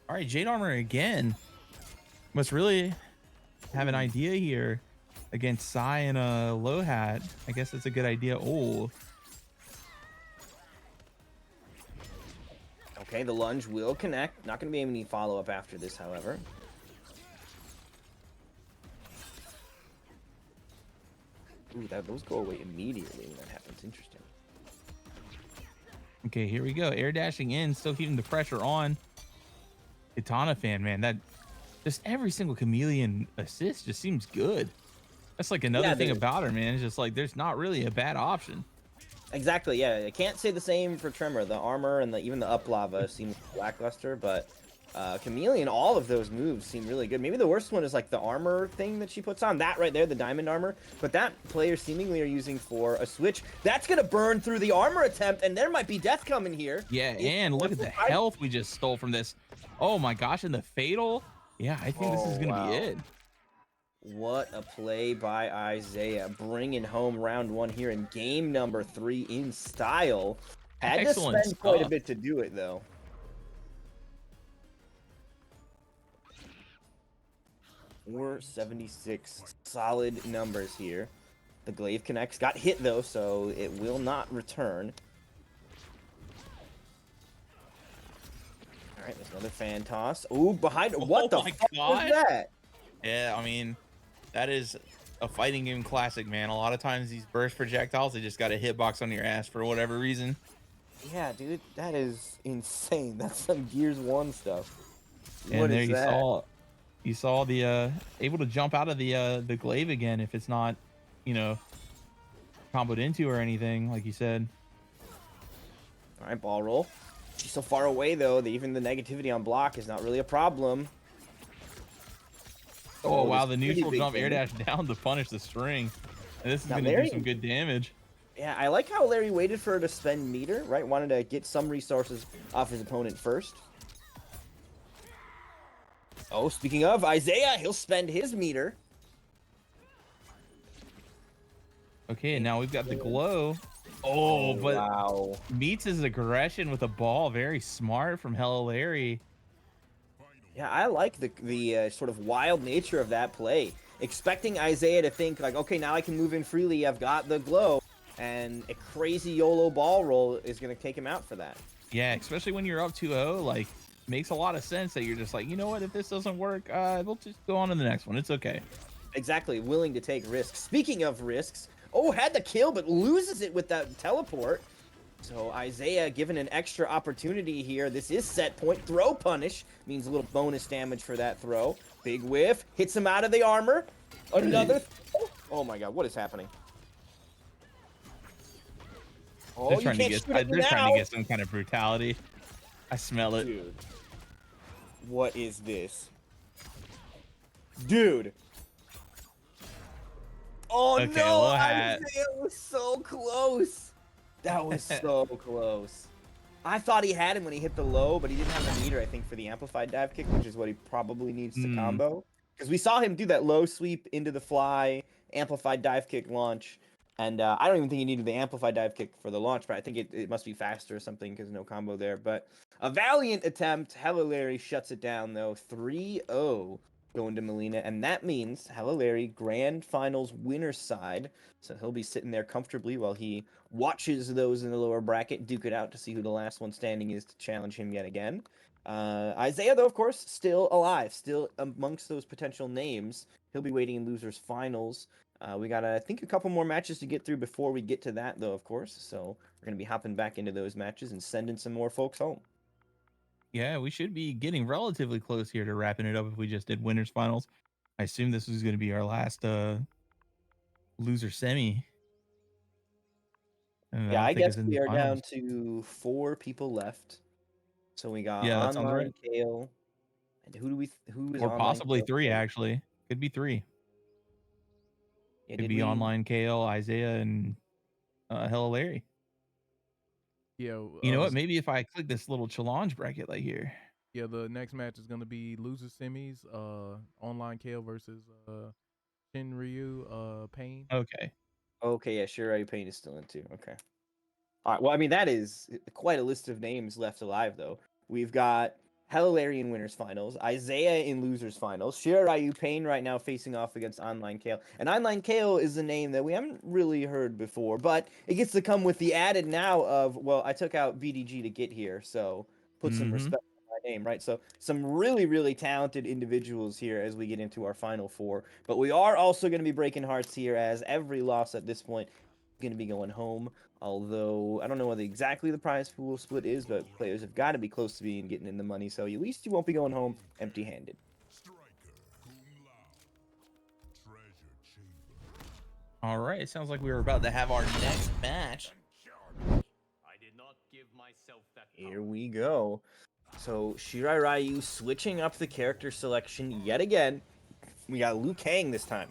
right, Jade armor again. Must really have an idea here against Sai and a low hat. I guess that's a good idea. Oh, Okay, the lunge will connect. Not going to be any follow-up after this, however. Ooh, those go away immediately when that happens. Interesting. okay, here we go. Air dashing in, still keeping the pressure on. Katana fan, man, that just every single chameleon assist just seems good. That's like another thing about her, man. It's just like there's not really a bad option. Exactly, yeah. I can't say the same for Tremor. The armor and even the up lava seems lackluster, but Chameleon, all of those moves seem really good. Maybe the worst one is like the armor thing that she puts on. That right there, the diamond armor. But that players seemingly are using for a switch. That's going to burn through the armor attempt, and there might be death coming here. Yeah, and look at the health we just stole from this. Oh my gosh, and the fatal. Yeah, I think this is going to be it. What a play by Isaiah, bringing home round 1 here in game number 3 in style. Had Excellent to spend quite a bit to do it, though. $476, solid numbers here. The glaive connects, got hit though, so it will not return. All right, there's another fan toss. Ooh, behind, what the fuck was that? Yeah, I mean, that is a fighting game classic, man. A lot of times these burst projectiles, they just got a hitbox on your ass for whatever reason. Yeah, dude, that is insane. That's some Gears 1 stuff. And what there is you that? saw the able to jump out of the glaive again if it's not, you know, comboed into or anything, like you said. All right, ball roll. She's so far away though that even the negativity on block is not really a problem. Oh wow, the neutral jump air dash down to punish the string. And this is going to do some good damage. Yeah, I like how Larry waited for her to spend meter, right? Wanted to get some resources off his opponent first. Oh, speaking of Isaiah, he'll spend his meter. Okay, and now we've got the glow. Oh, but wow. Meets his aggression with a ball. Very smart from Hello Larry. Yeah, I like the sort of wild nature of that play. Expecting Isaiah to think like, okay, now I can move in freely. I've got the glow. And a crazy YOLO ball roll is going to take him out for that. Yeah, especially when you're up 2-0, like, makes a lot of sense that you're just like, you know what, if this doesn't work, we'll just go on to the next one. It's okay. Exactly, willing to take risks. Speaking of risks, oh, had the kill, but loses it with that teleport. So Isaiah given an extra opportunity here. This is set point. Throw punish means a little bonus damage for that throw. Big whiff, hits him out of the armor. Another, oh my god, what is happening? Oh, they're trying to get some kind of brutality. I smell it. Dude, what is this? Dude. Oh okay, no, Isaiah was so close. That was so close. I thought he had him when he hit the low, but he didn't have the meter, I think, for the amplified dive kick, which is what he probably needs to combo. Because we saw him do that low sweep into the fly, amplified dive kick launch. And I don't even think he needed the amplified dive kick for the launch, but I think it must be faster or something because no combo there. But a valiant attempt. Hello Larry shuts it down, though. 3-0 going to Melina. And that means Hello Larry, grand finals winner's side. So he'll be sitting there comfortably while he watches those in the lower bracket duke it out to see who the last one standing is to challenge him yet again. Isaiah, though, of course, still alive, still amongst those potential names. He'll be waiting in losers finals. We got, I think, a couple more matches to get through before we get to that, though, of course. So we're going to be hopping back into those matches and sending some more folks home. Yeah, we should be getting relatively close here to wrapping it up if we just did winners finals. I assume this was going to be our last loser semi. Yeah, I guess we are down to 4 people left. So we got online Kale. And who is or possibly 3, actually. Could be 3. Yeah, could be online KL, Isaiah, and Hello Larry. Yeah, You know what? Maybe if I click this little challenge bracket right here. yeah. The next match is gonna be loser semis. Online KO versus Shinryu Pain. Okay. Okay, yeah, Shirai Pain is still in too. Okay. All right. Well, I mean, that is quite a list of names left alive, though. We've got Hellarian winners finals, Isaiah in losers finals, Shiraryu Pain right now facing off against Online Kale. And Online Kale is a name that we haven't really heard before, but it gets to come with the added now of, well, I took out VDG to get here, so put some respect on my name, right? So some really, really talented individuals here as we get into our final four. But we are also going to be breaking hearts here, as every loss at this point is going to be going home. Although I don't know what exactly the prize pool split is, but players have got to be close to being getting in the money, so at least you won't be going home empty-handed. All right. Sounds like we were about to have our next match. Here we go. So Shirai Ryu switching up the character selection yet again. We got Liu Kang this time.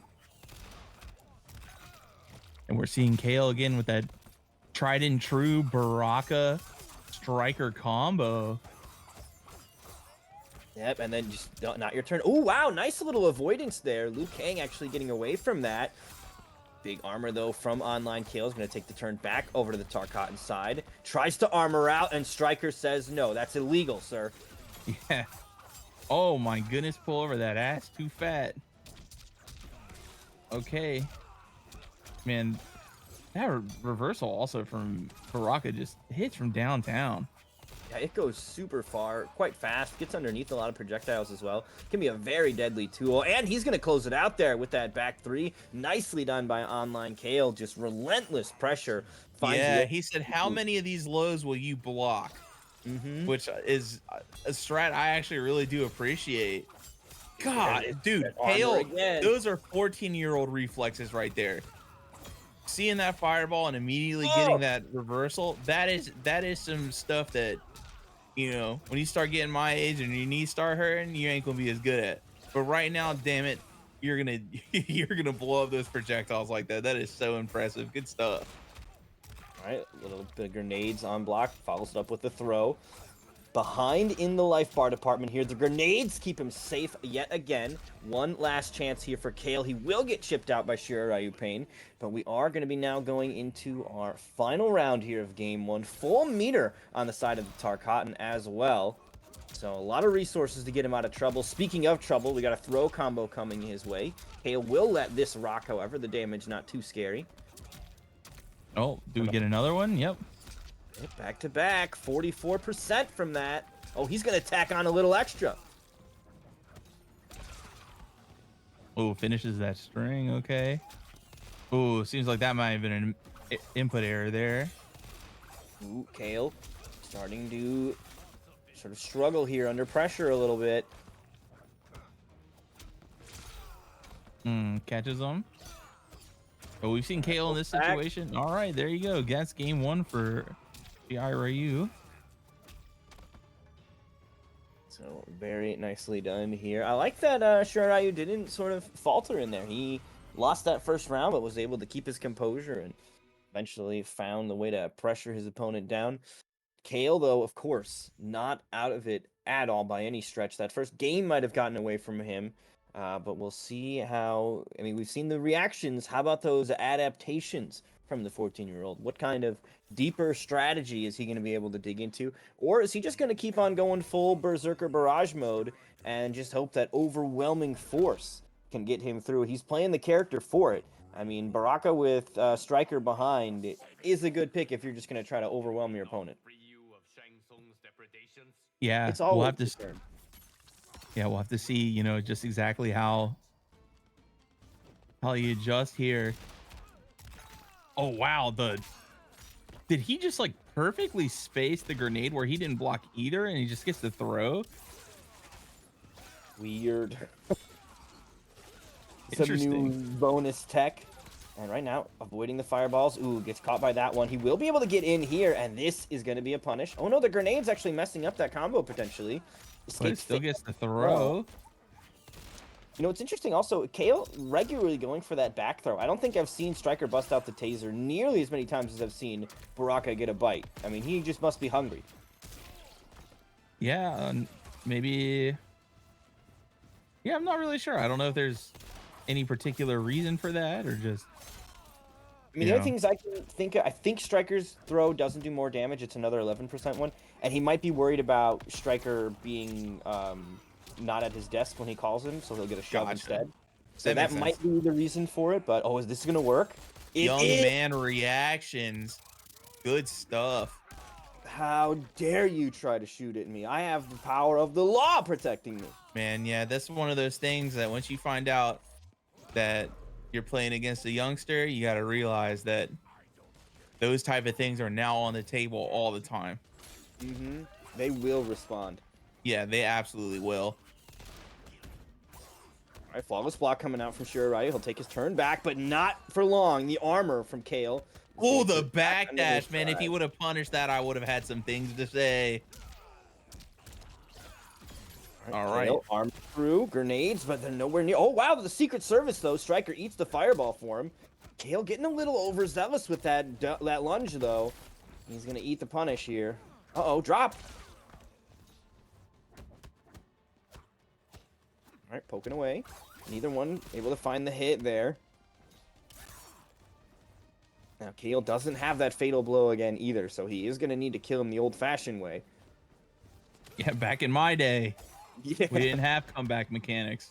And we're seeing Kale again with that tried and true Baraka striker combo. Yep, and then just not your turn. Oh, wow, nice little avoidance there. Liu Kang actually getting away from that. Big armor, though, from Online Kale is going to take the turn back over to the Tarkatan side. Tries to armor out, and Striker says, no, that's illegal, sir. Yeah. Oh, my goodness. Pull over that ass. Too fat. Okay. Man, that reversal also from Baraka just hits from downtown. Yeah, it goes super far, quite fast, gets underneath a lot of projectiles as well. Can be a very deadly tool, and he's going to close it out there with that back three. Nicely done by Online Kale, just relentless pressure. Yeah, he said, how many of these lows will you block? Which is a strat I actually really do appreciate. God, dude, Kale, those are 14-year-old reflexes right there. Seeing that fireball and immediately getting that reversal, that is some stuff that, you know, when you start getting my age and your knees start hurting, you ain't gonna be as good at. But right now, damn it, you're gonna blow up those projectiles like that. That is so impressive. Good stuff. All right, a little bit of grenades on block, follows it up with the throw. Behind in the life bar department here. The grenades keep him safe yet again. One last chance here for Kale. He will get chipped out by Shiraryu Pain, but we are going to be now going into our final round here of game one. Full meter on the side of the Tarkatan as well. So a lot of resources to get him out of trouble. Speaking of trouble, we got a throw combo coming his way. Kale will let this rock, however. The damage not too scary. Oh, do we get another one? Yep. Back to back, 44% from that. Oh, he's going to tack on a little extra. Oh, finishes that string. Okay. Oh, seems like that might have been an input error there. Ooh, Kale starting to sort of struggle here under pressure a little bit. Catches him. Oh, we've seen Kale in this situation. All right, there you go. That's game one for the Ryu. So very nicely done here. I like that Shiraryu didn't sort of falter in there. He lost that first round, but was able to keep his composure and eventually found the way to pressure his opponent down. Kale, though, of course, not out of it at all by any stretch. That first game might have gotten away from him, but we'll see how... I mean, we've seen the reactions. How about those adaptations from the 14-year-old? What kind of deeper strategy is he going to be able to dig into? Or is he just going to keep on going full Berserker Barrage mode and just hope that overwhelming force can get him through? He's playing the character for it. I mean, Baraka with Striker behind is a good pick if you're just going to try to overwhelm your opponent. Yeah, it's all we'll have to. Yeah, we'll have to see. You know, just exactly how you adjust here. Oh wow, did he just like perfectly space the grenade where he didn't block either, and he just gets to throw? Weird. Interesting. Some new bonus tech. And right now, avoiding the fireballs. Ooh, gets caught by that one. He will be able to get in here, and this is going to be a punish. Oh no, the grenade's actually messing up that combo potentially. But it still gets the throw. You know, it's interesting also, Kale regularly going for that back throw. I don't think I've seen Striker bust out the taser nearly as many times as I've seen Baraka get a bite. I mean, he just must be hungry. Yeah, maybe. Yeah, I'm not really sure. I don't know if there's any particular reason for that or just. I mean, the only things I can think of, I think Striker's throw doesn't do more damage. It's another 11% one. And he might be worried about Striker being not at his desk when he calls him, so he'll get a shove instead. So that might be the reason for it, but is this going to work? Young man reactions. Good stuff. How dare you try to shoot at me? I have the power of the law protecting me. Man, yeah, that's one of those things that once you find out that you're playing against a youngster, you got to realize that those type of things are now on the table all the time. Mm-hmm. They will respond. Yeah, they absolutely will. All right, flawless block coming out from Shirai. He'll take his turn back, but not for long. The armor from Kale. Oh, the backdash, man. If he would have punished that, I would have had some things to say. All right. Arm through grenades, but they're nowhere near. Oh, wow. The Secret Service, though. Striker eats the fireball for him. Kale getting a little overzealous with that lunge, though. He's going to eat the punish here. Uh-oh, drop. All right, poking away. Neither one able to find the hit there. Now, Kale doesn't have that fatal blow again either, so he is going to need to kill him the old-fashioned way. Yeah, back in my day, yeah. We didn't have comeback mechanics.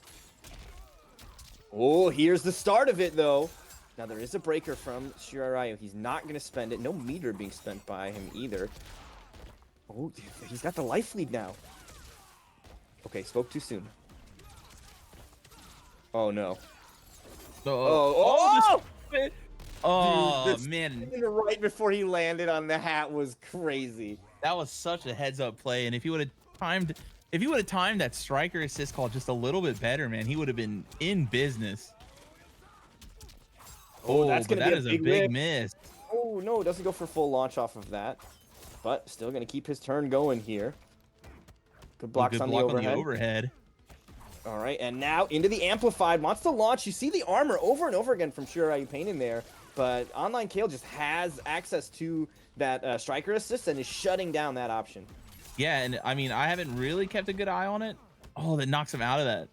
Oh, here's the start of it, though. Now, there is a breaker from Shirarayu. He's not going to spend it. No meter being spent by him either. Oh, he's got the life lead now. Okay, spoke too soon. Oh, no. Dude, man. Right before he landed on the hat was crazy. That was such a heads-up play, and if he would have timed that striker assist call just a little bit better, man, he would have been in business. Oh, that's gonna be a big miss. Oh no, it doesn't go for full launch off of that, but still gonna keep his turn going here. Good blocks on the overhead. All right, and now into the amplified. Wants to launch. You see the armor over and over again from Shiryu Pain in there, but Online Kale just has access to that striker assist and is shutting down that option. Yeah, and I mean, I haven't really kept a good eye on it. Oh, that knocks him out of that.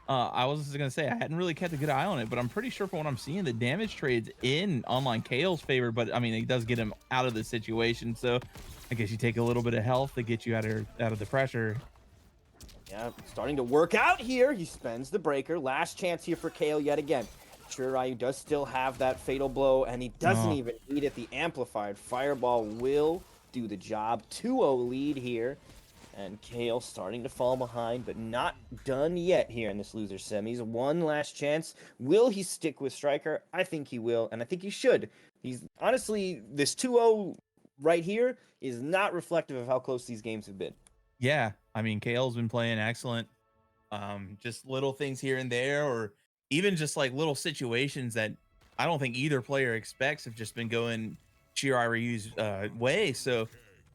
I was just gonna say I hadn't really kept a good eye on it, but I'm pretty sure from what I'm seeing, the damage trade's in Online Kale's favor. But I mean, it does get him out of the situation. So I guess you take a little bit of health to get you out of the pressure. Yeah, starting to work out here. He spends the breaker. Last chance here for Kale yet again. Shiryu does still have that fatal blow, and he doesn't even need it. The amplified fireball will do the job. 2-0 lead here. And Kale starting to fall behind, but not done yet here in this loser semis. One last chance. Will he stick with Striker? I think he will, and I think he should. He's honestly, this 2-0 right here is not reflective of how close these games have been. Yeah, I mean, Kale's been playing excellent. Just little things here and there, or even just like little situations that I don't think either player expects have just been going Shirai Ryu's way. So,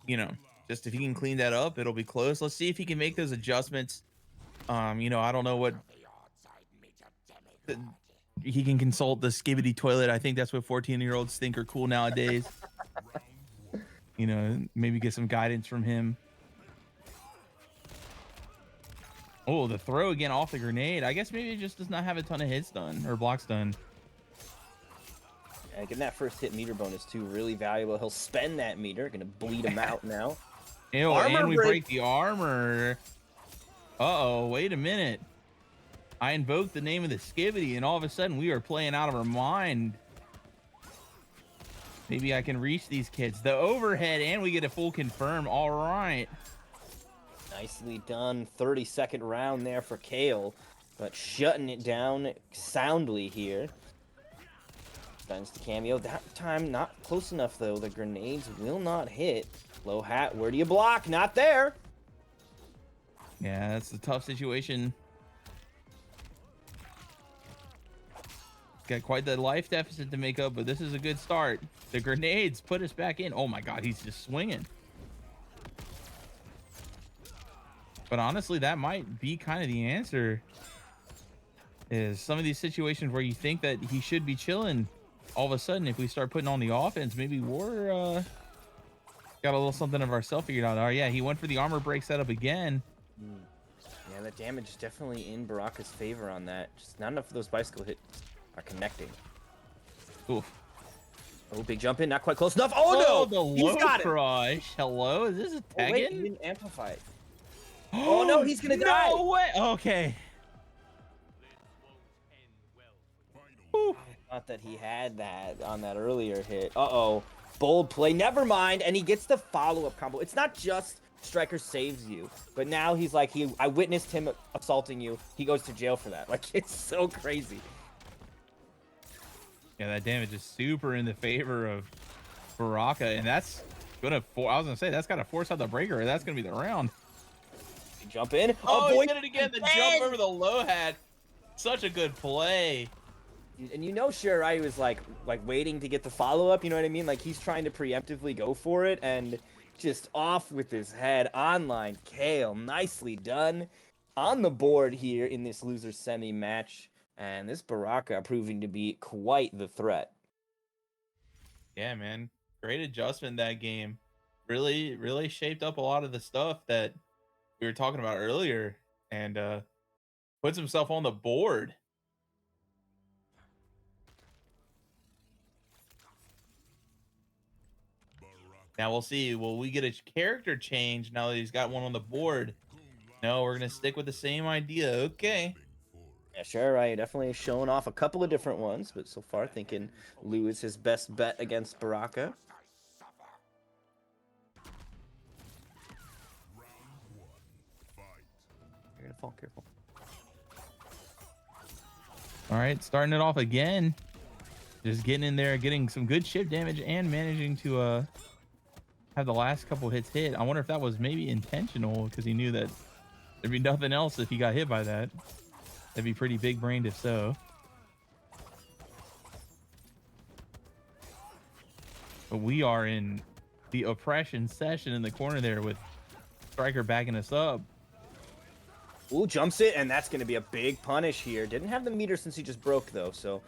you know, just if he can clean that up, it'll be close. Let's see if he can make those adjustments. You know, I don't know what he can consult the Skibbity toilet. I think that's what 14-year-olds think are cool nowadays. You know, maybe get some guidance from him. Oh, the throw again off the grenade. I guess maybe it just does not have a ton of hits done or blocks done. And getting that first hit meter bonus too, really valuable. He'll spend that meter, gonna bleed him out now. Ew, and we break the armor. Uh-oh, wait a minute. I invoked the name of the Skibbity, and all of a sudden we are playing out of our mind. Maybe I can reach these kids. The overhead, and we get a full confirm. All right. Nicely done. 30-second round there for Kale, but shutting it down soundly here. Spends the cameo. That time not close enough, though. The grenades will not hit. Low hat, where do you block? Not there. Yeah, that's a tough situation. Got quite the life deficit to make up, but this is a good start. The grenades put us back in. Oh my god, he's just swinging. But honestly, that might be kind of the answer. is some of these situations where you think that he should be chilling, all of a sudden, if we start putting on the offense, maybe we're got a little something of ourselves figured out. Oh yeah, he went for the armor break setup again. Yeah, that damage is definitely in Baraka's favor on that. Just not enough of those bicycle hits are connecting. Oof. Oh, big jump in, not quite close enough. Oh, no! The He's low got it! crush. Hello, is this a Oh, wait, he Tegan? didn't amplify it. Oh, no, he's gonna die! No way! Okay. Whew. I thought that he had that on that earlier hit. Uh-oh. Bold play. Never mind. And he gets the follow-up combo. It's not just Striker saves you, but now he's like, I witnessed him assaulting you. He goes to jail for that. Like, it's so crazy. Yeah, that damage is super in the favor of Baraka, and that's gonna. I was gonna say that's gotta force out the breaker. Or that's gonna be the round. Jump in. Oh, boy, he did it again. The jump over the low hat. Such a good play. And you know, Shirai was like waiting to get the follow-up. You know what I mean? Like, he's trying to preemptively go for it, and just off with his head. Online Kale, nicely done. On the board here in this loser semi match, and this Baraka proving to be quite the threat. Yeah, man. Great adjustment that game. Really shaped up a lot of the stuff that we were talking about earlier, and puts himself on the board. Now we'll see. Will we get a character change now that he's got one on the board? No, we're gonna stick with the same idea. Okay. Yeah, sure, right. Definitely showing off a couple of different ones, but so far thinking Lou is his best bet against Baraka. You're gonna fall, careful. All right, starting it off again. Just getting in there, getting some good chip damage, and managing to have the last couple hits hit. I wonder if that was maybe intentional because he knew that there'd be nothing else if he got hit by that. That'd be pretty big brained if so. But we are in the oppression session in the corner there with Striker backing us up. Ooh, jumps it, and that's going to be a big punish here. Didn't have the meter since he just broke, though, so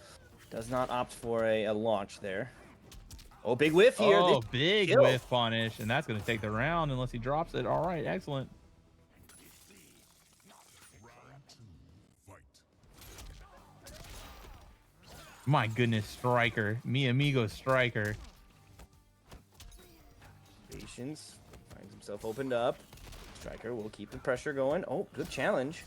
does not opt for a launch there. Oh, big whiff here. Oh, This big kill. whiff punish, and that's going to take the round unless he drops it. All right, excellent. My goodness, Striker. Mi amigo Striker. Patience. Finds himself opened up. Striker will keep the pressure going. Oh, good challenge.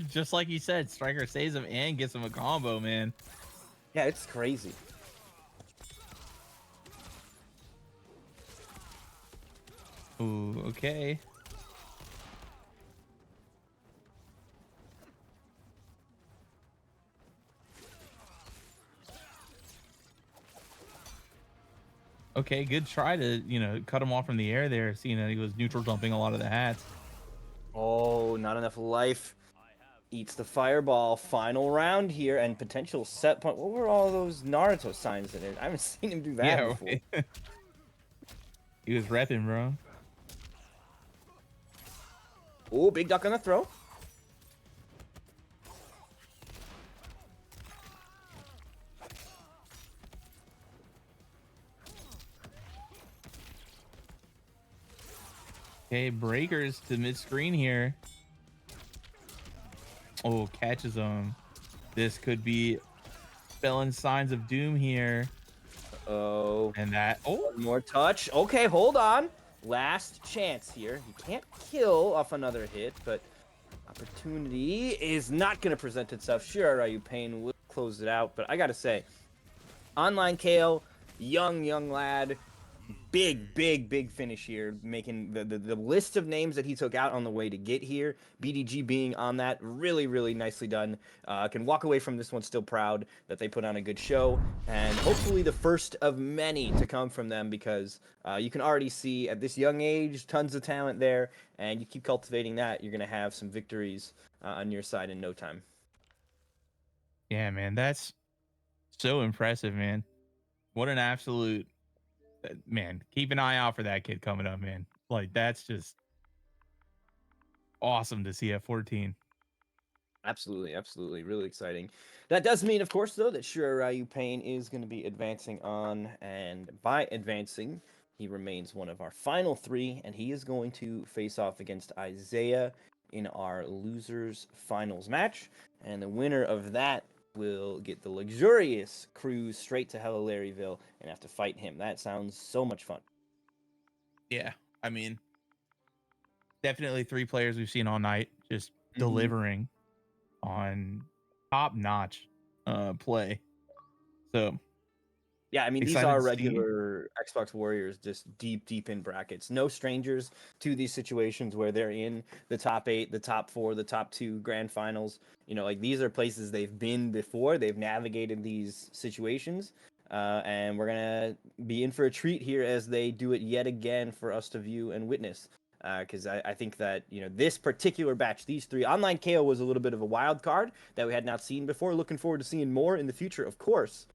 Just like you said, Striker saves him and gets him a combo, man. Yeah, it's crazy. Ooh, okay. Okay, good try to, cut him off from the air there, seeing that he was neutral jumping a lot of the hats. Oh, not enough life. Eats the fireball. Final round here and potential set point. What were all those Naruto signs in it? I haven't seen him do that before. Right. He was repping, bro. Oh, big duck on the throw. Okay, breakers to mid-screen here. Oh, catches him. This could be spelling signs of doom here. Oh. And that, oh. More touch. Okay, hold on. Last chance here. He can't kill off another hit, but opportunity is not going to present itself. Sure, Ryu Payne will close it out, but I got to say, Online KO, young lad, big finish here, making the list of names that he took out on the way to get here, BDG being on that, really nicely done. Can walk away from this one still proud that they put on a good show, and hopefully the first of many to come from them, because you can already see at this young age, tons of talent there, and you keep cultivating that, you're going to have some victories on your side in no time. Yeah, man, that's so impressive, man. What an absolute Man, keep an eye out for that kid coming up, man. Like that's just awesome to see at 14. Absolutely, absolutely, really exciting. That does mean, of course, though, that Shura Ryu Pain is going to be advancing on, and by advancing, he remains one of our final three, and he is going to face off against Isaiah in our losers finals match, and the winner of that will get the luxurious cruise straight to Hello Larryville and have to fight him. That sounds so much fun. Yeah, I mean, definitely 3 players we've seen all night just Mhm. delivering on top notch play. So Yeah, I mean, these excited are to see. regular Xbox Warriors, just deep, deep in brackets. No strangers to these situations where they're in the top 8, the top 4, the top 2 grand finals. You know, like these are places they've been before. They've navigated these situations. And we're going to be in for a treat here as they do it yet again for us to view and witness. Because I think that, you know, this particular batch, these 3, Online KO was a little bit of a wild card that we had not seen before. Looking forward to seeing more in the future, of course.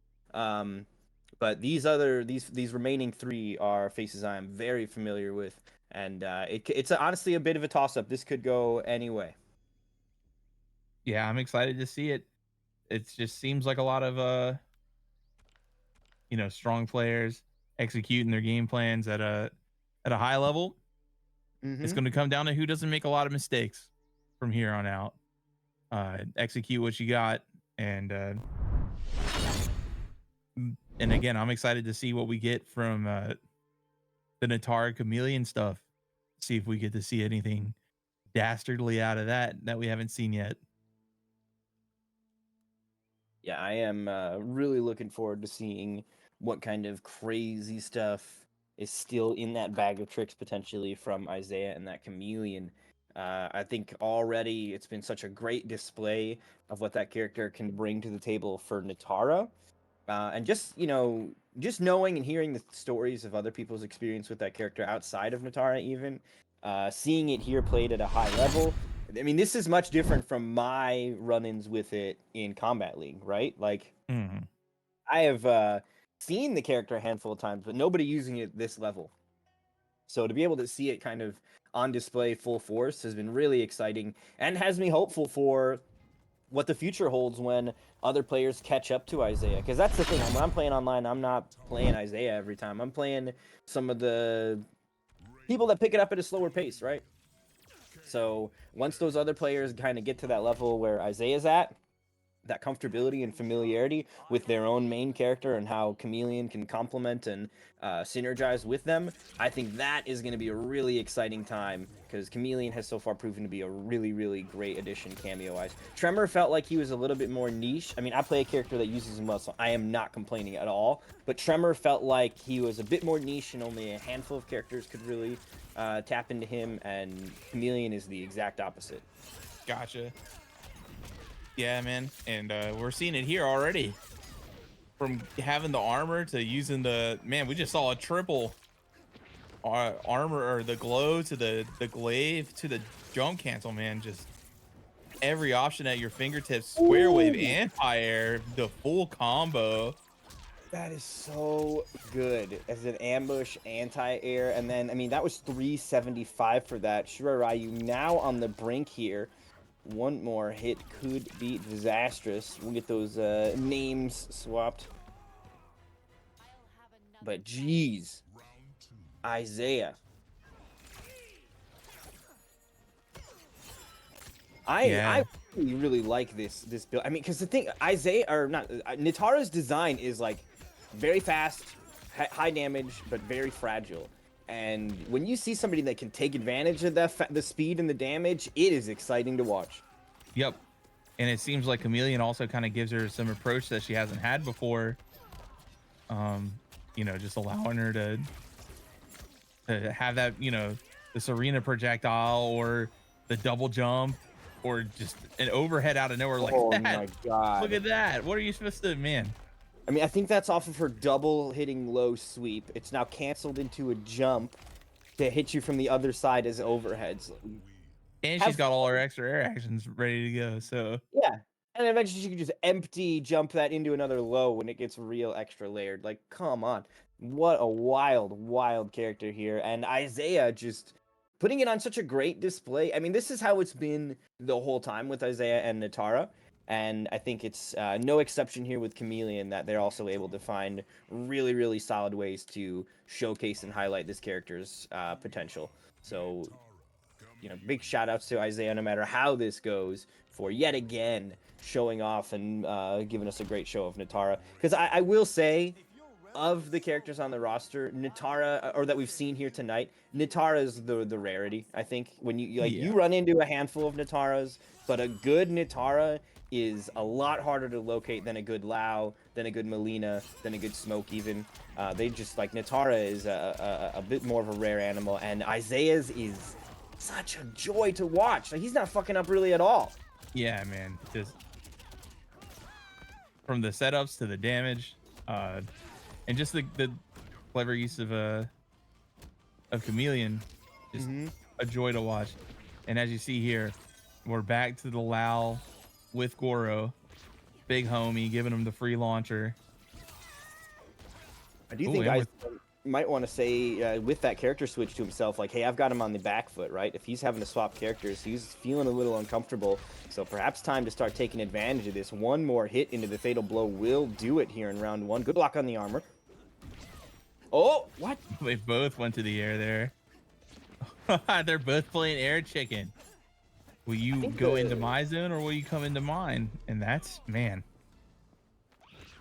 But these remaining 3 are faces I am very familiar with, and it's honestly a bit of a toss up. This could go any way. Yeah, I'm excited to see it. It just seems like a lot of strong players executing their game plans at a high level. It's Mm-hmm. going to come down to who doesn't make a lot of mistakes from here on out. Execute what you got, and again, I'm excited to see what we get from the Natara Chameleon stuff. See if we get to see anything dastardly out of that we haven't seen yet. Yeah, I am really looking forward to seeing what kind of crazy stuff is still in that bag of tricks potentially from Isaiah and that chameleon. I think already it's been such a great display of what that character can bring to the table for Natara. And just just knowing and hearing the stories of other people's experience with that character outside of Natara, even seeing it here played at a high level. I mean, this is much different from my run-ins with it in Combat League, right? Like, I have seen the character a handful of times, but nobody using it this level. So to be able to see it kind of on display full force has been really exciting and has me hopeful for what the future holds when other players catch up to Isaiah. Because that's the thing. When I'm playing online, I'm not playing Isaiah every time. I'm playing some of the people that pick it up at a slower pace, right? So once those other players kind of get to that level where Isaiah's at, that comfortability and familiarity with their own main character and how Chameleon can complement and synergize with them, I think that is going to be a really exciting time because Chameleon has so far proven to be a really, really great addition cameo-wise. Tremor felt like he was a little bit more niche. I mean, I play a character that uses him well, so I am not complaining at all. But Tremor felt like he was a bit more niche and only a handful of characters could really tap into him, and Chameleon is the exact opposite. Gotcha. Yeah, man. And we're seeing it here already. From having the armor to using we just saw a triple armor, or the glow to the glaive to the jump cancel, man. Just every option at your fingertips. Square wave, anti-air, the full combo. That is so good as an ambush anti-air. And then, I mean, that was 375 for that. Shura Ryu now on the brink here. One more hit could be disastrous. We'll get those names swapped. But geez, Isaiah. I really, really like this build. I mean, because the thing, Isaiah, or not, Nitara's design is like very fast, high damage, but very fragile. And when you see somebody that can take advantage of the speed and the damage, it is exciting to watch. Yep. And it seems like Chameleon also kind of gives her some approach that she hasn't had before. Just allowing her to have that, the Serena projectile or the double jump or just an overhead out of nowhere like that. My God. Look at that. What are you supposed to, man? I mean, I think that's off of her double hitting low sweep. It's now canceled into a jump to hit you from the other side as overheads. And she's got all her extra air actions ready to go. So yeah, and eventually she can just empty jump that into another low when it gets real extra layered. Like, come on, What a wild character here. And Isaiah just putting it on such a great display. I mean, this is how it's been the whole time with Isaiah and Natara. And I think it's no exception here with Chameleon that they're also able to find really solid ways to showcase and highlight this character's potential. So, big shout outs to Isaiah no matter how this goes for yet again showing off and giving us a great show of Natara. Because I will say, of the characters on the roster, Natara, or that we've seen here tonight, Natara is the rarity. I think when you run into a handful of Nataras, but a good Natara is a lot harder to locate than a good Lao, than a good Melina, than a good Smoke even. They just like Natara is a bit more of a rare animal, and Isaiah's is such a joy to watch. Like, he's not fucking up really at all. Yeah, man. Just from the setups to the damage, and just the clever use of Chameleon, just a joy to watch. And as you see here, we're back to the Lao with Goro, big homie, giving him the free launcher. I do think I might want to say with that character switch to himself, like, hey, I've got him on the back foot, right? If he's having to swap characters, he's feeling a little uncomfortable. So perhaps time to start taking advantage of this. One more hit into the fatal blow will do it here in round one. Good block on the armor. Oh, what? They both went to the air there. They're both playing air chicken. Will you go into my zone or will you come into mine? And that's, man.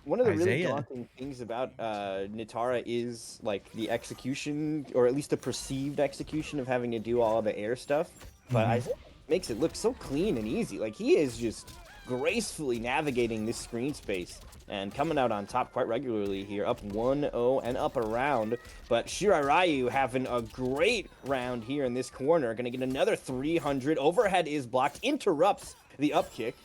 One of the really daunting things about Natara is like the execution, or at least the perceived execution of having to do all of the air stuff. But Isaiah makes it look so clean and easy. Like, he is just gracefully navigating this screen space and coming out on top quite regularly here, up 1-0 and up around. But Shirai Ryu having a great round here in this corner. Going to get another 300. Overhead is blocked, interrupts the up kick.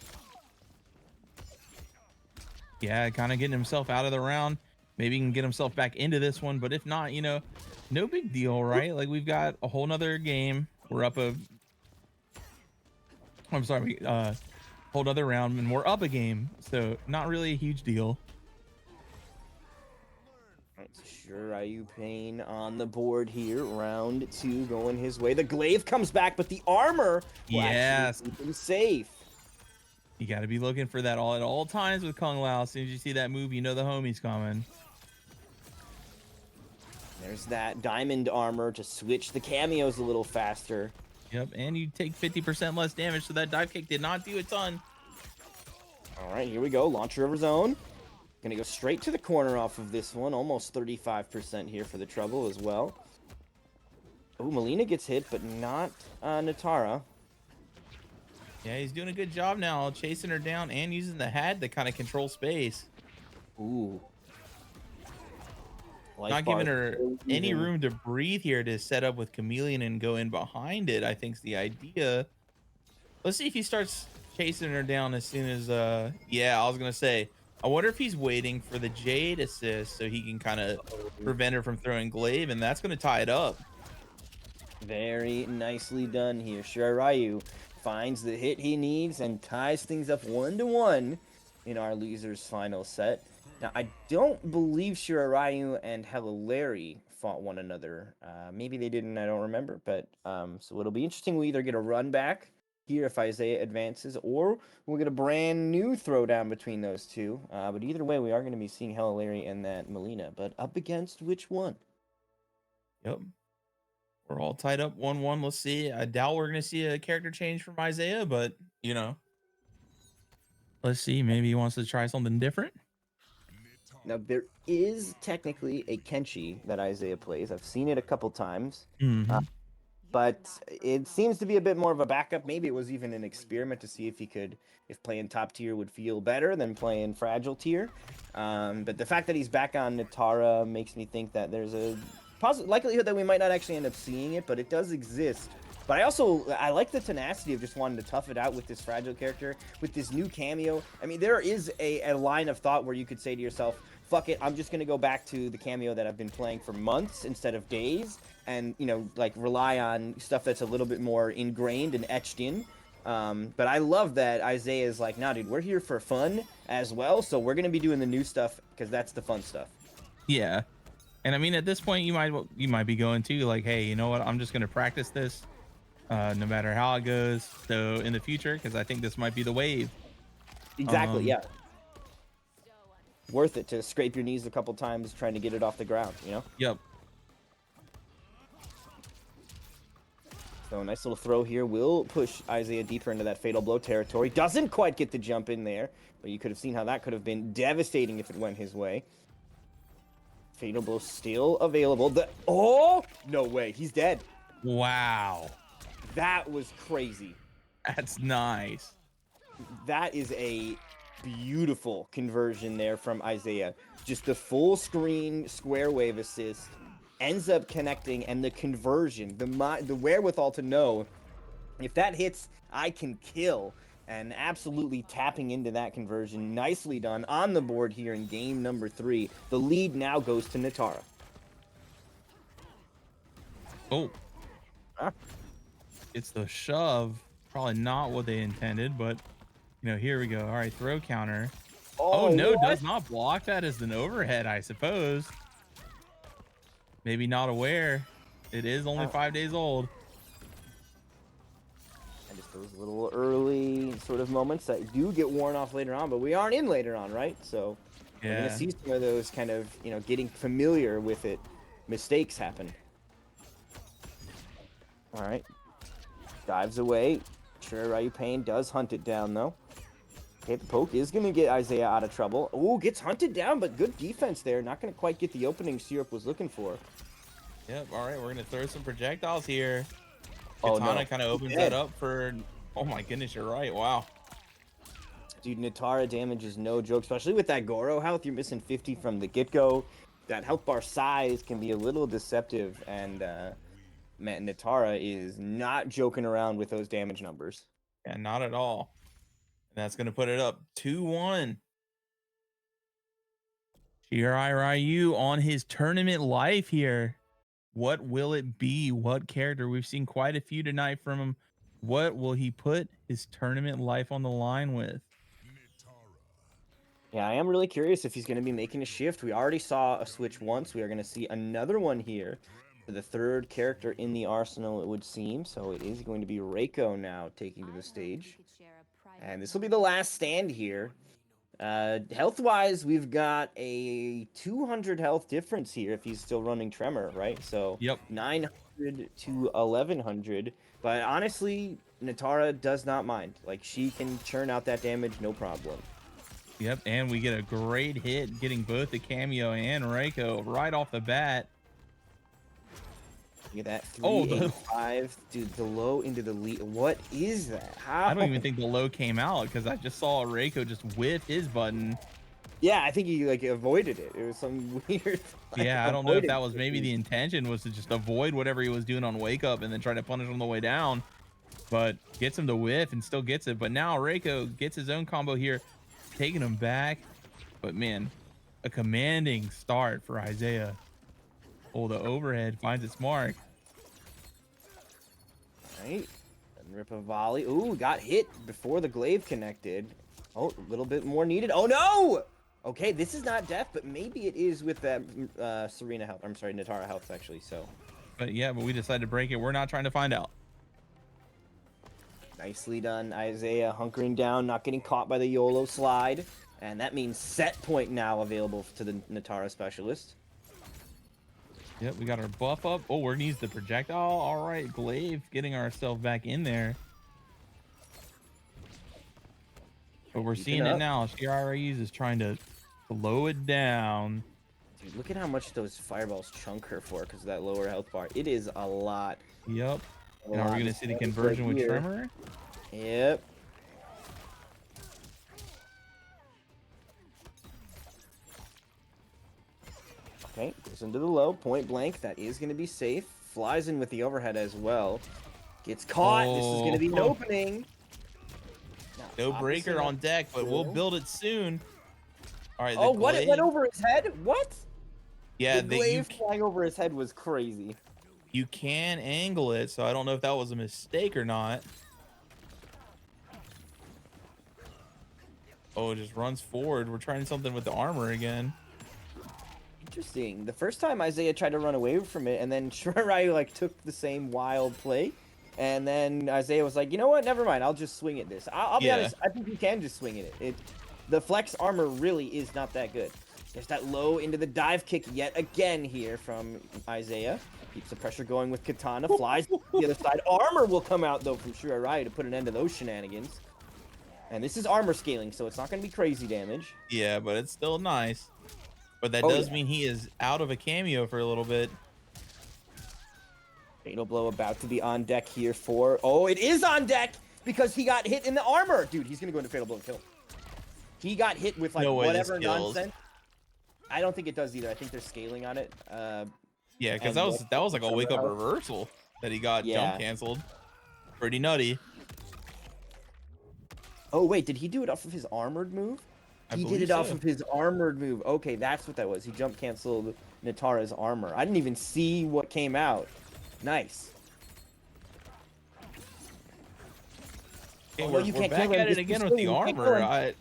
Yeah, kind of getting himself out of the round. Maybe he can get himself back into this one. But if not, no big deal, right? Like, we've got a whole nother game. We're up whole nother round, and we're up a game. So not really a huge deal. Ryu Payne on the board here. Round two going his way. The glaive comes back, but the armor will actually keep him safe. You got to be looking for that at all times with Kung Lao. As soon as you see that move, you know the homie's coming. There's that diamond armor to switch the cameos a little faster. Yep, and you take 50% less damage, so that dive kick did not do a ton. All right, here we go. Launcher over zone. Gonna go straight to the corner off of this one. Almost 35% here for the trouble as well. Oh, Melina gets hit, but not Natara. Yeah, he's doing a good job now, chasing her down and using the head to kind of control space. Ooh. Not giving her any room to breathe here to set up with Chameleon and go in behind it, I think is the idea. Let's see if he starts chasing her down as soon as, yeah, I was going to say, I wonder if he's waiting for the Jade assist so he can kind of prevent her from throwing glaive, and that's going to tie it up. Very nicely done here. Shirai Ryu finds the hit he needs and ties things up 1-1 in our losers final set. Now, I don't believe Shirai Ryu and Larry fought one another. Maybe they didn't, I don't remember. But so it'll be interesting. We either get a run back here if Isaiah advances, or we'll get a brand new throwdown between those two. But either way, we are going to be seeing Larry and that Melina. But up against which one? Yep. We're all tied up 1-1. Let's see. I doubt we're going to see a character change from Isaiah, but, let's see. Maybe he wants to try something different. Now, there is technically a Kenshi that Isaiah plays. I've seen it a couple times. But it seems to be a bit more of a backup. Maybe it was even an experiment to see if playing top tier would feel better than playing fragile tier. But the fact that he's back on Natara makes me think that there's a likelihood that we might not actually end up seeing it, but it does exist. But I like the tenacity of just wanting to tough it out with this fragile character, with this new cameo. I mean, there is a line of thought where you could say to yourself, fuck it, I'm just going to go back to the cameo that I've been playing for months instead of days, and, like, rely on stuff that's a little bit more ingrained and etched in. But I love that Isaiah is like, nah, dude, we're here for fun as well, so we're going to be doing the new stuff because that's the fun stuff. Yeah. And I mean, at this point, you might be going to like, hey, you know what? I'm just gonna practice this, no matter how it goes. So in the future, because I think this might be the wave. Exactly. Yeah. Worth it to scrape your knees a couple times trying to get it off the ground. You know. Yep. So a nice little throw here will push Isaiah deeper into that fatal blow territory. Doesn't quite get the jump in there, but you could have seen how that could have been devastating if it went his way. Fatal blow still available. Oh, no way. He's dead. Wow. That was crazy. That's nice. That is a beautiful conversion there from Isaiah. Just the full screen square wave assist ends up connecting, and the conversion, the wherewithal to know if that hits, I can kill, and absolutely tapping into that conversion. Nicely done on the board here in game number 3. The lead now goes to Natara. Oh, it's the shove. Probably not what they intended, but you know, here we go. All right, throw counter. Oh no, what? does not block. That is an overhead, I suppose. Maybe not aware. It is only 5 days old. And just those little early sort of moments that do get worn off later on, but we aren't in later on, right? So we're gonna see some of those kind of, you know, getting familiar with it, mistakes happen. All right, dives away. Sure, Ryu Pain does hunt it down though. Okay, the poke is gonna get Isaiah out of trouble. Oh, gets hunted down, but good defense there. Not gonna quite get the opening Syrup was looking for. Yep. All right, we're gonna throw some projectiles here. Oh, Katana no. kind of opens that up for. Oh my goodness, you're right. Wow. Dude, Natara damage is no joke, especially with that Goro health. You're missing 50 from the get-go. That health bar size can be a little deceptive, and man, Natara is not joking around with those damage numbers. Yeah, not at all. And that's gonna put it up 2-1. Shirai Ryu on his tournament life here. What will it be? What character? We've seen quite a few tonight from him. What will he put his tournament life on the line with? Yeah, I am really curious if he's going to be making a shift. We already saw a switch once. We are going to see another one here for the third character in the arsenal, it would seem. So it is going to be Reiko now taking to the stage. And this will be the last stand here. Health-wise, we've got a 200 health difference here if he's still running Tremor, right? So Yep. 900 to 1100. But honestly, Natara does not mind. Like, she can churn out that damage, no problem. Yep, and we get a great hit getting both the Cameo and Reiko right off the bat. Look at that, 385. Dude, the low into the lead. What is that? How? I don't even think the low came out because I just saw Reiko just whiff his button. Yeah, I think he like avoided it. It was some weird. Yeah, I don't know if that was maybe the intention was to just avoid whatever he was doing on Wake Up and then try to punish him on the way down. But gets him to whiff and still gets it. But now Reiko gets his own combo here, taking him back. But man, a commanding start for Isaiah. Oh, the overhead finds its mark. Right. And rip a volley. Ooh, got hit before the glaive connected. Oh, a little bit more needed. Oh no! Okay, this is not death, but maybe it is with that Serena health. I'm sorry, Natara health actually. So. But yeah, but we decided to break it. We're not trying to find out. Nicely done, Isaiah, hunkering down, not getting caught by the YOLO slide. And that means set point now available to the Natara specialist. Yep, we got our buff up. Oh, we're needs the projectile. All right, glaive getting ourselves back in there. But we're seeing it now. Shirai is trying to slow it down. Dude, look at how much those fireballs chunk her for because of that lower health bar. It is a lot. Yep. Now we're going to see the conversion with Tremor. Yep. Okay, goes into the low, point blank. That is going to be safe. Flies in with the overhead as well. Gets caught. This is going to be an opening. No breaker on deck, but we'll build it soon. All right. Oh, what? It went over his head? What? Yeah, the glaive flying over his head was crazy. You can angle it, so I don't know if that was a mistake or not. Oh, it just runs forward. We're trying something with the armor again. Interesting. The first time Isaiah tried to run away from it, and then Shirai like took the same wild play, and then Isaiah was like, you know what? Never mind. I'll just swing at this. I'll be Yeah. honest. I think you can just swing at it. The flex armor really is not that good. There's that low into the dive kick yet again here from Isaiah. Keeps the pressure going with Katana. Flies to the other side. Armor will come out though from Shirai to put an end to those shenanigans. And this is armor scaling, so it's not going to be crazy damage. Yeah, but it's still nice. But that Oh, does yeah. mean he is out of a cameo for a little bit. Fatal blow about to be on deck here for... Oh, it is on deck because he got hit in the armor. Dude, he's going to go into fatal blow and kill him. He got hit with like No way this whatever kills. nonsense. I don't think it does either. I think they're scaling on it. Yeah, because And that was like a wake up somehow- reversal that he got Yeah. jump canceled. Pretty nutty. Oh, wait, did he do it off of his armored move? I He did believe it off so. of his armored move. Okay, that's what that was. He jump canceled Natara's armor. I didn't even see what came out. Nice. Okay, Although we're, you we're can't back kill him, at it just again keep with the swinging, you can't armor. kill him.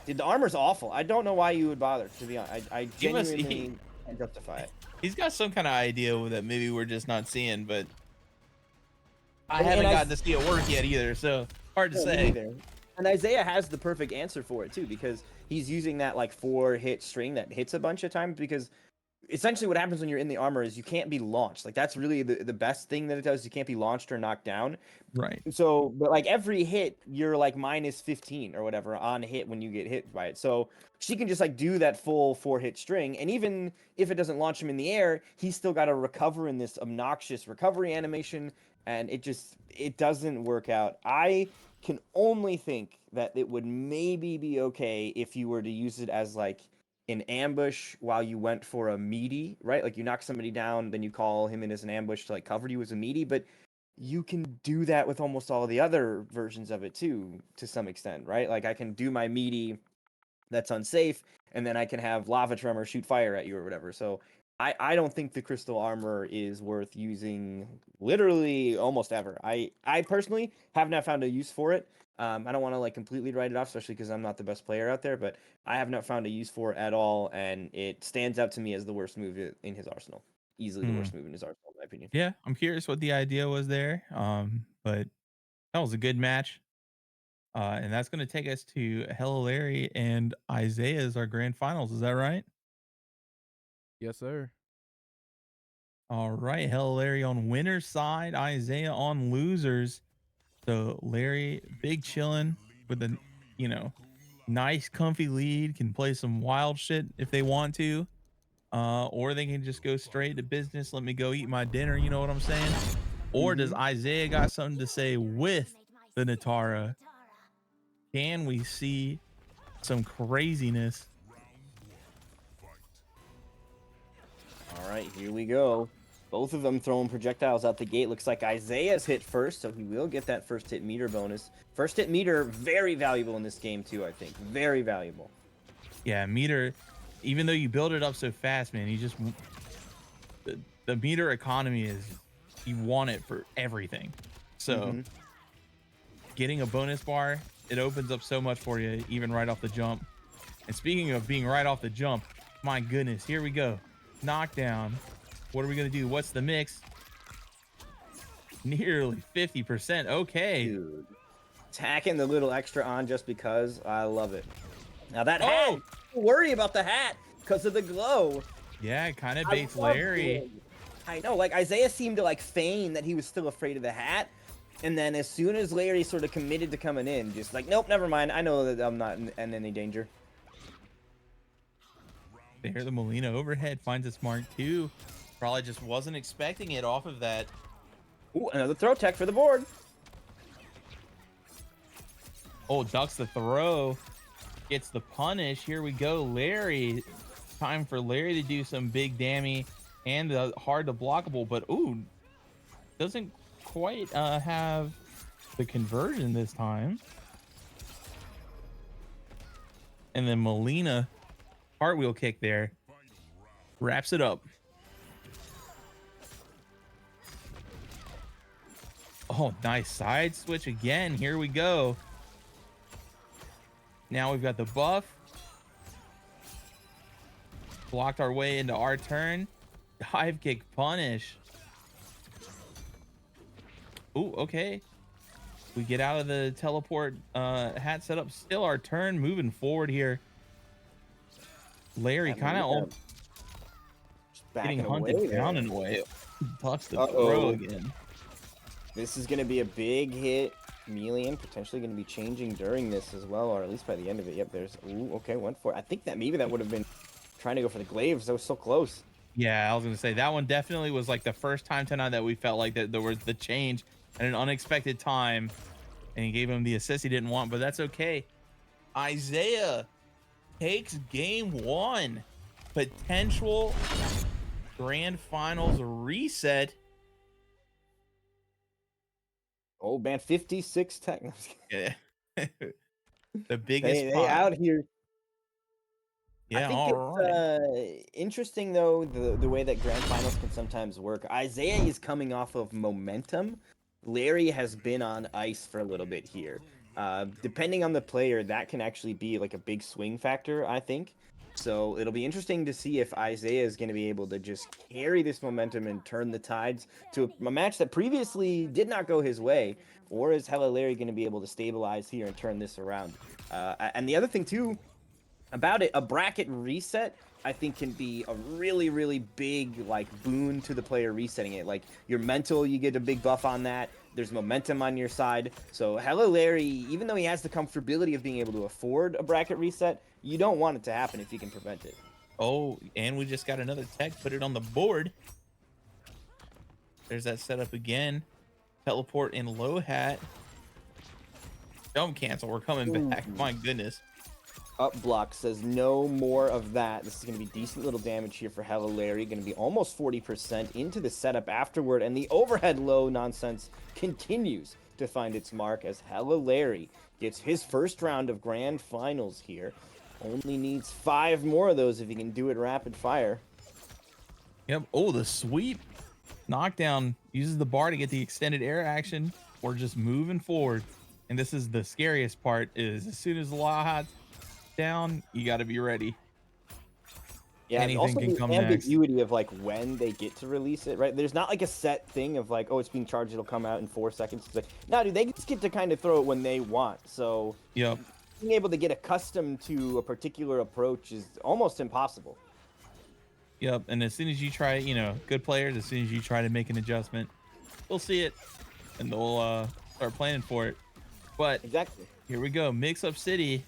Dude, the armor's awful. I don't know why you would bother, to be honest. I He must- genuinely can't justify it. He's got some kind of idea that maybe we're just not seeing, but I And haven't I- gotten to see it work yet either, so hard to Yeah, me say. neither. And Isaiah has the perfect answer for it too, because he's using that like 4-hit string that hits a bunch of times. Because essentially, what happens when you're in the armor is you can't be launched. Like that's really the best thing that it does. You can't be launched or knocked down. Right. So, but like every hit, you're like minus 15 or whatever on hit when you get hit by it. So she can just like do that full 4-hit string, and even if it doesn't launch him in the air, he's still got to recover in this obnoxious recovery animation, and it doesn't work out. I can only think that it would maybe be okay if you were to use it as like an ambush while you went for a meaty, right? Like you knock somebody down, then you call him in as an ambush to like cover you as a meaty, but you can do that with almost all the other versions of it too, to some extent, right? Like I can do my meaty that's unsafe, and then I can have lava tremor shoot fire at you or whatever. So I don't think the crystal armor is worth using literally almost ever. I personally have not found a use for it. I don't want to like completely write it off, especially because I'm not the best player out there, but I have not found a use for it at all, and it stands out to me as the worst move in his arsenal. Easily the worst move in his arsenal, in my opinion. Yeah, I'm curious what the idea was there. But that was a good match. And that's going to take us to Hello Larry and Isaiah as our grand finals. Is that right? Yes, sir. All right. Hello Larry on winner's side, Isaiah on losers. So Larry, big chillin' with a, nice comfy lead, can play some wild shit if they want to. Or they can just go straight to business. Let me go eat my dinner. You know what I'm saying? Or does Isaiah got something to say with the Natara? Can we see some craziness? All right, here we go. Both of them throwing projectiles out the gate. Looks like Isaiah's hit first, so he will get that first hit meter bonus. First hit meter, very valuable in this game too, I think. Very valuable. Yeah, meter, even though you build it up so fast, man, the meter economy is, you want it for everything. So getting a bonus bar, it opens up so much for you, even right off the jump. And speaking of being right off the jump, my goodness, here we go. Knockdown. What are we going to do? What's the mix? Nearly 50%. Okay. Dude. Tacking the little extra on just because. I love it. Now that hat, Oh! don't worry about the hat because of the glow. Yeah, it kind of I baits love Larry. it. I know, like Isaiah seemed to like feign that he was still afraid of the hat. And then as soon as Larry sort of committed to coming in, just like, nope, never mind. I know that I'm not in any danger. There, the Molina overhead finds its mark too. Probably just wasn't expecting it off of that. Ooh, another throw tech for the board. Oh, ducks the throw. Gets the punish. Here we go, Larry. Time for Larry to do some big dammy and the hard to blockable, but ooh, doesn't quite have the conversion this time. And then Molina, cartwheel kick there, wraps it up. Oh, nice side switch again. Here we go. Now we've got the buff. Blocked our way into our turn. Dive kick punish. Ooh, okay. We get out of the teleport hat setup. Still our turn, moving forward here. Larry kind of getting hunted down in a way. Bucks the throw again. This is going to be a big hit. Chameleon potentially going to be changing during this as well, or at least by the end of it. Yep, there's... Ooh, okay, went for it. I think that maybe that would have been trying to go for the glaives. That was so close. Yeah, I was going to say that one definitely was like the first time tonight that we felt like that there was the change at an unexpected time, and he gave him the assist he didn't want, but that's okay. Isaiah takes game 1. Potential grand finals reset. Oh man, 56 tech. Yeah. The biggest they out here. Yeah, I think it's interesting though the way that grand finals can sometimes work. Isaiah is coming off of momentum. Larry has been on ice for a little bit here. Depending on the player, that can actually be like a big swing factor, I think. So it'll be interesting to see if Isaiah is going to be able to just carry this momentum and turn the tides to a match that previously did not go his way, or is Hella Larry going to be able to stabilize here and turn this around? And the other thing too about it, a bracket reset, I think can be a really, really big like boon to the player resetting it. Like your mental, you get a big buff on that. There's momentum on your side. So Hella Larry, even though he has the comfortability of being able to afford a bracket reset, you don't want it to happen if you can prevent it. Oh, and we just got another tech, put it on the board. There's that setup again. Teleport in low hat. Jump cancel, we're coming back. My goodness. Up block says no more of that. This is going to be decent little damage here for Hella Larry. Going to be almost 40% into the setup afterward. And the overhead low nonsense continues to find its mark as Hella Larry gets his first round of grand finals here. Only needs 5 more of those if he can do it rapid fire. Yep. Oh, the sweep. Knockdown uses the bar to get the extended air action. We're just moving forward. And this is the scariest part is as soon as the Lahat's down, you got to be ready. Yeah, anything also can the come ambiguity next. of like when they get to release it, right? There's not like a set thing of like, oh, it's being charged, it'll come out in 4 seconds. It's like, no, dude, they just get to kind of throw it when they want. So Yep. being able to get accustomed to a particular approach is almost impossible. Yep. And as soon as you try, good players, as soon as you try to make an adjustment, they'll see it and they'll start planning for it. But Exactly. here we go. Mix Up City.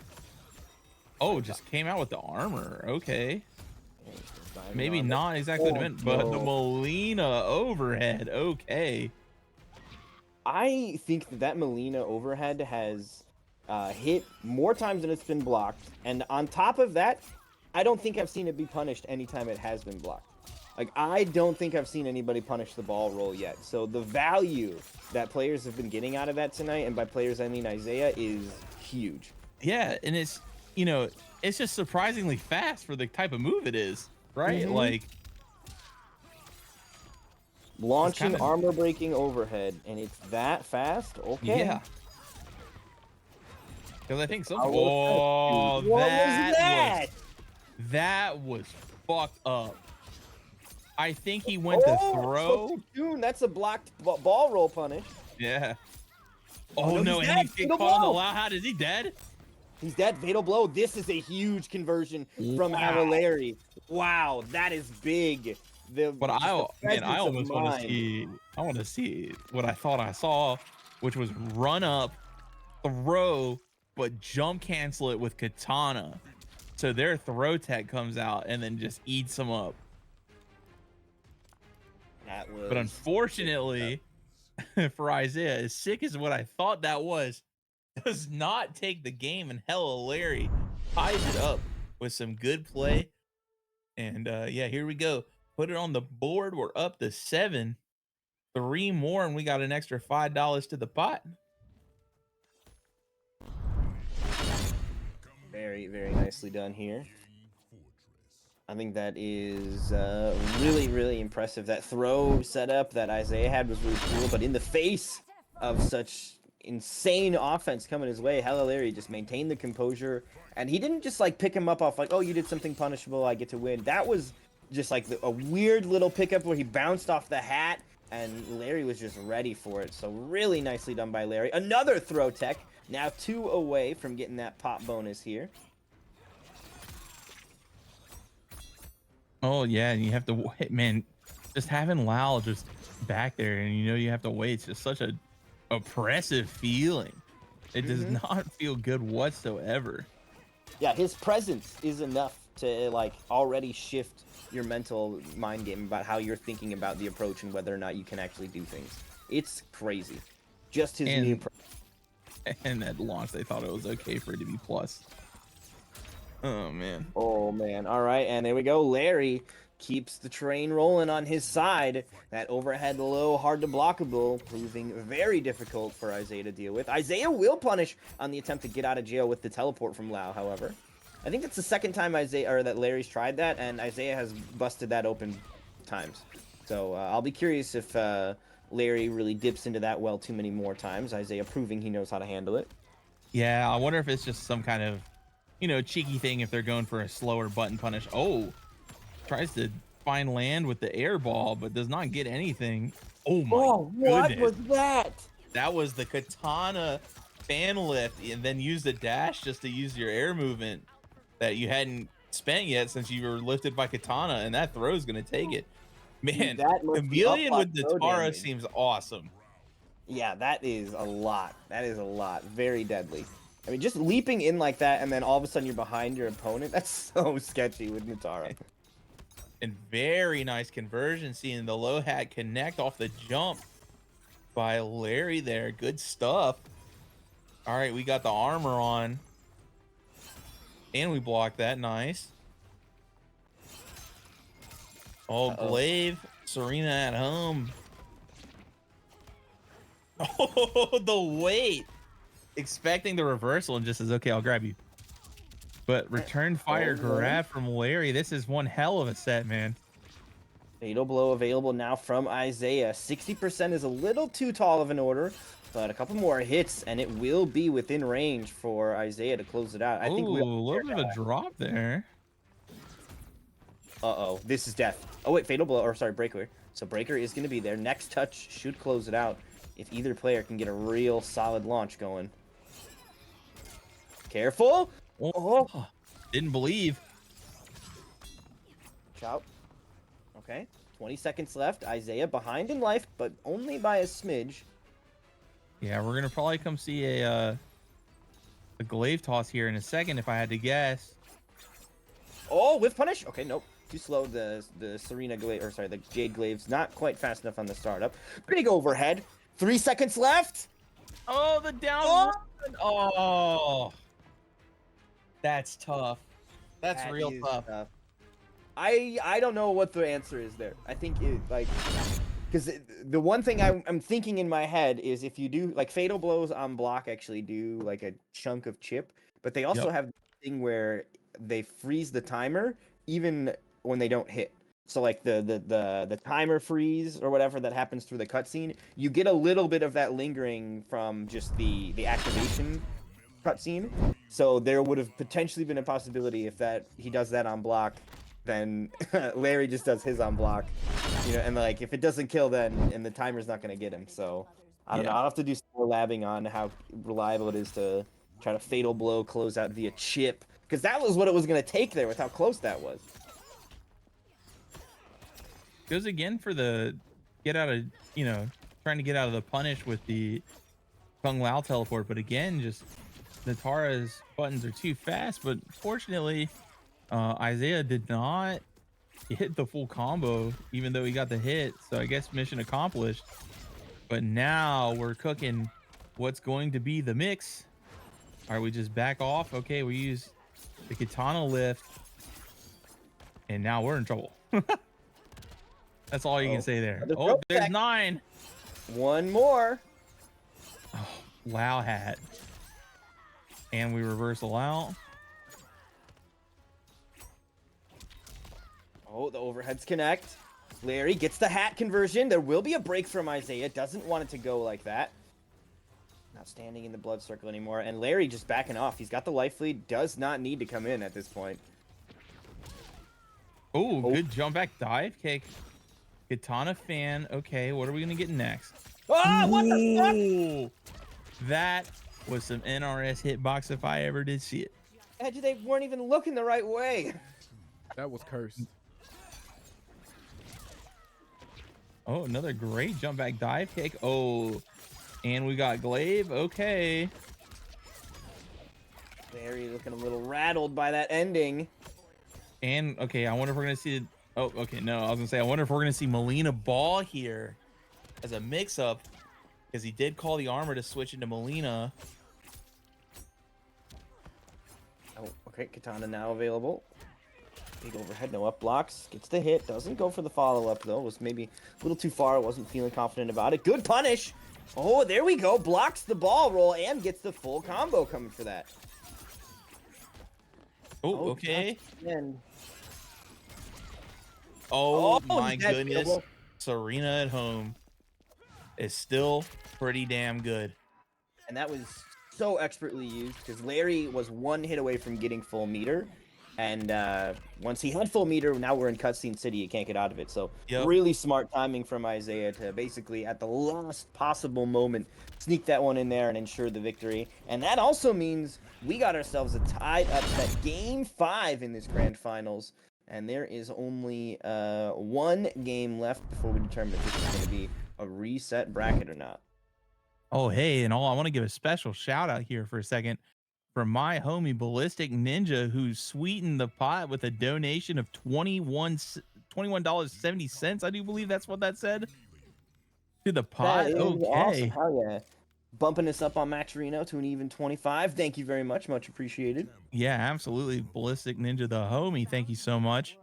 Oh, just came out with the armor. Okay. Maybe not exactly what I meant, but the Molina overhead. Okay. I think that Molina overhead has hit more times than it's been blocked. And on top of that, I don't think I've seen it be punished anytime it has been blocked. Like, I don't think I've seen anybody punish the ball roll yet. So the value that players have been getting out of that tonight, and by players I mean Isaiah, is huge. Yeah, and it's it's just surprisingly fast for the type of move it is, right? Mhm. Like launching armor breaking overhead, and it's that fast. Okay. Yeah. Because I think some. What Oh, was that? that was fucked up. I think he went to throw. So soon. That's a blocked ball roll punish. Yeah. Oh, Oh, no, no, he's and dead. he Fatal caught on the blow. loud hat. Is he dead? He's dead. Fatal blow. This is a huge conversion from Larry. Wow, that is big. But I almost want to see. I want to see what I thought I saw, which was run up, throw, but jump cancel it with katana. So their throw tech comes out and then just eats them up. That was. But unfortunately for Isaiah, as sick as what I thought that was, does not take the game, and Hella Larry ties it up with some good play. And yeah, here we go. Put it on the board. We're up to 7. 3 more, and we got an extra $5 to the pot. Very, very nicely done here. I think that is really, really impressive. That throw setup that Isaiah had was really cool, but in the face of such insane offense coming his way. Hella Larry just maintained the composure, and he didn't just like pick him up off like, oh, you did something punishable, I get to win. That was just like a weird little pickup where he bounced off the hat, and Larry was just ready for it. So really nicely done by Larry. Another throw tech. Now 2 away from getting that pop bonus here. Oh yeah, and you have to wait, man. Just having Lau just back there, and you have to wait. It's just such a oppressive feeling. It does not feel good whatsoever. Yeah, his presence is enough to like already shift your mental mind game about how you're thinking about the approach and whether or not you can actually do things. It's crazy. Just his And- new approach. And at launch, they thought it was okay for it to be plus. Oh man. Oh man. All right, and there we go. Larry keeps the train rolling on his side. That overhead low, hard to blockable, proving very difficult for Isaiah to deal with. Isaiah will punish on the attempt to get out of jail with the teleport from Lau, however. I think that's the second time that Larry's tried that, and Isaiah has busted that open times. So I'll be curious if Larry really dips into that well too many more times. Isaiah proving he knows how to handle it. Yeah, I wonder if it's just some kind of, cheeky thing if they're going for a slower button punish. Oh, tries to find land with the air ball, but does not get anything. Oh my goodness. was that? That was the katana fan lift, and then use the dash just to use your air movement that you hadn't spent yet since you were lifted by katana, and that throw is going to take it. Man, that must be Chameleon up with the plateau Tara damage. seems awesome. Yeah, that is a lot. That is a lot. Very deadly. I mean, just leaping in like that, and then all of a sudden you're behind your opponent. That's so sketchy with Natara. And very nice conversion, seeing the low hat connect off the jump by Larry there. Good stuff. All right, we got the armor on. And we blocked that. Nice. Oh, Glaive. Serena at home. Oh, the weight. Expecting the reversal and just says, okay, I'll grab you. But return fire grab from Larry. This is one hell of a set, man. Fatal blow available now from Isaiah. 60% is a little too tall of an order, but a couple more hits and it will be within range for Isaiah to close it out. I think a little bit of a drop there. Uh-oh, this is death. Oh wait, fatal blow, or sorry, breaker. So breaker is going to be there. Next touch should close it out if either player can get a real solid launch going. Careful. Oh, didn't believe. Shout. Okay, 20 seconds left. Isaiah behind in life, but only by a smidge. Yeah, we're gonna probably come see a glaive toss here in a second, if I had to guess. Oh, whiff punish. Okay, nope, too slow. The Serena glaive, or sorry, the Jade glaive's not quite fast enough on the startup. Big overhead. 3 seconds left. Oh, the down. Oh, that's tough. That's That real is tough. I don't know what the answer is there. I think it like because the one thing I'm thinking in my head is if you do like fatal blows on block actually do like a chunk of chip, but they also have the thing where they freeze the timer even when they don't hit. So like the timer freeze or whatever that happens through the cutscene, you get a little bit of that lingering from just the activation cutscene. So there would have potentially been a possibility if he does that on block, then Larry just does his on block, and like if it doesn't kill, then and the timer's not gonna get him. So I don't know. I'll have to do some more labbing on how reliable it is to try to fatal blow close out via chip, because that was what it was gonna take there with how close that was. Goes again for the get out of trying to get out of the punish with the Kung Lao teleport, but again just Natara's buttons are too fast. But fortunately, Isaiah did not hit the full combo, even though he got the hit. So I guess mission accomplished. But now we're cooking what's going to be the mix. All right, we just back off. Okay, we use the katana lift, and now we're in trouble. That's all you can say there. Oh, there's 9. One more. Oh, Lao hat. And we reversal out. Oh, the overheads connect. Larry gets the hat conversion. There will be a break from Isaiah. Doesn't want it to go like that. Not standing in the blood circle anymore. And Larry just backing off. He's got the life lead. Does not need to come in at this point. Oh, good jump back dive kick. Katana fan. Okay, what are we gonna get next? Oh, what the fuck? That was some NRS hitbox if I ever did see it. fuck? They weren't even looking the right way. That was cursed. Oh, another great jump back dive kick. Oh, and we got Glaive. Okay. Larry looking a little rattled by that ending. And okay, I wonder if we're gonna see. Oh, okay, no, I was gonna say I wonder if we're gonna see Molina Ball here as a mix-up, because he did call the armor to switch into Molina. Oh, okay, Katana now available. Big overhead, no up blocks. Gets the hit, doesn't go for the follow-up though. Was maybe a little too far, wasn't feeling confident about it. Good punish. Oh, there we go. Blocks the ball roll and gets the full combo coming for that. Oh, okay. And oh my that's goodness. terrible. Serena at home is still pretty damn good. And that was so expertly used because Larry was one hit away from getting full meter. And once he had full meter, now we're in cutscene city. You can't get out of it. So really smart timing from Isaiah to basically at the last possible moment sneak that one in there and ensure the victory. And that also means we got ourselves a tied upset game 5 in this grand finals. And there is only one game left before we determine if this is going to be a reset bracket or not. Oh, hey, and I want to give a special shout out here for a second from my homie Ballistic Ninja, who sweetened the pot with a donation of $21.70. I do believe that's what that said. To the pot. That is okay. awesome. Hell yeah. Bumping us up on Max Reno to an even 25. Thank you very much. Much appreciated. Yeah, absolutely. Ballistic Ninja, the homie. Thank you so much.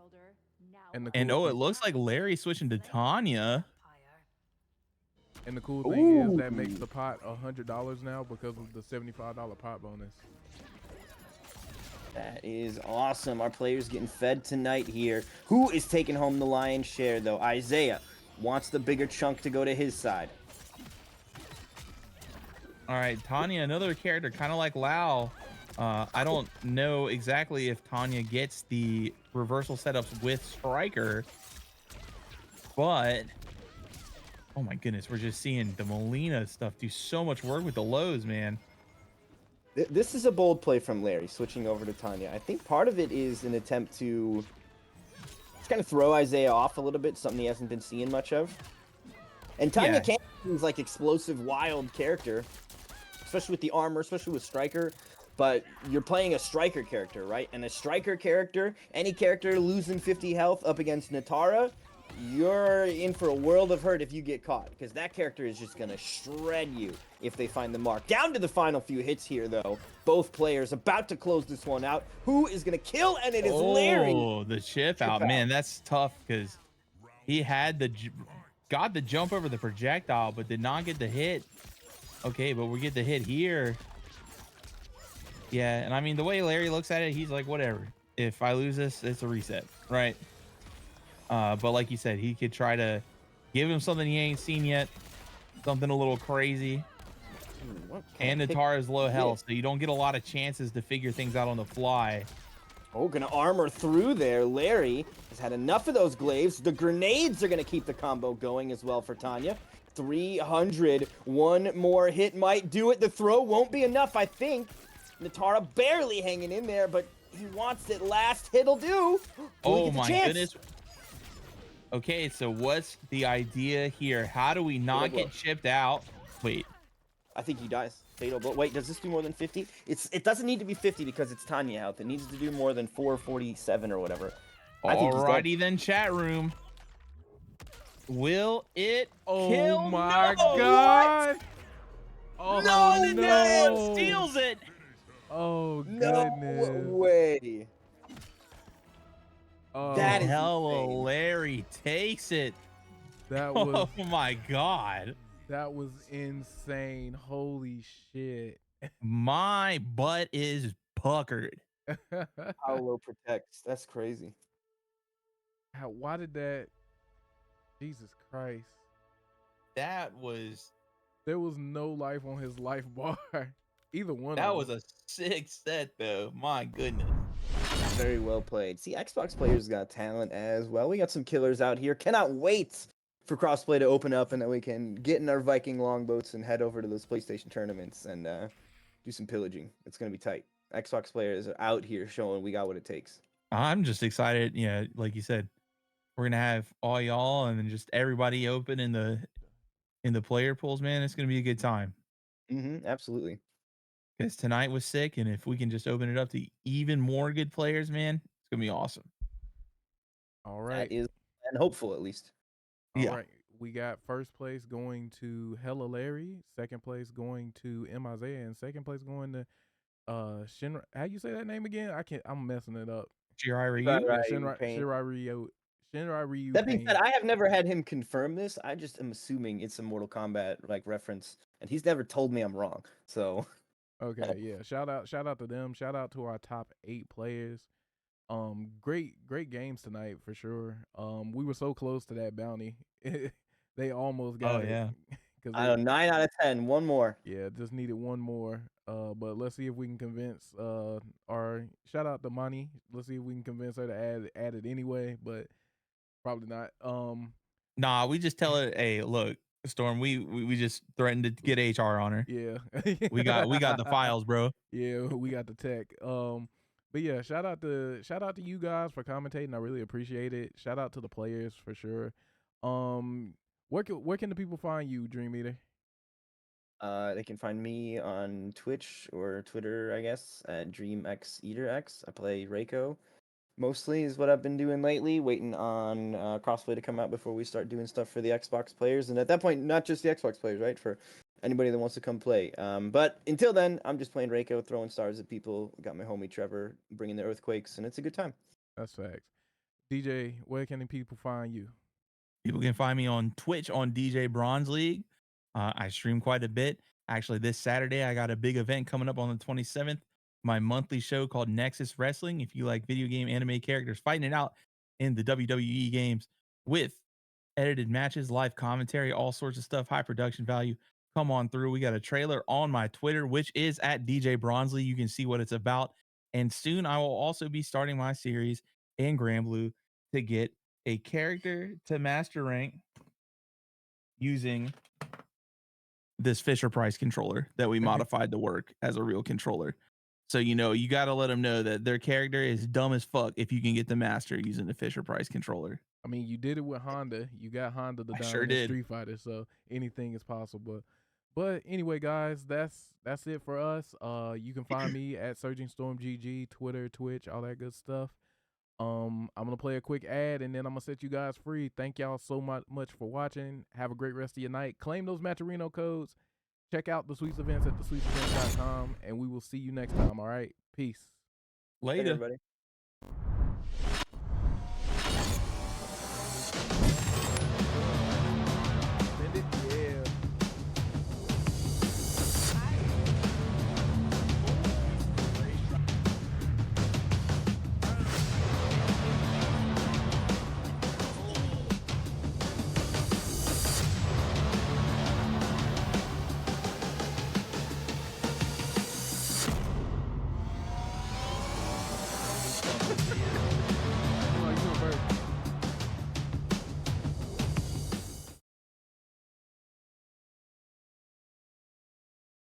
And oh, it looks like Larry switching to Tanya. And the cool thing is that makes the pot $100 now because of the $75 pot bonus. That is awesome. Our players getting fed tonight here. Who is taking home the lion's share, though? Isaiah wants the bigger chunk to go to his side. All right, Tanya, another character kind of like Lau. I don't know exactly if Tanya gets the reversal setups with Striker, but oh my goodness, we're just seeing the Molina stuff do so much work with the lows, man. This is a bold play from Larry, switching over to Tanya. I think part of it is an attempt to just kind of throw Isaiah off a little bit, something he hasn't been seeing much of. And Tanya seems like explosive, wild character, especially with the armor, especially with Striker. But you're playing a Striker character, right? And a Striker character, any character losing 50 health up against Natara, you're in for a world of hurt if you get caught, because that character is just going to shred you if they find the mark. Down to the final few hits here, though. Both players about to close this one out. Who is going to kill? And it is Larry. Oh, the chip out. Man, that's tough because he had got the jump over the projectile, but did not get the hit. Okay, but we get the hit here. Yeah, and I mean, the way Larry looks at it, he's like, whatever. If I lose this, it's a reset, right? But like you said, he could try to give him something he ain't seen yet, something a little crazy. And Natara's low health, so you don't get a lot of chances to figure things out on the fly. Oh, gonna armor through there. Larry has had enough of those glaives. The grenades are gonna keep the combo going as well for Tanya. 300. One more hit might do it. The throw won't be enough, I think. Natara barely hanging in there, but he wants it. Last hit'll do. Oh my goodness. Okay, so what's the idea here? How do we not get chipped out? Wait. I think he dies. Fatal blow. Wait, does this do more than 50? It doesn't need to be 50 because it's Tanya health. It needs to do more than 447 or whatever. Alrighty then, chat room. Will it kill? Oh my god! Oh no! Steals it. Oh goodness! No way! Oh, that is Hello, Larry takes it. That was. Oh my god! That was insane! Holy shit! My butt is puckered. Paolo protects. That's crazy. Why did that? Jesus Christ! That was There was no life on his life bar. Either one That of was them. a sick set, though. My goodness. Very well played. See, Xbox players got talent as well. We got some killers out here. Cannot wait for crossplay to open up and then we can get in our Viking longboats and head over to those PlayStation tournaments and do some pillaging. It's gonna be tight. Xbox players are out here showing we got what it takes. I'm just excited. Yeah, like you said, we're gonna have all y'all and then just everybody open in the player pools. Man, it's gonna be a good time. Absolutely. Because tonight was sick, and if we can just open it up to even more good players, man, it's gonna be awesome. All right. That is and hopeful at least. All Yeah. right. We got first place going to Hella Larry, second place going to M. Isaiah, and second place going to Shinra. How you say that name again? I'm messing it up. Shirai Ryu. Right, Yeah, right, Pain. Shinra Ryu That being Pain. said, I have never had him confirm this. I just am assuming it's a Mortal Kombat like reference, and he's never told me I'm wrong. So Okay, yeah. Shout out to them. Shout out to our top 8 players. Great games tonight for sure. We were so close to that bounty. They almost got it. Yeah. I don't know, 9 out of 10. One more. Yeah, just needed one more. But let's see if we can convince our shout out to Money. Let's see if we can convince her to add it anyway, but probably not. Nah, we just tell it, hey, look, Storm, we just threatened to get HR on her. Yeah. We got the files, bro. Yeah, we got the tech. But yeah, shout out to you guys for commentating. I really appreciate it. Shout out to the players for sure. Where can the people find you, Dream Eater? They can find me on Twitch or Twitter, I guess, at DreamXEaterX. I play Reiko mostly is what I've been doing lately, waiting on crossplay to come out before we start doing stuff for the Xbox players. And at that point, not just the Xbox players, right? For anybody that wants to come play. But until then, I'm just playing Reiko, throwing stars at people. Got my homie Trevor bringing the earthquakes, and it's a good time. That's facts. DJ, where can the people find you? People can find me on Twitch on DJ Bronze League. I stream quite a bit. Actually, this Saturday, I got a big event coming up on the 27th. My monthly show called Nexus Wrestling. If you like video game anime characters fighting it out in the WWE games with edited matches, live commentary, all sorts of stuff, high production value, come on through. We got a trailer on my Twitter, which is at DJ Bronsley. You can see what it's about. And soon I will also be starting my series in Granblue to get a character to master rank using this Fisher Price controller that we modified to work as a real controller. So, you got to let them know that their character is dumb as fuck if you can get the master using the Fisher Price controller. I mean, you did it with Honda. You got Honda the I dominant sure did. Street Fighter, so anything is possible. But anyway, guys, that's it for us. You can find me at Surging Storm GG, Twitter, Twitch, all that good stuff. I'm gonna play a quick ad and then I'm gonna set you guys free. Thank y'all so much for watching. Have a great rest of your night. Claim those Matcherino codes. Check out the Sweets events at thesweetsevents.com, and we will see you next time. All right, peace. Later. Everybody.